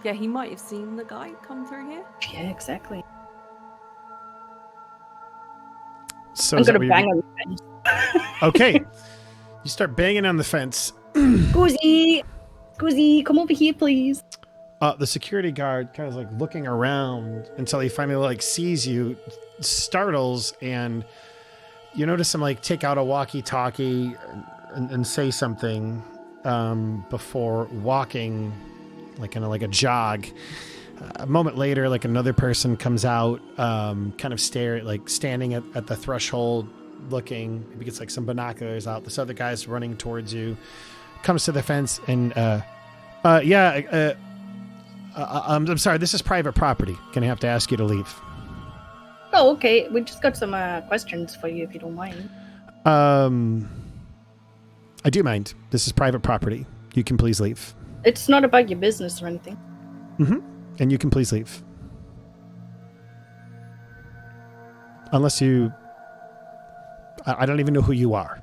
Yeah, he might have seen the guy come through here. Yeah, exactly. So I'm is that gonna what bang you're- on the fence. Okay. You start banging on the fence. Goozy, come over here, please. The security guard kind of like looking around until he finally like sees you, startles, and you notice him like take out a walkie-talkie and say something before walking like in a jog. A moment later, like another person comes out, kind of standing at the threshold, looking. Maybe gets like some binoculars out. This other guy's running towards you, comes to the fence, and I'm sorry, this is private property. Gonna have to ask you to leave. Oh, okay. We just got some questions for you, if you don't mind. I do mind. This is private property. You can please leave. It's not about your business or anything. Mm-hmm. And you can please leave. Unless you... I don't even know who you are.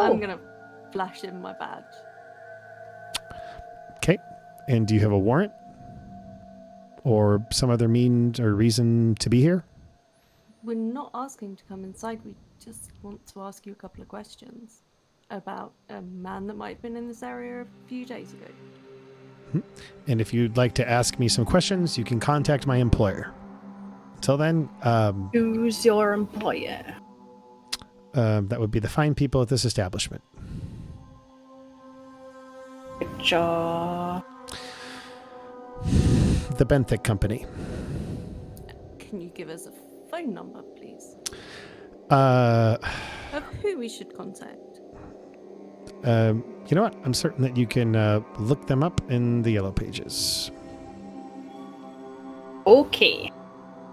I'm gonna flash him my badge. Okay. And do you have a warrant? Or some other means or reason to be here? We're not asking to come inside. We just want to ask you a couple of questions about a man that might have been in this area a few days ago. And if you'd like to ask me some questions, you can contact my employer. Until then, Who's your employer? that would be the fine people at this establishment. Jaw. The Benthic Company. Can you give us a phone number, please? Uh, Of who we should contact? you know what? I'm certain that you can look them up in the Yellow Pages. Okay.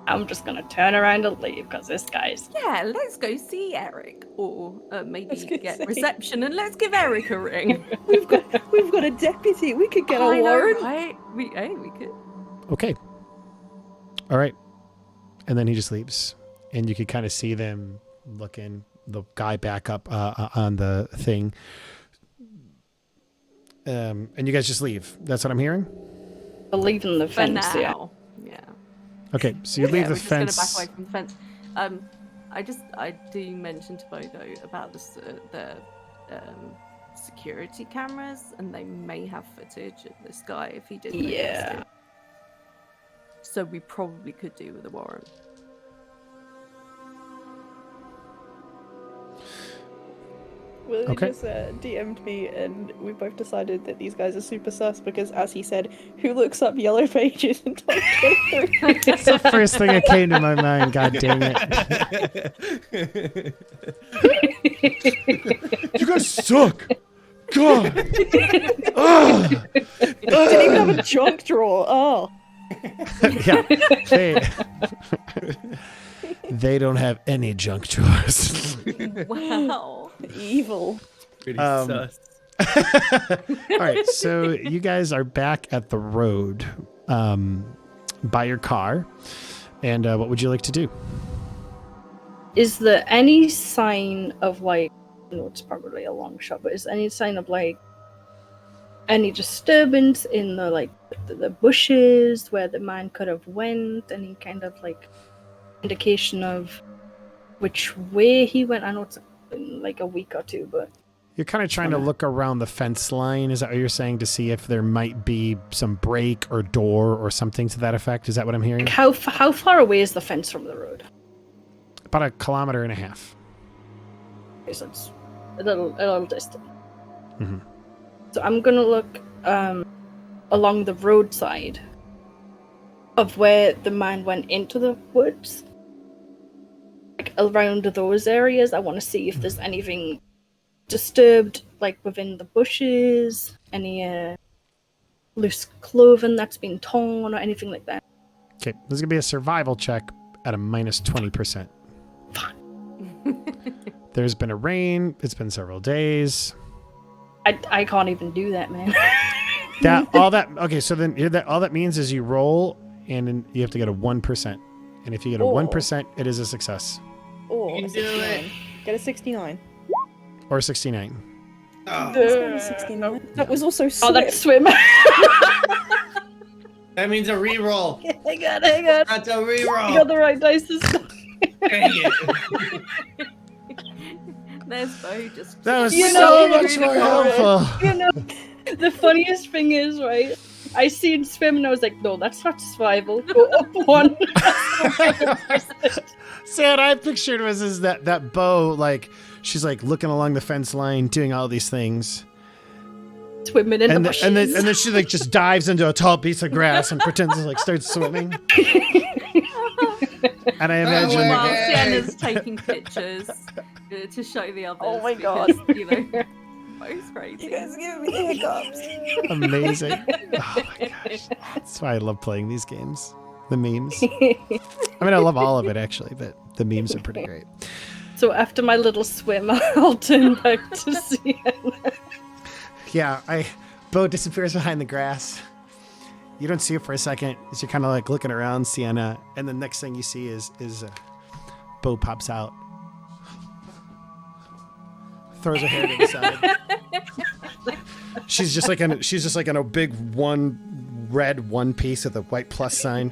I'm just gonna turn around and leave because this guy's. Yeah, let's go see Eric, or maybe was gonna get say. reception and let's give Eric a ring. We've got a deputy. We could get a I know, warrant. right? We could. Okay. All right. And then he just leaves. And you could kind of see them looking, the guy back up on the thing. And you guys just leave. That's what I'm hearing? Leaving the For fence, yeah. now. Yeah. Okay, so you leave Yeah, the we're just fence. gonna back away from the fence. I do mention to Beau though about the security cameras, and they may have footage of this guy if he did. Yeah. So we probably could do with a warrant. Willie Okay. just DM'd me, and we both decided that these guys are super sus because, as he said, who looks up Yellow Pages in 2023? It's the first thing that came to my mind. God dang it. You guys suck. God. Didn't even have a junk drawer. Oh. Yeah. They don't have any junk drawers. Wow. Evil. Pretty sus. All right, so you guys are back at the road by your car. And what would you like to do? Is there any sign of like, I know it's probably a long shot, but is there any sign of like any disturbance in the like the bushes where the man could have went? Any kind of like indication of which way he went? I know it's been like a week or two, but You're kind of trying to look around the fence line. Is that what you're saying, to see if there might be some break or door or something to that effect? Is that what I'm hearing? how far away is the fence from the road? About 1.5 kilometers. Okay, so it's a little distant. Mm-hmm. So I'm gonna look along the roadside of where the man went into the woods, like around those areas. I want to see if there's anything disturbed, like within the bushes, any loose clothing that's been torn or anything like that. Okay, this is going to be a survival check at a minus 20%. There's been a rain. It's been several days. I can't even do that, man. Okay, so then all that means is you roll and then you have to get a 1%. And if you get a 1%, it is a success. Or You a can do 69. it. Get a 69. Or 69. Oh, Get a 69. That was also Oh, that's swim. swim. that means a reroll. hang on. That's a You reroll. got the right dice this time. Dang it. There's Beau just. That was You so know- much more helpful. You know, the funniest thing is, right? I seen swim and I was like, no, that's not survival. Go up one. See, what I pictured was that Beau, like, she's like looking along the fence line, doing all these things. Swimming in the And, bushes. and then she like just dives into a tall piece of grass and pretends to like start swimming. And I imagine While Yeah. Sienna's taking pictures to show the others. Oh my because, you know, Beau's crazy. You guys give me hiccups. amazing. Oh my gosh. That's why I love playing these games. The memes. I mean, I love all of it actually, but the memes are pretty great. So after my little swim, I'll turn back to Sienna. Yeah, Beau disappears behind the grass. You don't see it for a second as you're kind of like looking around, Sienna, and the next thing you see is Beau pops out. throws her hair to the side. She's just like in a big red one piece with a white plus sign.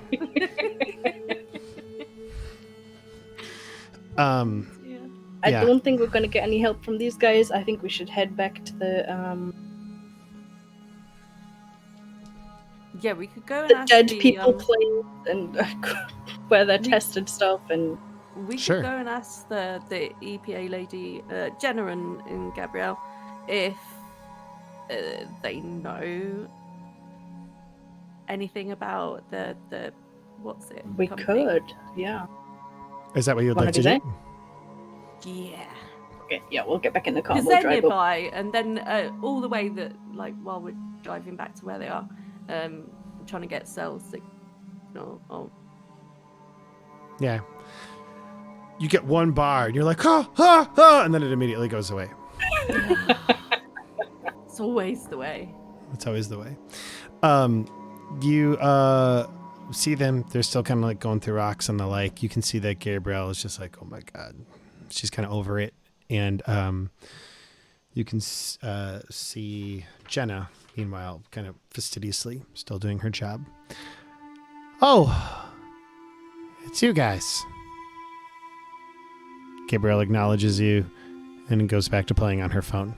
I don't think we're going to get any help from these guys. I think we should head back to the Yeah, we could go and the ask dead the, people place and where they're tested stuff, and we Sure. could go and ask the EPA lady, Jenna and Gabrielle, if they know anything about the what's it? we company. could, yeah. Is that what you'd Wanna like to do do? Yeah. Okay, yeah, we'll get back in the car. Because We'll they're drive up. nearby, and then all the way that, like, while we're driving back to where they are, trying to get cell signal. Oh, Yeah. You get one bar, and you're like, and then it immediately goes away. it's always the way. That's always the way. You see them. They're still kind of like going through rocks and the like. You can see that Gabrielle is just like, oh my God. She's kind of over it. And you can see Jenna, meanwhile, kind of fastidiously still doing her job. Oh, it's you guys. Gabrielle acknowledges you and goes back to playing on her phone.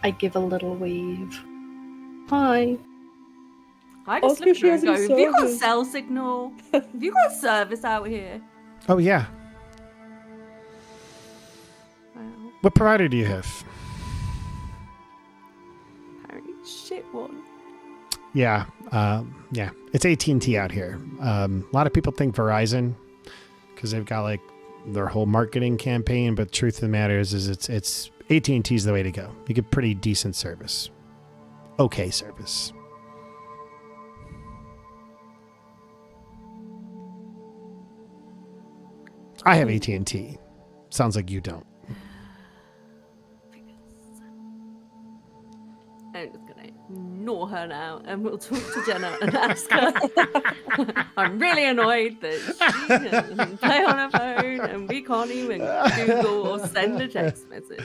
I give a little wave. Hi. I just Also, look at she her and has go, a have you got service." cell signal? Have you got service out here? Oh, yeah. Well, What provider do you have? apparently shit one. Yeah. Yeah. It's AT&T out here. A lot of people think Verizon because they've got like their whole marketing campaign, but the truth of the matter is it's AT&T's the way to go. You get pretty decent service. Okay service. I have AT&T. Sounds like you don't. I'm just gonna ignore her now, and we'll talk to Jenna and ask her. I'm really annoyed that she can play on her phone and we can't even Google or send a text message.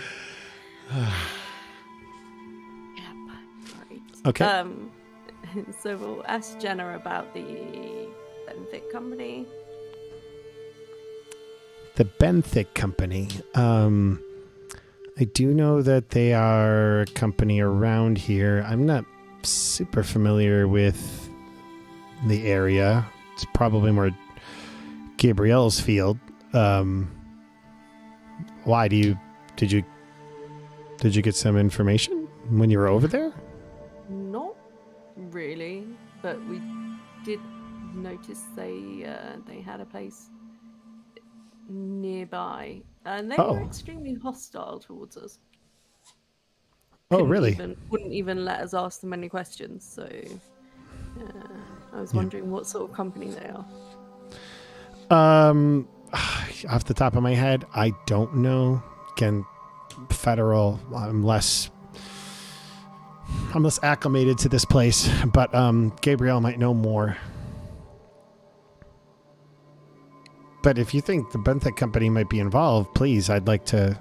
Yep. Right. Okay. So we'll ask Jenna about the Benefit Company. The Benthic Company. I do know that they are a company around here. I'm not super familiar with the area. It's probably more Gabrielle's field. Why did you get some information when you were over there? Not really, but we did notice they had a place nearby, and they were extremely hostile towards us. Oh, really? Wouldn't even let us ask them any questions. So I was wondering what sort of company they are. Off the top of my head, I don't know. Again, federal. I'm less acclimated to this place, but Gabrielle might know more. But if you think the Benthic Company might be involved, please, I'd like to,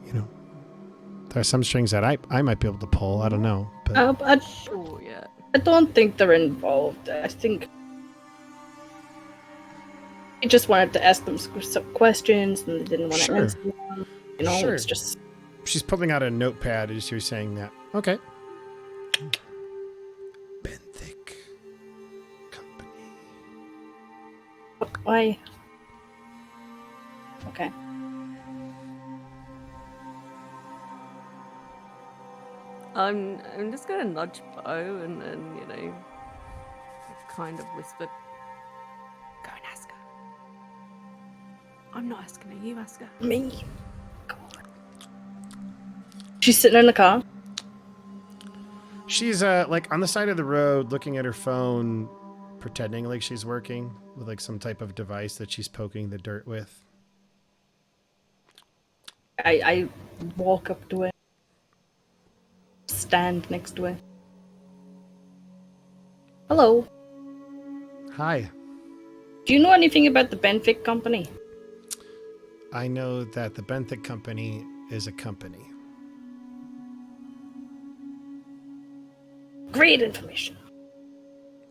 there are some strings that I might be able to pull. I don't know. But Sure, yeah. I don't think they're involved. I think I just wanted to ask them some questions, and they didn't want to answer them. Sure. It's just. She's pulling out a notepad as you're saying that. Okay. Benthic Company. Why? Okay. I'm just gonna nudge Beau and kind of whisper, go and ask her. I'm not asking her, you ask her. Me? God. She's sitting in the car. She's like on the side of the road looking at her phone, pretending like she's working with like some type of device that she's poking the dirt with. I walk up to her. Stand next to her. Hello. Hi. Do you know anything about the Benfic Company? I know that the Benthic Company is a company. Great information.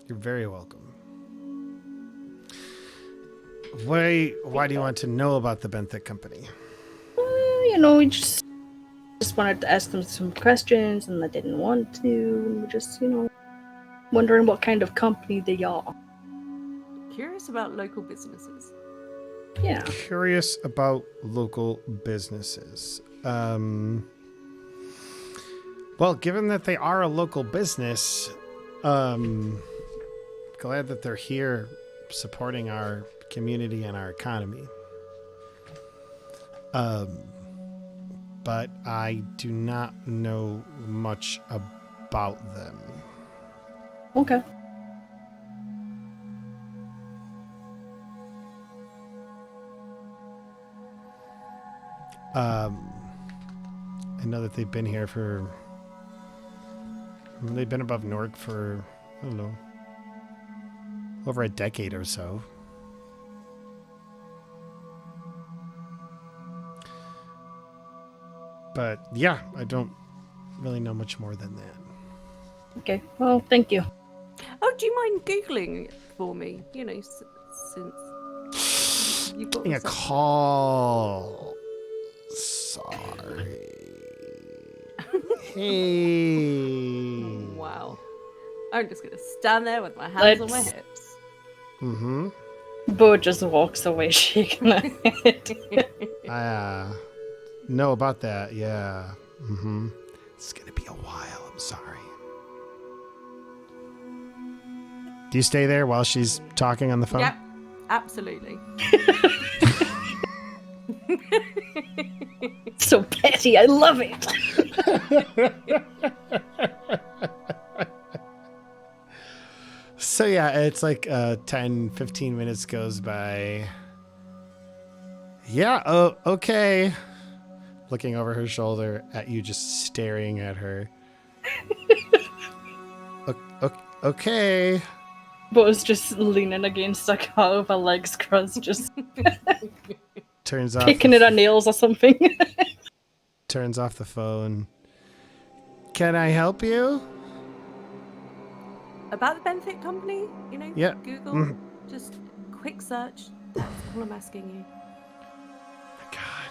You're very welcome. Why do you want to know about the Benthic Company? We just wanted to ask them some questions, and I didn't want to. We're just, wondering what kind of company they are. Curious about local businesses. Yeah. Curious about local businesses. Well, given that they are a local business, glad that they're here supporting our community and our economy. But I do not know much about them. Okay. I know that they've been here they've been above Norg for, I don't know, over a decade or so. But yeah, I don't really know much more than that. Okay. Well, thank you. Oh, do you mind Googling it for me? Since you've got Getting a this up. call. Sorry. Hey. Wow. I'm just going to stand there with my hands on my Let's- hips. Mm-hmm. Bo just walks away shaking her head. I know about that, yeah. Mm-hmm. It's gonna be a while, I'm sorry. Do you stay there while she's talking on the phone? Yep, absolutely. So petty, I love it. So yeah, it's like 10, 15 minutes goes by. Yeah, oh, okay. Looking over her shoulder at you, just staring at her. Okay. Bo's just leaning against the car with her legs crossed, just Turns off picking at her nails or something. turns off the phone. Can I help you? About the Benthic Company, Yeah. Google, Mhm. just quick search. That's all I'm asking you. God.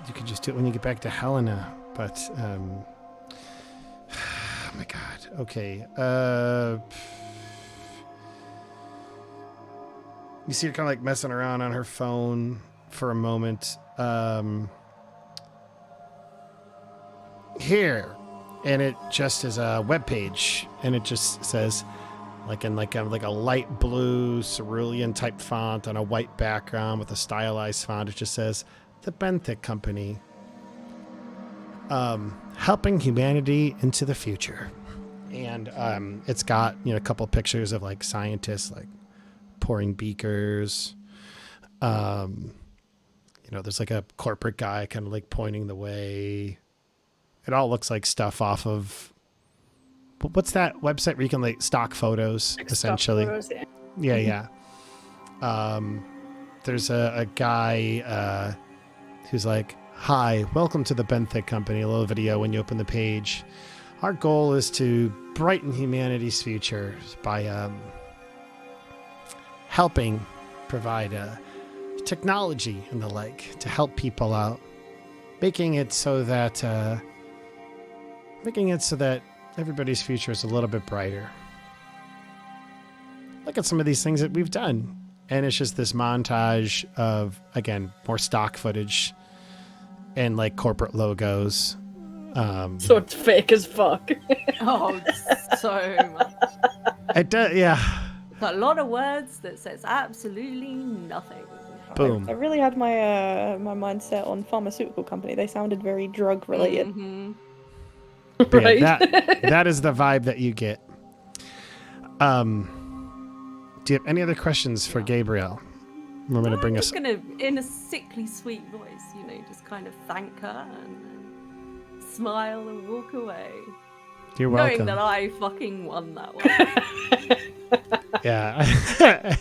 You could just do it when you get back to Helena, but oh my God. Okay. You see her kind of like messing around on her phone for a moment. Here. And it just is a webpage, and it just says, like in like a light blue cerulean type font on a white background with a stylized font. It just says the Benthic Company, helping humanity into the future. And it's got a couple pictures of like scientists like pouring beakers. There's like a corporate guy kind of like pointing the way. It all looks like stuff off of, what's that website where you can like stock photos, Like essentially? stock photos, yeah. Yeah. There's a guy who's like, "Hi, welcome to the Benthic Company." A little video when you open the page. Our goal is to brighten humanity's future by helping provide technology and the like to help people out, making it so that everybody's future is a little bit brighter. Look at some of these things that we've done. And it's just this montage of, again, more stock footage and like corporate logos. So it's fake as fuck. Oh, so much. It does, yeah. A lot of words that says absolutely nothing. Boom. I really had my my mindset on pharmaceutical company. They sounded very drug related. Mhm. But Right? yeah, that is the vibe that you get. Do you have any other questions for Gabrielle? We're going to bring I'm us. just gonna, in a sickly sweet voice, just kind of thank her and then smile and walk away, You're knowing welcome. that I fucking won that one. Yeah.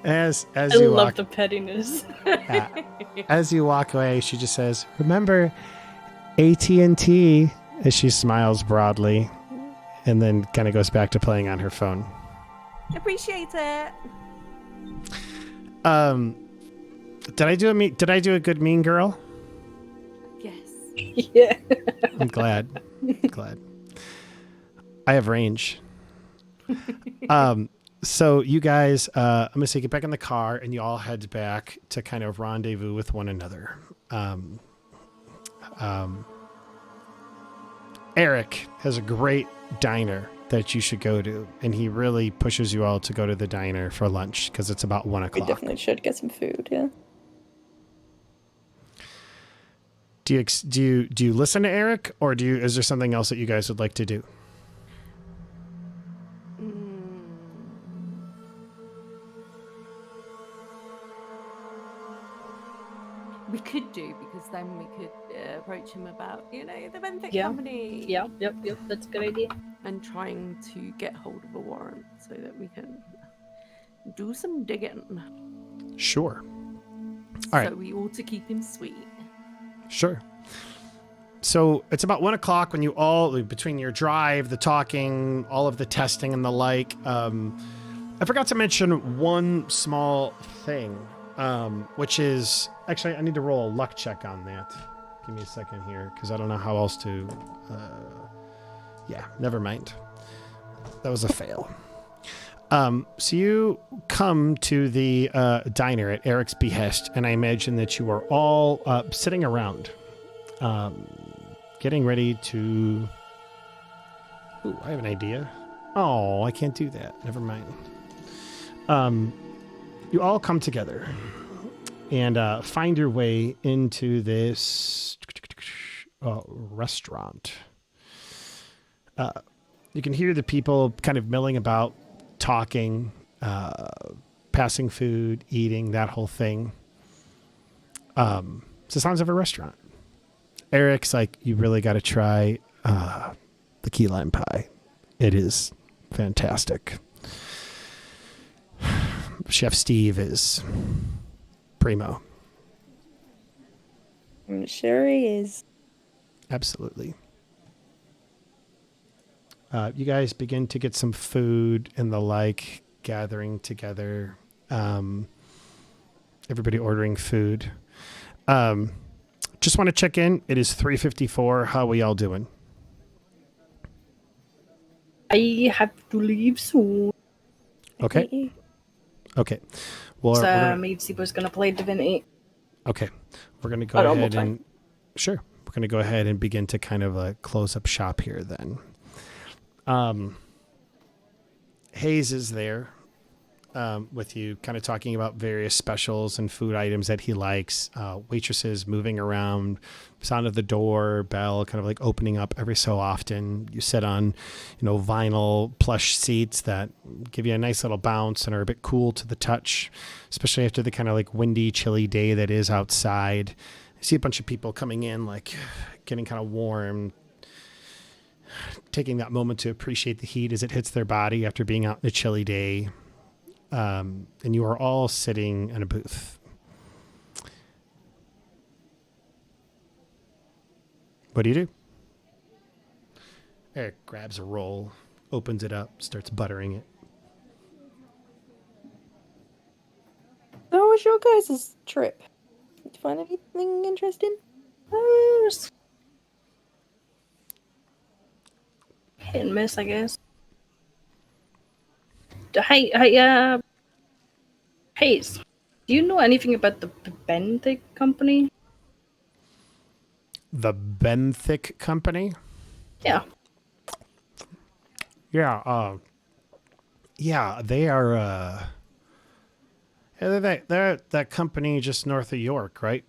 as I you love walk, the pettiness. as you walk away, she just says, "Remember, AT&T." As she smiles broadly, and then kind of goes back to playing on her phone. Appreciate it. Did I do a good mean girl? Yes. Yeah. I'm glad. Glad. I have range. So you guys, I'm gonna say get back in the car, and you all head back to kind of rendezvous with one another. Eric has a great diner that you should go to, and he really pushes you all to go to the diner for lunch because it's about 1 We o'clock. definitely should get some food, yeah. Do you listen to Eric, or is there something else that you guys would like to do? We could do, because then we could approach him about, the Benthic Yeah. company. Yep. That's a good idea. And trying to get hold of a warrant so that we can do some digging. Sure. All right. So we ought to keep him sweet. Sure. So it's about 1 o'clock when you all, between your drive, the talking, all of the testing and the like. I forgot to mention one small thing, which is, actually, I need to roll a luck check on that. Give me a second here, because I don't know how else to, yeah, never mind. That was a fail. So you come to the diner at Eric's behest, and I imagine that you are all sitting around, getting ready to... Ooh, I have an idea. Oh, I can't do that. Never mind. You all come together and find your way into this restaurant. You can hear the people kind of milling about, talking, passing food, eating, that whole thing. It's the sounds of a restaurant. Eric's like, you really got to try the key lime pie. It is fantastic. Chef Steve is primo. I'm sure he is. Absolutely. You guys begin to get some food and the like, gathering together. Everybody ordering food. Just want to check in. It is 3:54. How are we all doing? I have to leave soon. Okay. Okay. Well, So we're gonna, Maidsy was going to play Divinity. okay. We're going to go At normal ahead time. and sure. We're going to go ahead and begin to kind of close up shop here then. Hayes is there with you, kind of talking about various specials and food items that he likes. Waitresses moving around, sound of the door, bell kind of like opening up every so often. You sit on, vinyl plush seats that give you a nice little bounce and are a bit cool to the touch, especially after the kind of like windy, chilly day that is outside. I see a bunch of people coming in, like getting kind of warm, taking that moment to appreciate the heat as it hits their body after being out in a chilly day. And you are all sitting in a booth. What do? Eric grabs a roll, opens it up, starts buttering it. So how was your guys' trip? Did you find anything interesting? Hit and miss, I guess. Hayes, do you know anything about the Benthic company? The Benthic company? Yeah. Yeah, they are, they're that company just north of York, right?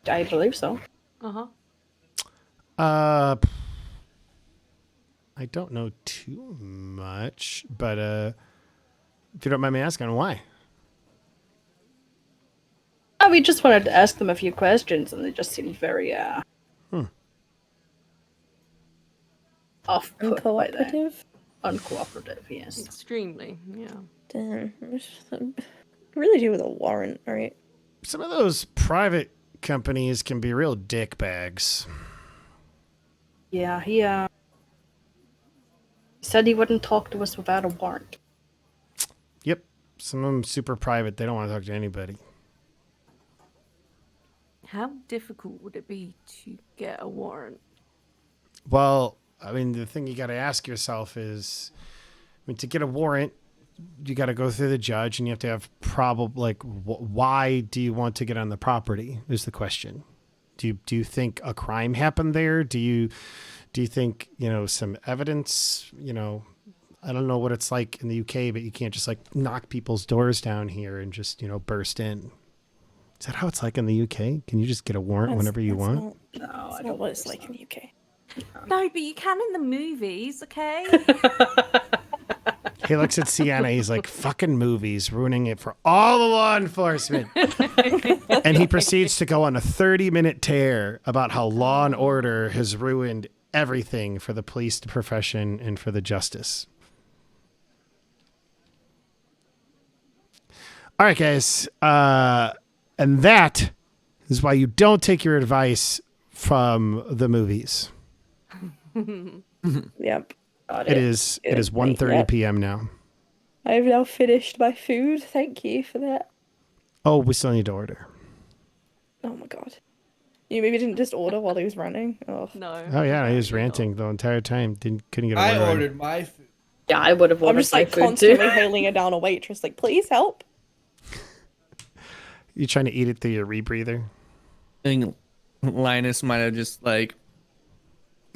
I believe so. Uh-huh. I don't know too much, but if you don't mind me asking, why? Oh, we just wanted to ask them a few questions, and they just seemed very off-put by that. Uncooperative? uncooperative, yes. Extremely, yeah. Damn. Really do with a warrant, right? Some of those private companies can be real dick bags. Yeah, he said he wouldn't talk to us without a warrant. Yep. Some of them super private. They don't want to talk to anybody. How difficult would it be to get a warrant? Well, I mean, the thing you got to ask yourself is, I mean, to get a warrant, you got to go through the judge, and you have to have why do you want to get on the property? Is the question. Do you think a crime happened there? Do you think some evidence? I don't know what it's like in the UK, but you can't just like knock people's doors down here and just burst in. Is that how it's like in the UK? Can you just get a warrant whenever you want? That's not what it's like in the UK. No, but you can in the movies, okay? He looks at Sienna. He's like, fucking movies, ruining it for all the law enforcement. And he proceeds to go on a 30-minute tear about how Law and Order has ruined everything for the police profession and for the justice. All right, guys. And that is why you don't take your advice from the movies. Yep. It is 1:30 p.m. now. I've now finished my food. Thank you for that. Oh, we still need to order. Oh my god. You maybe didn't just order while he was running? Oh. No. Oh yeah, he was ranting the entire time. Couldn't get a I word in. ordered my food. Yeah, I would have ordered I'm just my like food constantly too. hailing it down a waitress, like, please help. You trying to eat it through your rebreather? I think Lynas might have just like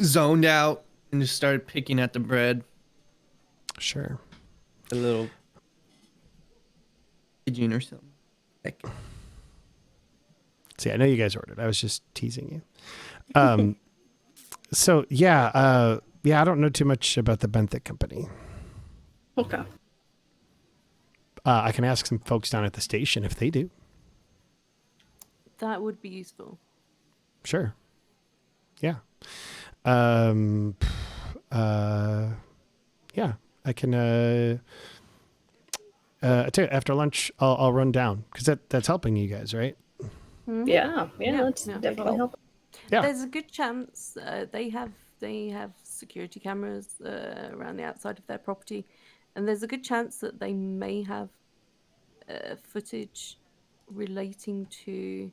zoned out and just started picking at the bread. Sure. A little pigeon or something. Heck. See, I know you guys ordered. I was just teasing you. So yeah, I don't know too much about the Benthic company. Okay. I can ask some folks down at the station if they do. That would be useful. Sure. Yeah. Yeah, I can. I tell you, after lunch, I'll run down because that's helping you guys, right? Yeah, that's yeah. definitely helpful. Yeah. There's a good chance they have security cameras around the outside of their property, and there's a good chance that they may have footage relating to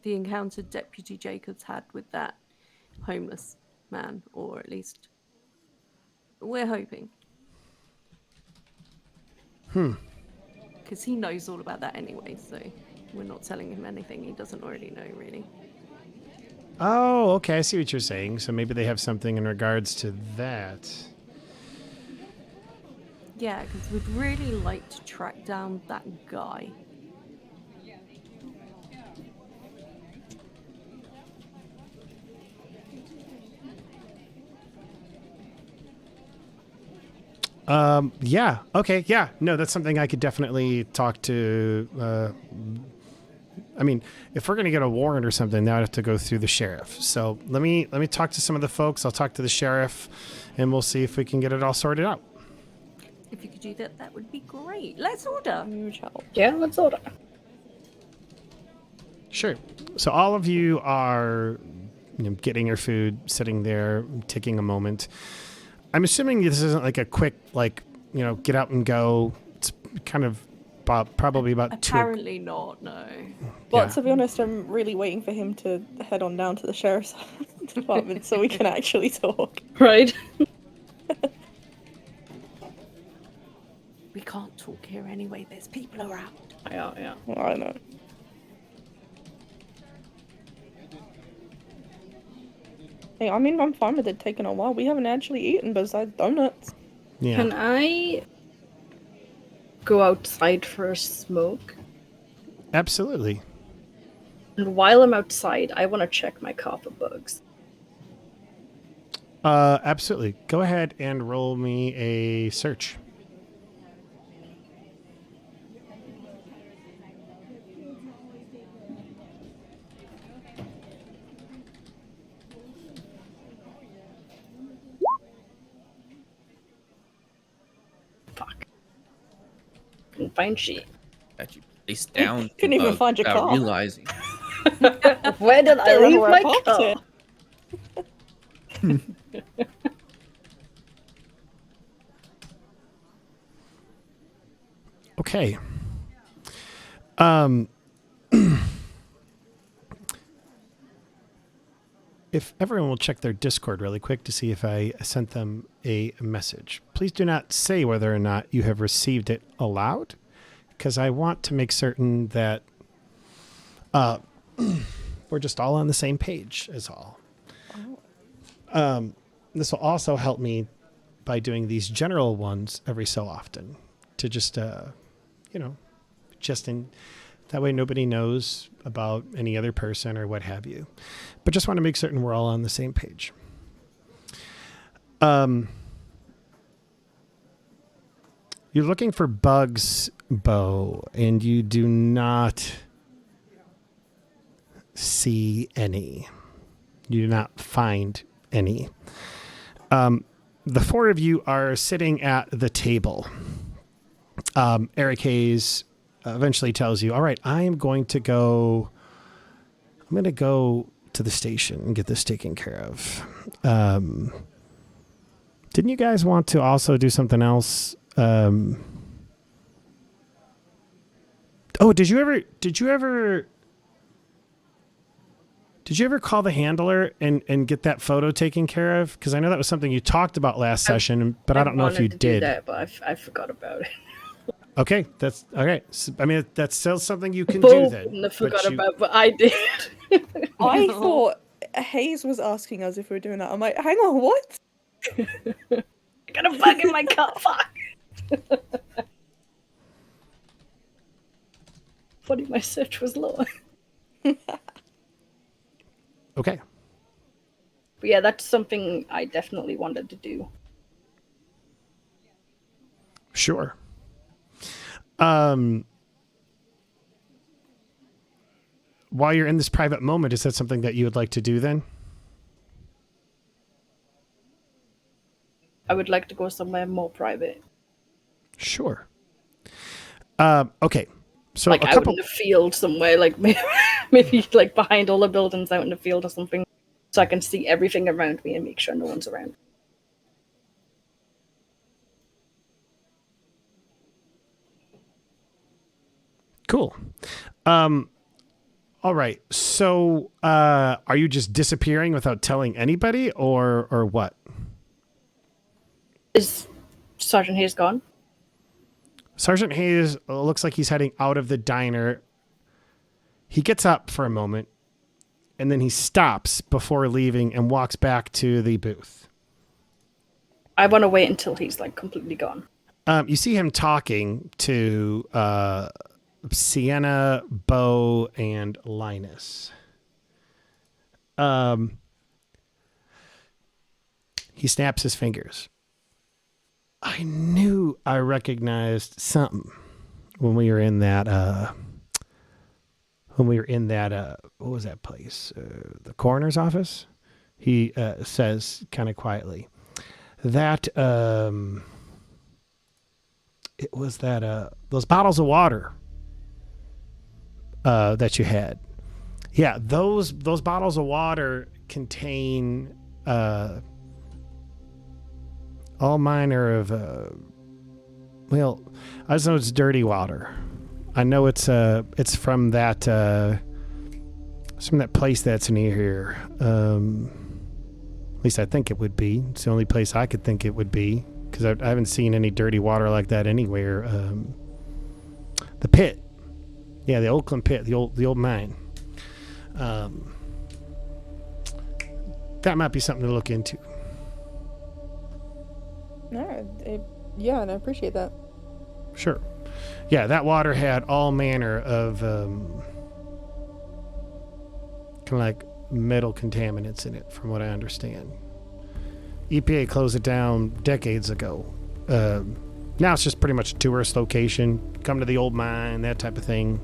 the encounter Deputy Jacobs had with that homeless man, or at least we're hoping. Because he knows all about that anyway, so we're not telling him anything he doesn't already know, really. Oh, okay. I see what you're saying. So maybe they have something in regards to that. Yeah, because we'd really like to track down that guy. Yeah. Okay. Yeah. No, that's something I could definitely talk to. I mean, if we're going to get a warrant or something, now I'd have to go through the sheriff. So let me talk to some of the folks. I'll talk to the sheriff, and we'll see if we can get it all sorted out. If you could do that, that would be great. Let's order. Yeah, let's order. Sure. So all of you are getting your food, sitting there, taking a moment. I'm assuming this isn't like a quick, get out and go. It's kind of probably about Apparently not, no. Well, Yeah. to be honest, I'm really waiting for him to head on down to the sheriff's department so we can actually talk. Right? We can't talk here anyway. There's people around. Yeah. Well, I know. Hey, I mean, I'm fine with it taking a while. We haven't actually eaten besides donuts. Yeah. Can I go outside for a smoke? Absolutely. And while I'm outside, I want to check my car for bugs. Absolutely. Go ahead and roll me a search. Couldn't find shit. Got you placed down. Couldn't even find your without car. realizing. Where did I Don't know leave where my I parked car? it. Okay. If everyone will check their Discord really quick to see if I sent them a message. Please do not say whether or not you have received it aloud, because I want to make certain that we're just all on the same page is all. This will also help me by doing these general ones every so often to just, just in that way nobody knows about any other person or what have you. But just want to make certain we're all on the same page. You're looking for bugs, Beau, and you do not see any. You do not find any. The four of you are sitting at the table. Eric Hayes eventually tells you, all right, I'm going to go to the station and get this taken care of. Didn't you guys want to also do something else? Did you ever call the handler and get that photo taken care of? Because I know that was something you talked about last session, but I don't know if you wanted to do did. that, but I forgot about it. Okay, that's okay. So, I mean, that's still something you can Beau do then. wouldn't have forgot about, but I did. I thought Hayes was asking us if we were doing that. I'm like, hang on, what? I got a bug in my car. Fuck. Funny, my search was lower. Okay. But yeah, that's something I definitely wanted to do. Sure. While you're in this private moment, is that something that you would like to do then? I would like to go somewhere more private. Sure. Okay. So Like a out couple. in the field somewhere, like maybe like behind all the buildings out in the field or something, so I can see everything around me and make sure no one's around. Cool. All right. So, are you just disappearing without telling anybody, or what? Is Sergeant Hayes gone? Sergeant Hayes looks like he's heading out of the diner. He gets up for a moment, and then he stops before leaving and walks back to the booth. I want to wait until he's like completely gone. You see him talking to Sienna, Beau, and Lynas. He snaps his fingers. I knew I recognized something when we were in that. What was that place? The coroner's office. He says kind of quietly that it was that those bottles of water that you had. Yeah, those bottles of water contain all manner of well, I just know it's dirty water. I know it's from that place that's near here. At least I think it would be. It's the only place I could think it would be, because I haven't seen any dirty water like that anywhere. The pit. Yeah, the Oakland pit, the old mine. That might be something to look into. No, yeah, and I appreciate that. Sure. Yeah, that water had all manner of kind of like metal contaminants in it, from what I understand. EPA closed it down decades ago. Now it's just pretty much a tourist location. Come to the old mine, that type of thing.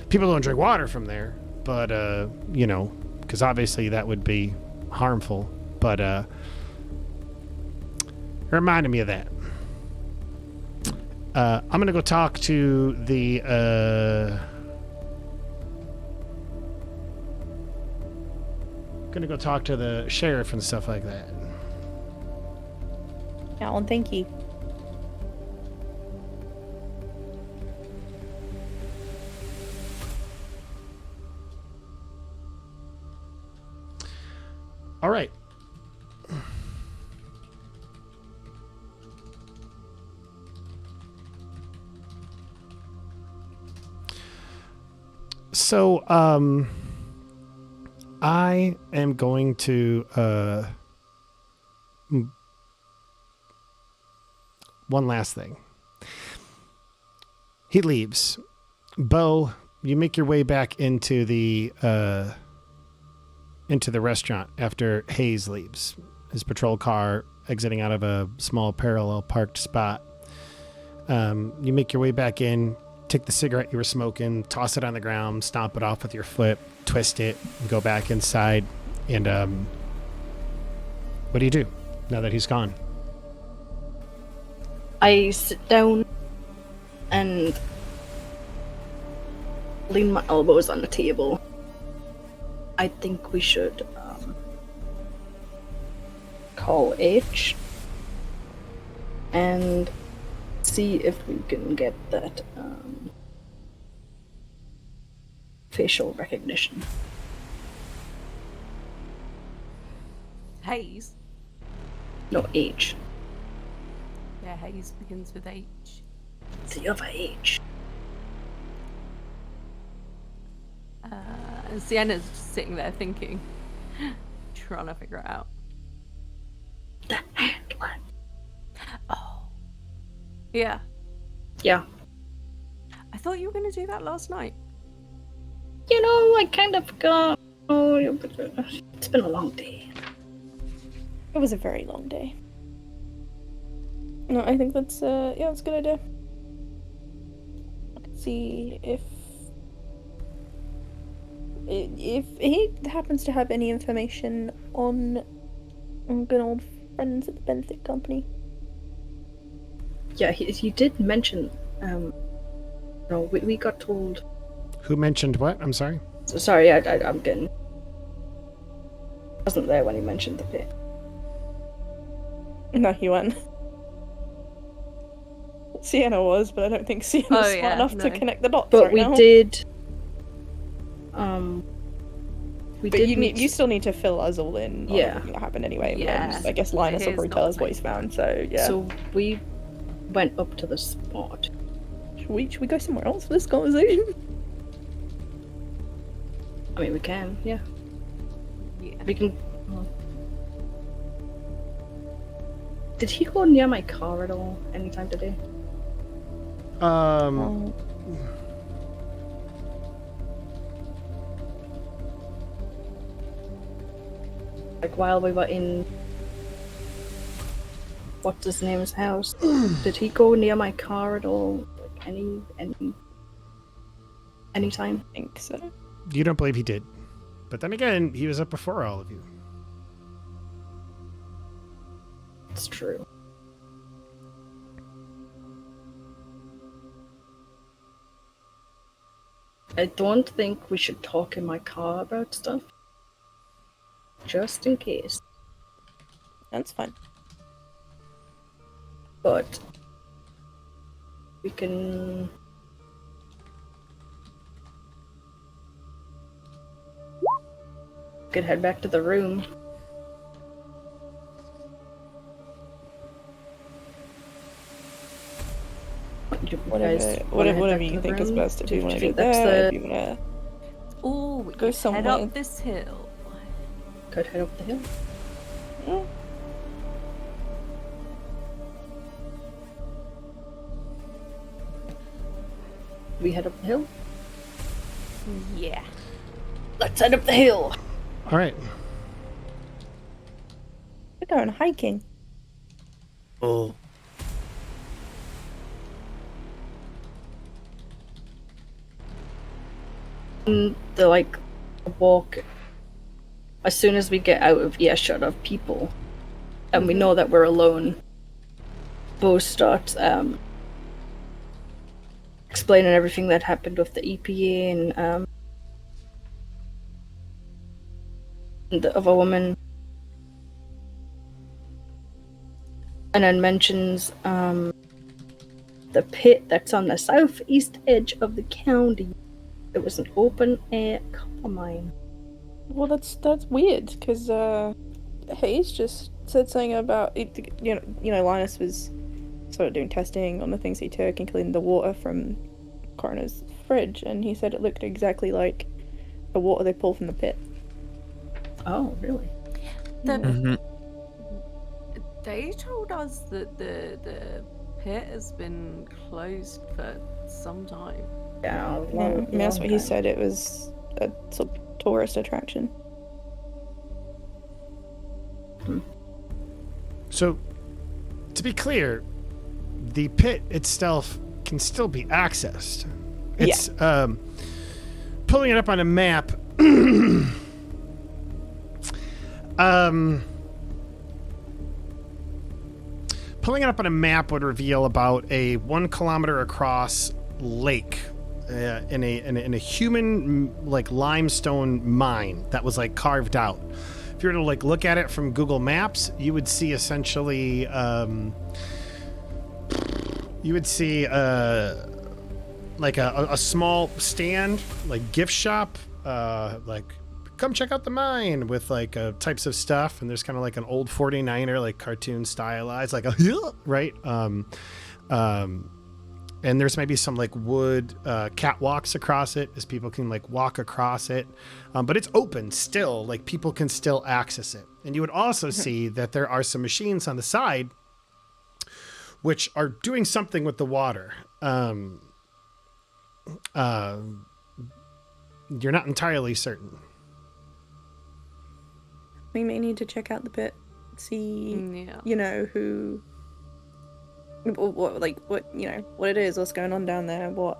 People don't drink water from there, but, because obviously that would be harmful. But it reminded me of that. I'm gonna go talk to the gonna go talk to the sheriff and stuff like that. Alan, thank you. All right. So, I am going to, one last thing. He leaves. Beau, you make your way back into the restaurant after Hayes leaves. His patrol car exiting out of a small parallel parked spot. You make your way back in, take the cigarette you were smoking, toss it on the ground, stomp it off with your foot, twist it, go back inside, and what do you do now that he's gone? I sit down and lean my elbows on the table. I think we should call H and see if we can get that facial recognition. Hayes. No, H. Yeah, Hayes begins with H. The other H. And Sienna's just sitting there thinking, trying to figure it out. The handler. Oh. Yeah. Yeah. I thought you were going to do that last night. You know, I kind of forgot. Oh, it's been a long day. It was a very long day. No, I think that's yeah, that's a good idea. Let's see if he happens to have any information on good old friends at the benefit company. Yeah, he did mention. No, we got told. Who mentioned what? I'm sorry. Sorry, I'm getting. I wasn't there when he mentioned the pit. No, he went. Sienna was, but I don't think Sienna's smart enough to connect the dots. But right we now. did. But you still need to fill us all in on Yeah. everything that happened anyway. Yeah. I guess Lynas will Here's probably not tell us what like he's found. So yeah. So we went up to the spot. Should we go somewhere else for this conversation? I mean, we can, yeah. Yeah. We can. Did he go near my car at all anytime today? Like while we were in what's his name's house, did he go near my car at all? Like anytime? I think so. You don't believe he did. But then again, he was up before all of you. It's true. I don't think we should talk in my car about stuff. Just in case. That's fine. But we can head back to the room. Whatever you think is best. If you want to go there, if you want to Oh, we go could somewhere. head up this hill. Could head up the hill. Yeah. We head up the hill. Yeah. Let's head up the hill. All right. We're going hiking. Oh. The walk. As soon as we get out of earshot of people, and we know that we're alone, Beau starts explaining everything that happened with the EPA and the other woman. And then mentions the pit that's on the southeast edge of the county. It was an open air copper mine. Well, that's weird, because Hayes just said something about it, you know, Lynas was sort of doing testing on the things he took, including the water from Coroner's fridge, and he said it looked exactly like the water they pull from the pit. Oh, really? They told us that the pit has been closed for some time. Yeah, That's what he said. It was a sort of tourist attraction. So, to be clear, the pit itself can still be accessed. It's pulling it up on a map. Pulling it up on a map would reveal about a 1 kilometer across lake in a human like limestone mine that was like carved out. If you were to like look at it from Google Maps, you would see essentially like a small stand, like gift shop, like come check out the mine with like types of stuff, and there's kind of like an old 49er like cartoon stylized like a right and there's maybe some like wood catwalks across it as people can like walk across it, but it's open still, like people can still access it. And you would also see that there are some machines on the side which are doing something with the water. You're not entirely certain. We may need to check out the pit, see, you know, what it is, what's going on down there, what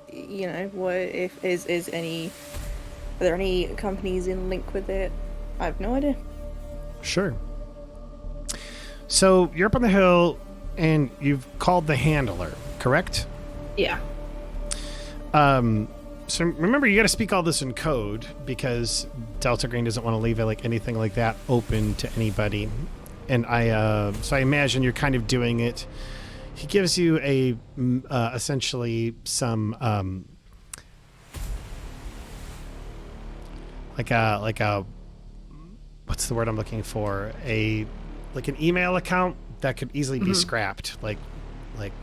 if is any, are there any companies in link with it? I have no idea. Sure. So you're up on the hill and you've called the handler, correct? Yeah. So remember, you got to speak all this in code because Delta Green doesn't want to leave it like anything like that open to anybody. And so I imagine you're kind of doing it. He gives you a essentially some like a what's the word I'm looking for? Like an email account that could easily be scrapped, like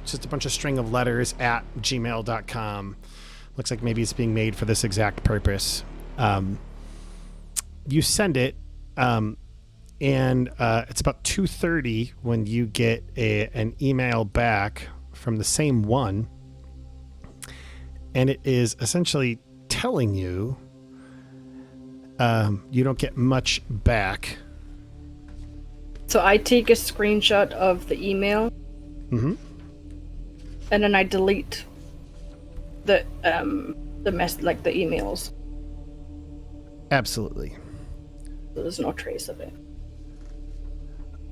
just a bunch of string of letters at gmail.com. Looks like maybe it's being made for this exact purpose. You send it, and it's about 2:30 when you get an email back from the same one, and it is essentially telling you you don't get much back. So I take a screenshot of the email, and then I delete the emails. Absolutely. So there's no trace of it.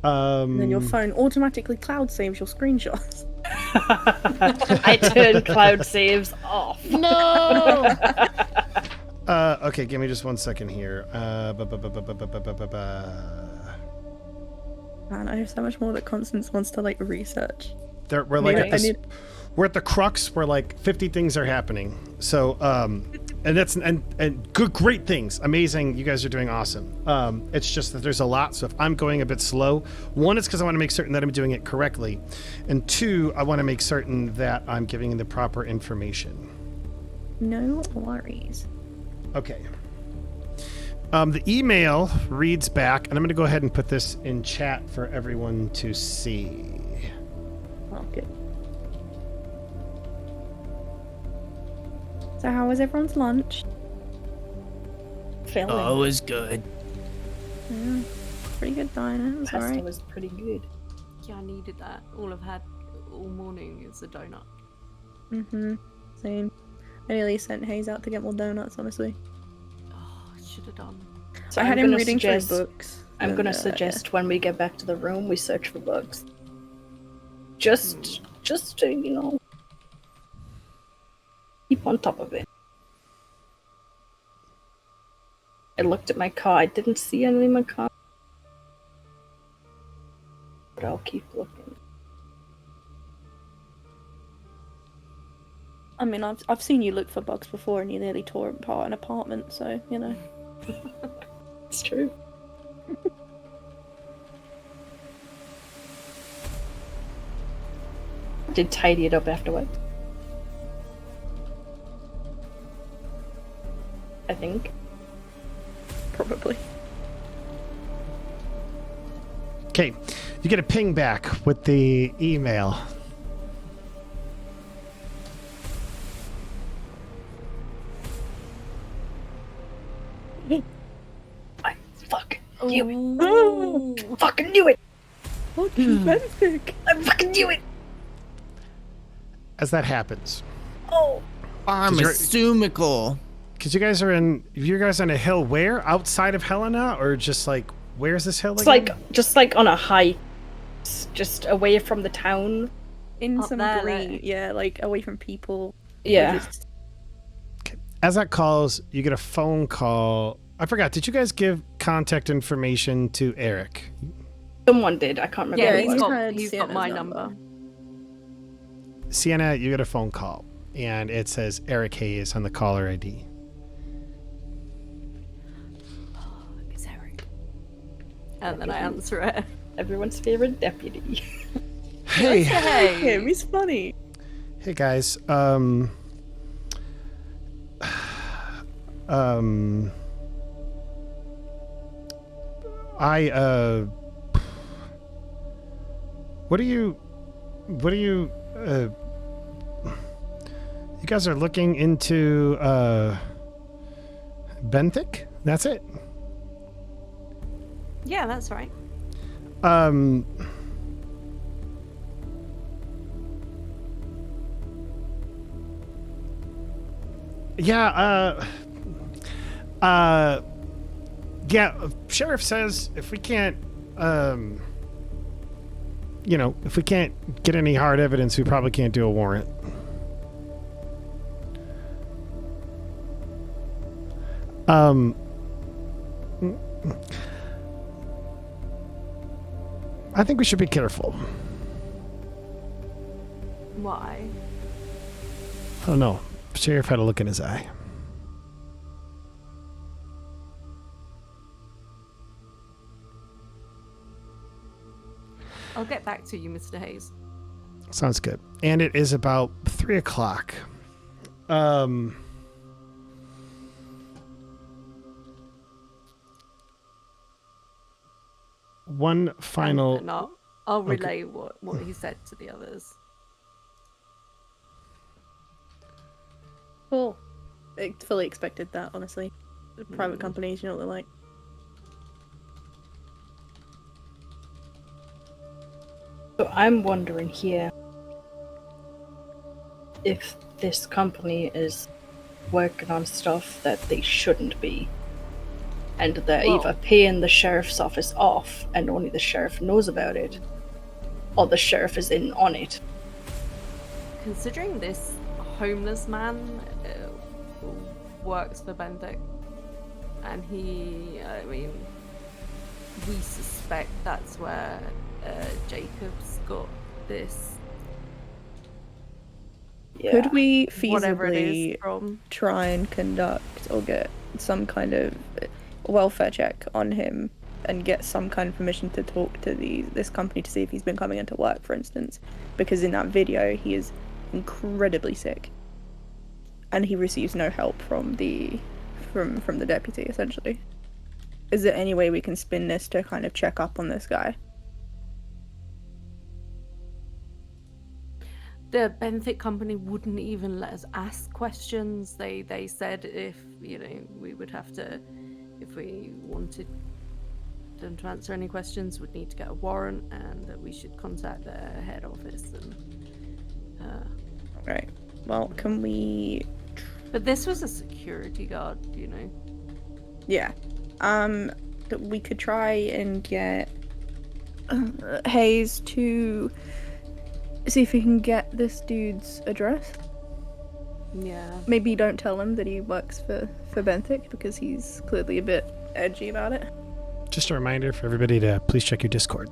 And then your phone automatically cloud saves your screenshots. I turn cloud saves off. No. Okay, give me just 1 second here. Man, I have so much more that Constance wants to like research. We're like we're at the crux where like 50 things are happening. So and that's and good, great things, amazing. You guys are doing awesome. It's just that there's a lot. So if I'm going a bit slow, one, it's because I want to make certain that I'm doing it correctly, and two, I want to make certain that I'm giving the proper information. No worries. Okay. The email reads back, and I'm going to go ahead and put this in chat for everyone to see. Okay. So how was everyone's lunch? Failing. Oh, it was good. Yeah, pretty good diner. It was Pasta alright. was pretty good. Yeah, I needed that. All I've had all morning is a donut. Same. I nearly sent Hayes out to get more donuts, honestly. Oh, I should have done. So I had him reading through books. I'm gonna suggest when we get back to the room, we search for bugs. Just just to, keep on top of it. I looked at my car. I didn't see anything in my car. But I'll keep looking. I mean, I've seen you look for bugs before, and you nearly tore apart an apartment. So It's true. Did tidy it up afterwards. I think. Probably. Okay, you get a ping back with the email. I fucking knew it. Ooh. Fucking knew it. What benthic? I fucking knew it. As that happens, Oh. I'm Did a you- sumical. because you guys on a hill where? Outside of Helena, or just like, where's this hill It's again? just like on a hike. Just away from the town. In Up some there, green, like- yeah, like away from people. Yeah. Just- As that calls, you get a phone call. I forgot, did you guys give contact information to Eric? Someone did. I can't remember. Yeah, who it he's was. got- he's got Sienna's my number. number. Sienna, you get a phone call, and it says Eric Hayes on the caller ID. It's Eric. And then I answer it. Everyone's favorite deputy. Hey, Him, he's funny. hey guys. What are you, you guys are looking into, benthic? That's it? Yeah, that's right. Yeah, sheriff says if we can't, if we can't get any hard evidence, we probably can't do a warrant. I think we should be careful. Why? I don't know. Sheriff had a look in his eye. I'll get back to you, Mr. Hayes. Sounds good. And it is about 3 o'clock. One final. And I'll relay what he said to the others. Cool. I fully expected that, honestly. Private companies, you know what they're like. So I'm wondering here if this company is working on stuff that they shouldn't be. And they're Well- either paying the sheriff's office off and only the sheriff knows about it, or the sheriff is in on it. Considering this homeless man works for Bendick, and we suspect that's where Jacob's got this, Yeah. Could we whatever it feasibly is from. try and conduct or get some kind of welfare check on him and get some kind of permission to talk to this company to see if he's been coming into work, for instance? Because in that video, he is incredibly sick, and he receives no help from the deputy. Essentially, is there any way we can spin this to kind of check up on this guy? The Benfic company wouldn't even let us ask questions. They said if we would have to, if we wanted them to answer any questions, we'd need to get a warrant, and that we should contact their head office. And Right. Well, can we? but this was a security guard, Yeah. We could try and get Hayes to See if we can get this dude's address. Yeah. Maybe don't tell him that he works for Benthic, because he's clearly a bit edgy about it. Just a reminder for everybody to please check your Discord.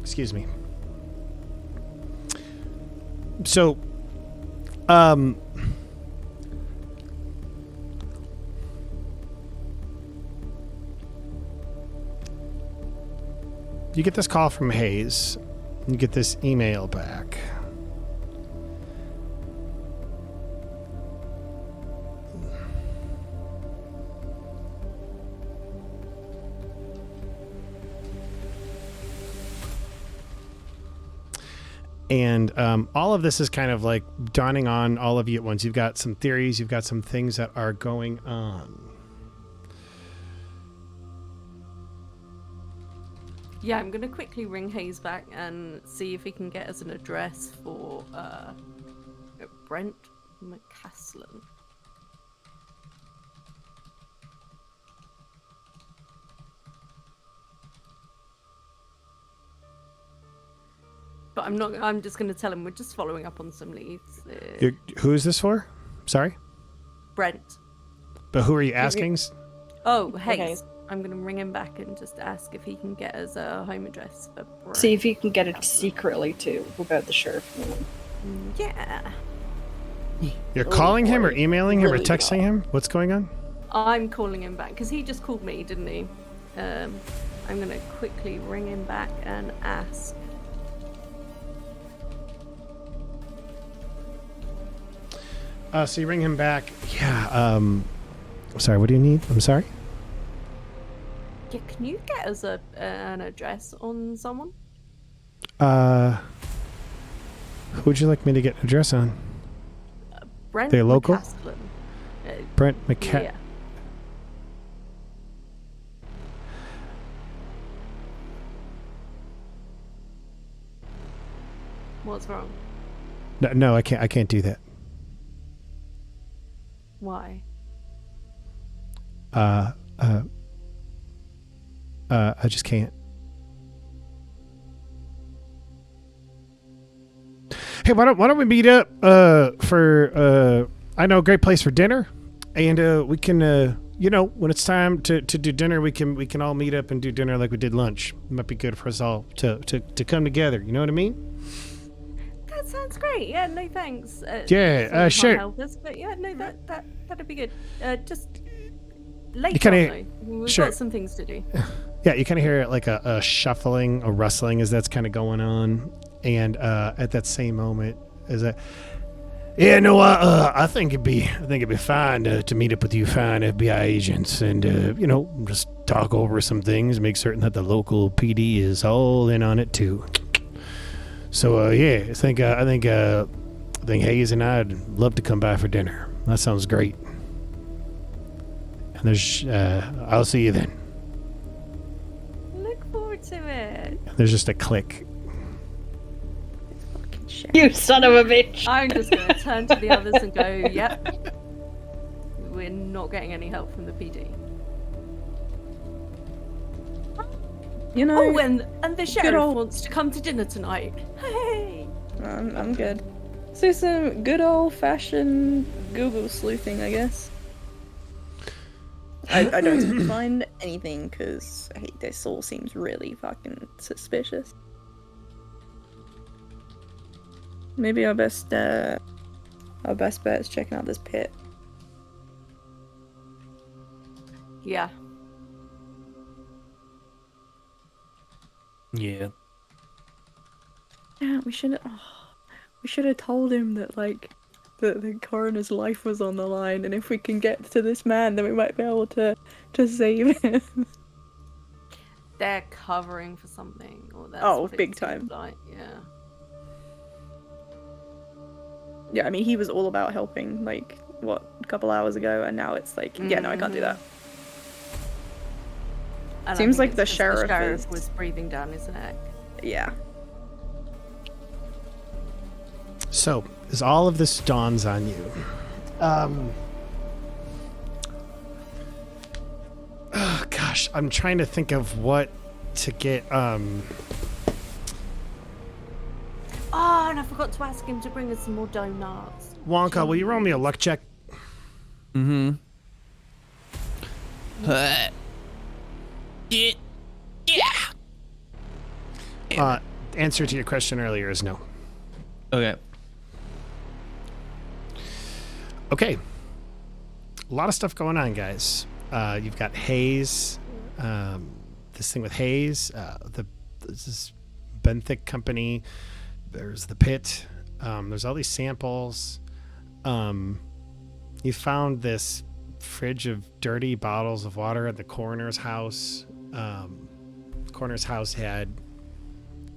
Excuse me. So, you get this call from Hayes. You get this email back. And all of this is kind of like dawning on all of you at once. You've got some theories. You've got some things that are going on. Yeah, I'm gonna quickly ring Hayes back and see if he can get us an address for Brent McCaslin. But I'm just gonna tell him we're just following up on some leads. Who is this for? Sorry? Brent. But who are you asking? Oh, Hayes. Okay. I'm gonna ring him back and just ask if he can get us a home address for Brent. See if you can get it secretly too, without the sheriff knowing. Yeah. You're calling him or boy. emailing him or Really texting him? What's going on? I'm calling him back because he just called me, didn't he? I'm gonna quickly ring him back and ask. So you ring him back. Yeah, sorry, what do you need? I'm sorry? Yeah, can you get us an address on someone? Who would you like me to get an address on? Brent They're local? McCaslin. Brent McCa... Yeah. What's wrong? No, I can't do that. Why? I just can't. Hey, why don't we meet up for I know a great place for dinner, and we can when it's time to do dinner, we can all meet up and do dinner like we did lunch. It might be good for us all to come together. You know what I mean? That sounds great. Yeah, no thanks. Yeah, sorry, can't sure. help us, but yeah, no, that'd be good. Just later You kinda- on, though. We've sure. got some things to do. Yeah, you kind of hear like a shuffling, a rustling as that's kind of going on, and at that same moment, is that. Yeah, no, I think it'd be fine to meet up with you fine FBI agents and just talk over some things, make certain that the local PD is all in on it too. So yeah, I think Hayes and I'd love to come by for dinner. That sounds great. And there's I'll see you then. Look forward to it. There's just a click. You son of a bitch! I'm just going to turn to the others and go, yep. We're not getting any help from the PD. You know, Oh, and the sheriff old- wants to come to dinner tonight. Hey! I'm good. So some good old-fashioned Google sleuthing, I guess. I don't find anything because this all seems really fucking suspicious. Maybe our best bet is checking out this pit. Yeah. Yeah. Yeah, we should have told him that the coroner's life was on the line, and if we can get to this man, then we might be able to save him. They're covering for something. Or that's Oh, what it big seemed time. Like, yeah. Yeah, I mean, he was all about helping, a couple hours ago, and now it's like, yeah, no, I can't do that. And I Seems think like the it's 'cause sheriff sheriff is- was breathing down his neck. Yeah. So as all of this dawns on you. Oh gosh, I'm trying to think of what to get. Oh, and I forgot to ask him to bring us some more donuts. Wonka, will you roll me a luck check? Mm-hmm. Answer to your question earlier is no. Okay. Okay. A lot of stuff going on, guys. You've got Hayes. This thing with Hayes. This is Benthic Company. There's the pit. There's all these samples. You found this fridge of dirty bottles of water at the coroner's house. The coroner's house had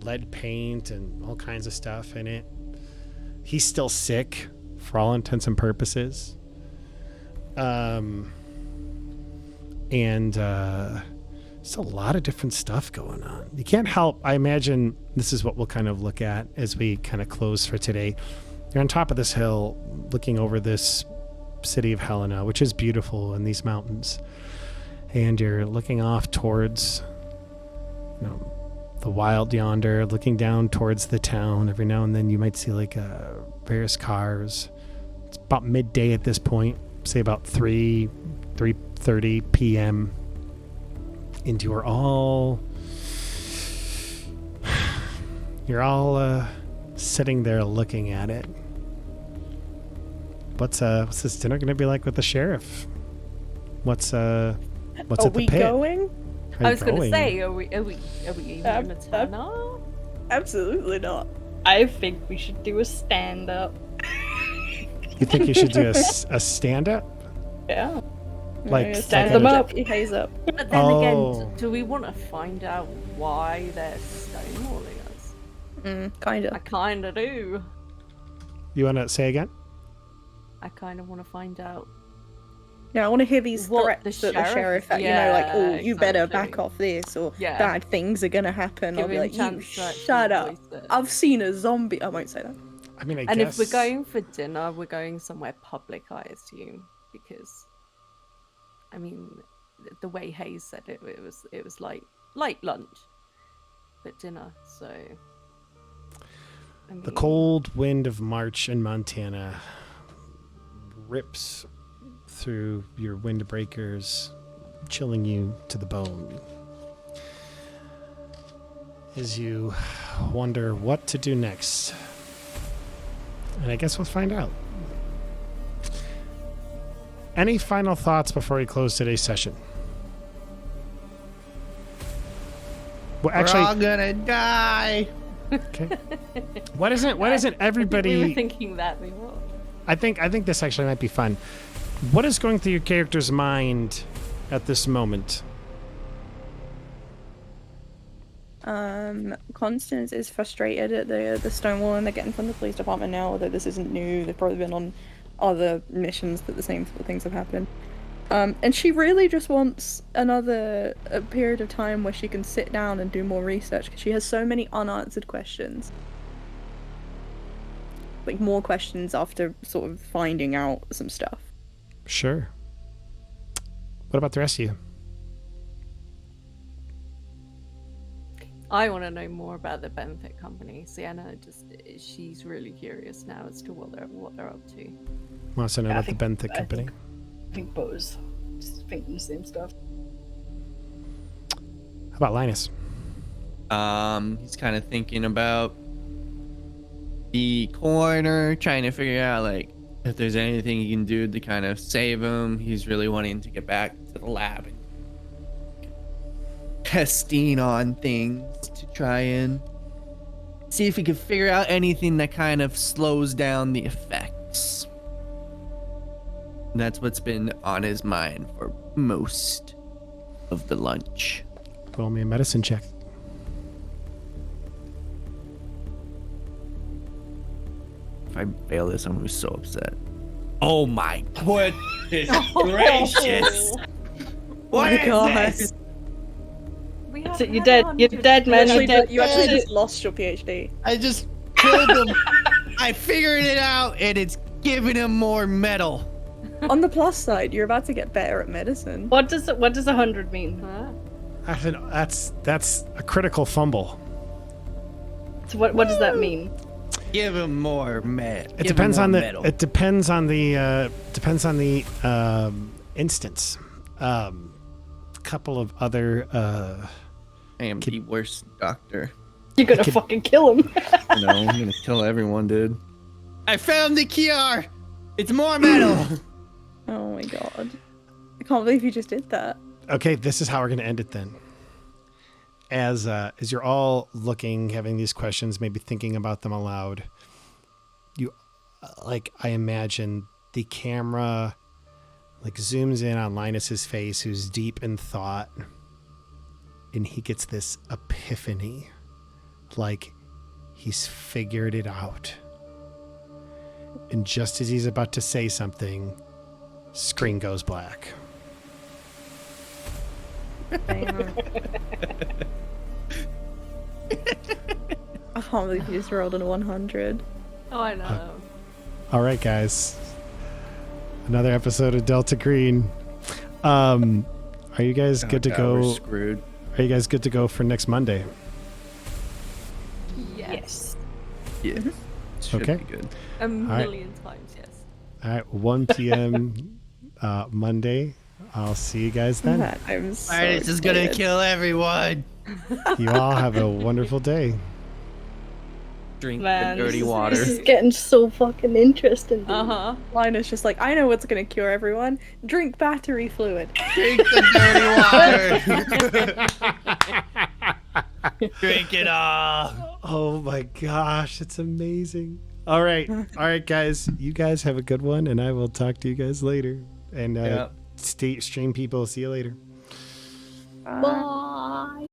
lead paint and all kinds of stuff in it. He's still sick for all intents and purposes. And just a lot of different stuff going on. You can't help, I imagine this is what we'll kind of look at as we kind of close for today. You're on top of this hill looking over this city of Helena, which is beautiful in these mountains. And you're looking off towards, the wild yonder, looking down towards the town. Every now and then you might see like various cars. It's about midday at this point, say about 3:30 p.m. And you're all sitting there looking at it. What's this dinner gonna be like with the sheriff? What's at the pit? Going? I was going to say, are we even gonna turn up? Absolutely not. I think we should do a stand-up. You think you should do a stand-up? Yeah. Like Stand them up. Haze up. But then Oh. again, do we want to find out why they're stonewalling us? Kind I of. kind of do. You want to say again? I kind of want to find out. Yeah, I want to hear these What, threats the that the sheriff? sheriff, Yeah, oh, you better exactly. back off this, or Yeah. bad things are gonna happen. Give I'll be him like, you chance to actually shut up. voice it. I've seen a zombie. I won't say that. I mean, I And guess. if we're going for dinner, we're going somewhere public, I assume, because, I mean, the way Hayes said it, it was like light lunch, but dinner. So, I mean, The cold wind of March in Montana rips through your windbreakers, chilling you to the bone. As you wonder what to do next. And I guess we'll find out. Any final thoughts before we close today's session? Well, We're all actually, gonna die. okay. Why doesn't we everybody? were thinking that before. I think this actually might be fun. What is going through your character's mind at this moment? Constance is frustrated at the stonewalling they're getting from the police department now, although this isn't new. They've probably been on other missions that the same sort of things have happened. And she really just wants another period of time where she can sit down and do more research, because she has so many unanswered questions. Like, more questions after sort of finding out some stuff. Sure. What about the rest of you? I want to know more about the Benefit Company. Sienna she's really curious now as to what they're up to. Wants to know Yeah, I about the think- Benthic I Company. I think Beau's just thinking the same stuff. How about Lynas? He's kind of thinking about the coroner, trying to figure out like if there's anything he can do to kind of save him. He's really wanting to get back to the lab and testing on things to try and see if he can figure out anything that kind of slows down the effects. And that's what's been on his mind for most of the lunch. Roll me a medicine check. If I fail this, I'm gonna be so upset. Oh my goodness gracious! What is God. this? We That's have it, you're dead, man, you're dead. You actually just lost your PhD. I just killed him. I figured it out, and it's giving him more metal. On the plus side, you're about to get better at medicine. What does 100 mean? That's a critical fumble. So what does that mean? Give him more metal. It depends on the. It depends on the. Instance. Couple of other. I am the worst doctor. You're gonna fucking kill him. No, I'm gonna kill everyone, dude. I found the cure. It's more metal. Oh my god. I can't believe you just did that. Okay, this is how we're gonna end it then. As you're all looking, having these questions, maybe thinking about them aloud, you, I imagine the camera, zooms in on Lynas's face, who's deep in thought, and he gets this epiphany, he's figured it out. And just as he's about to say something, screen goes black. Damn. I can't believe you just rolled a 100. Oh, I know. All right, guys. Another episode of Delta Green. Are you guys good to go? We're screwed. Are you guys good to go for next Monday? Yes. Yeah. Should Okay. be good. A million times, yes. All right, 1 p.m. Monday. I'll see you guys then. Man, I'm so This is gonna excited. kill everyone. You all have a wonderful day. Drink Man, the dirty this water. is getting so fucking interesting. Dude. Uh-huh. Linus just I know what's gonna cure everyone. Drink battery fluid. Drink the dirty water. Drink it all. Oh my gosh, it's amazing. All right, guys. You guys have a good one, and I will talk to you guys later. And stream people. See you later. Bye.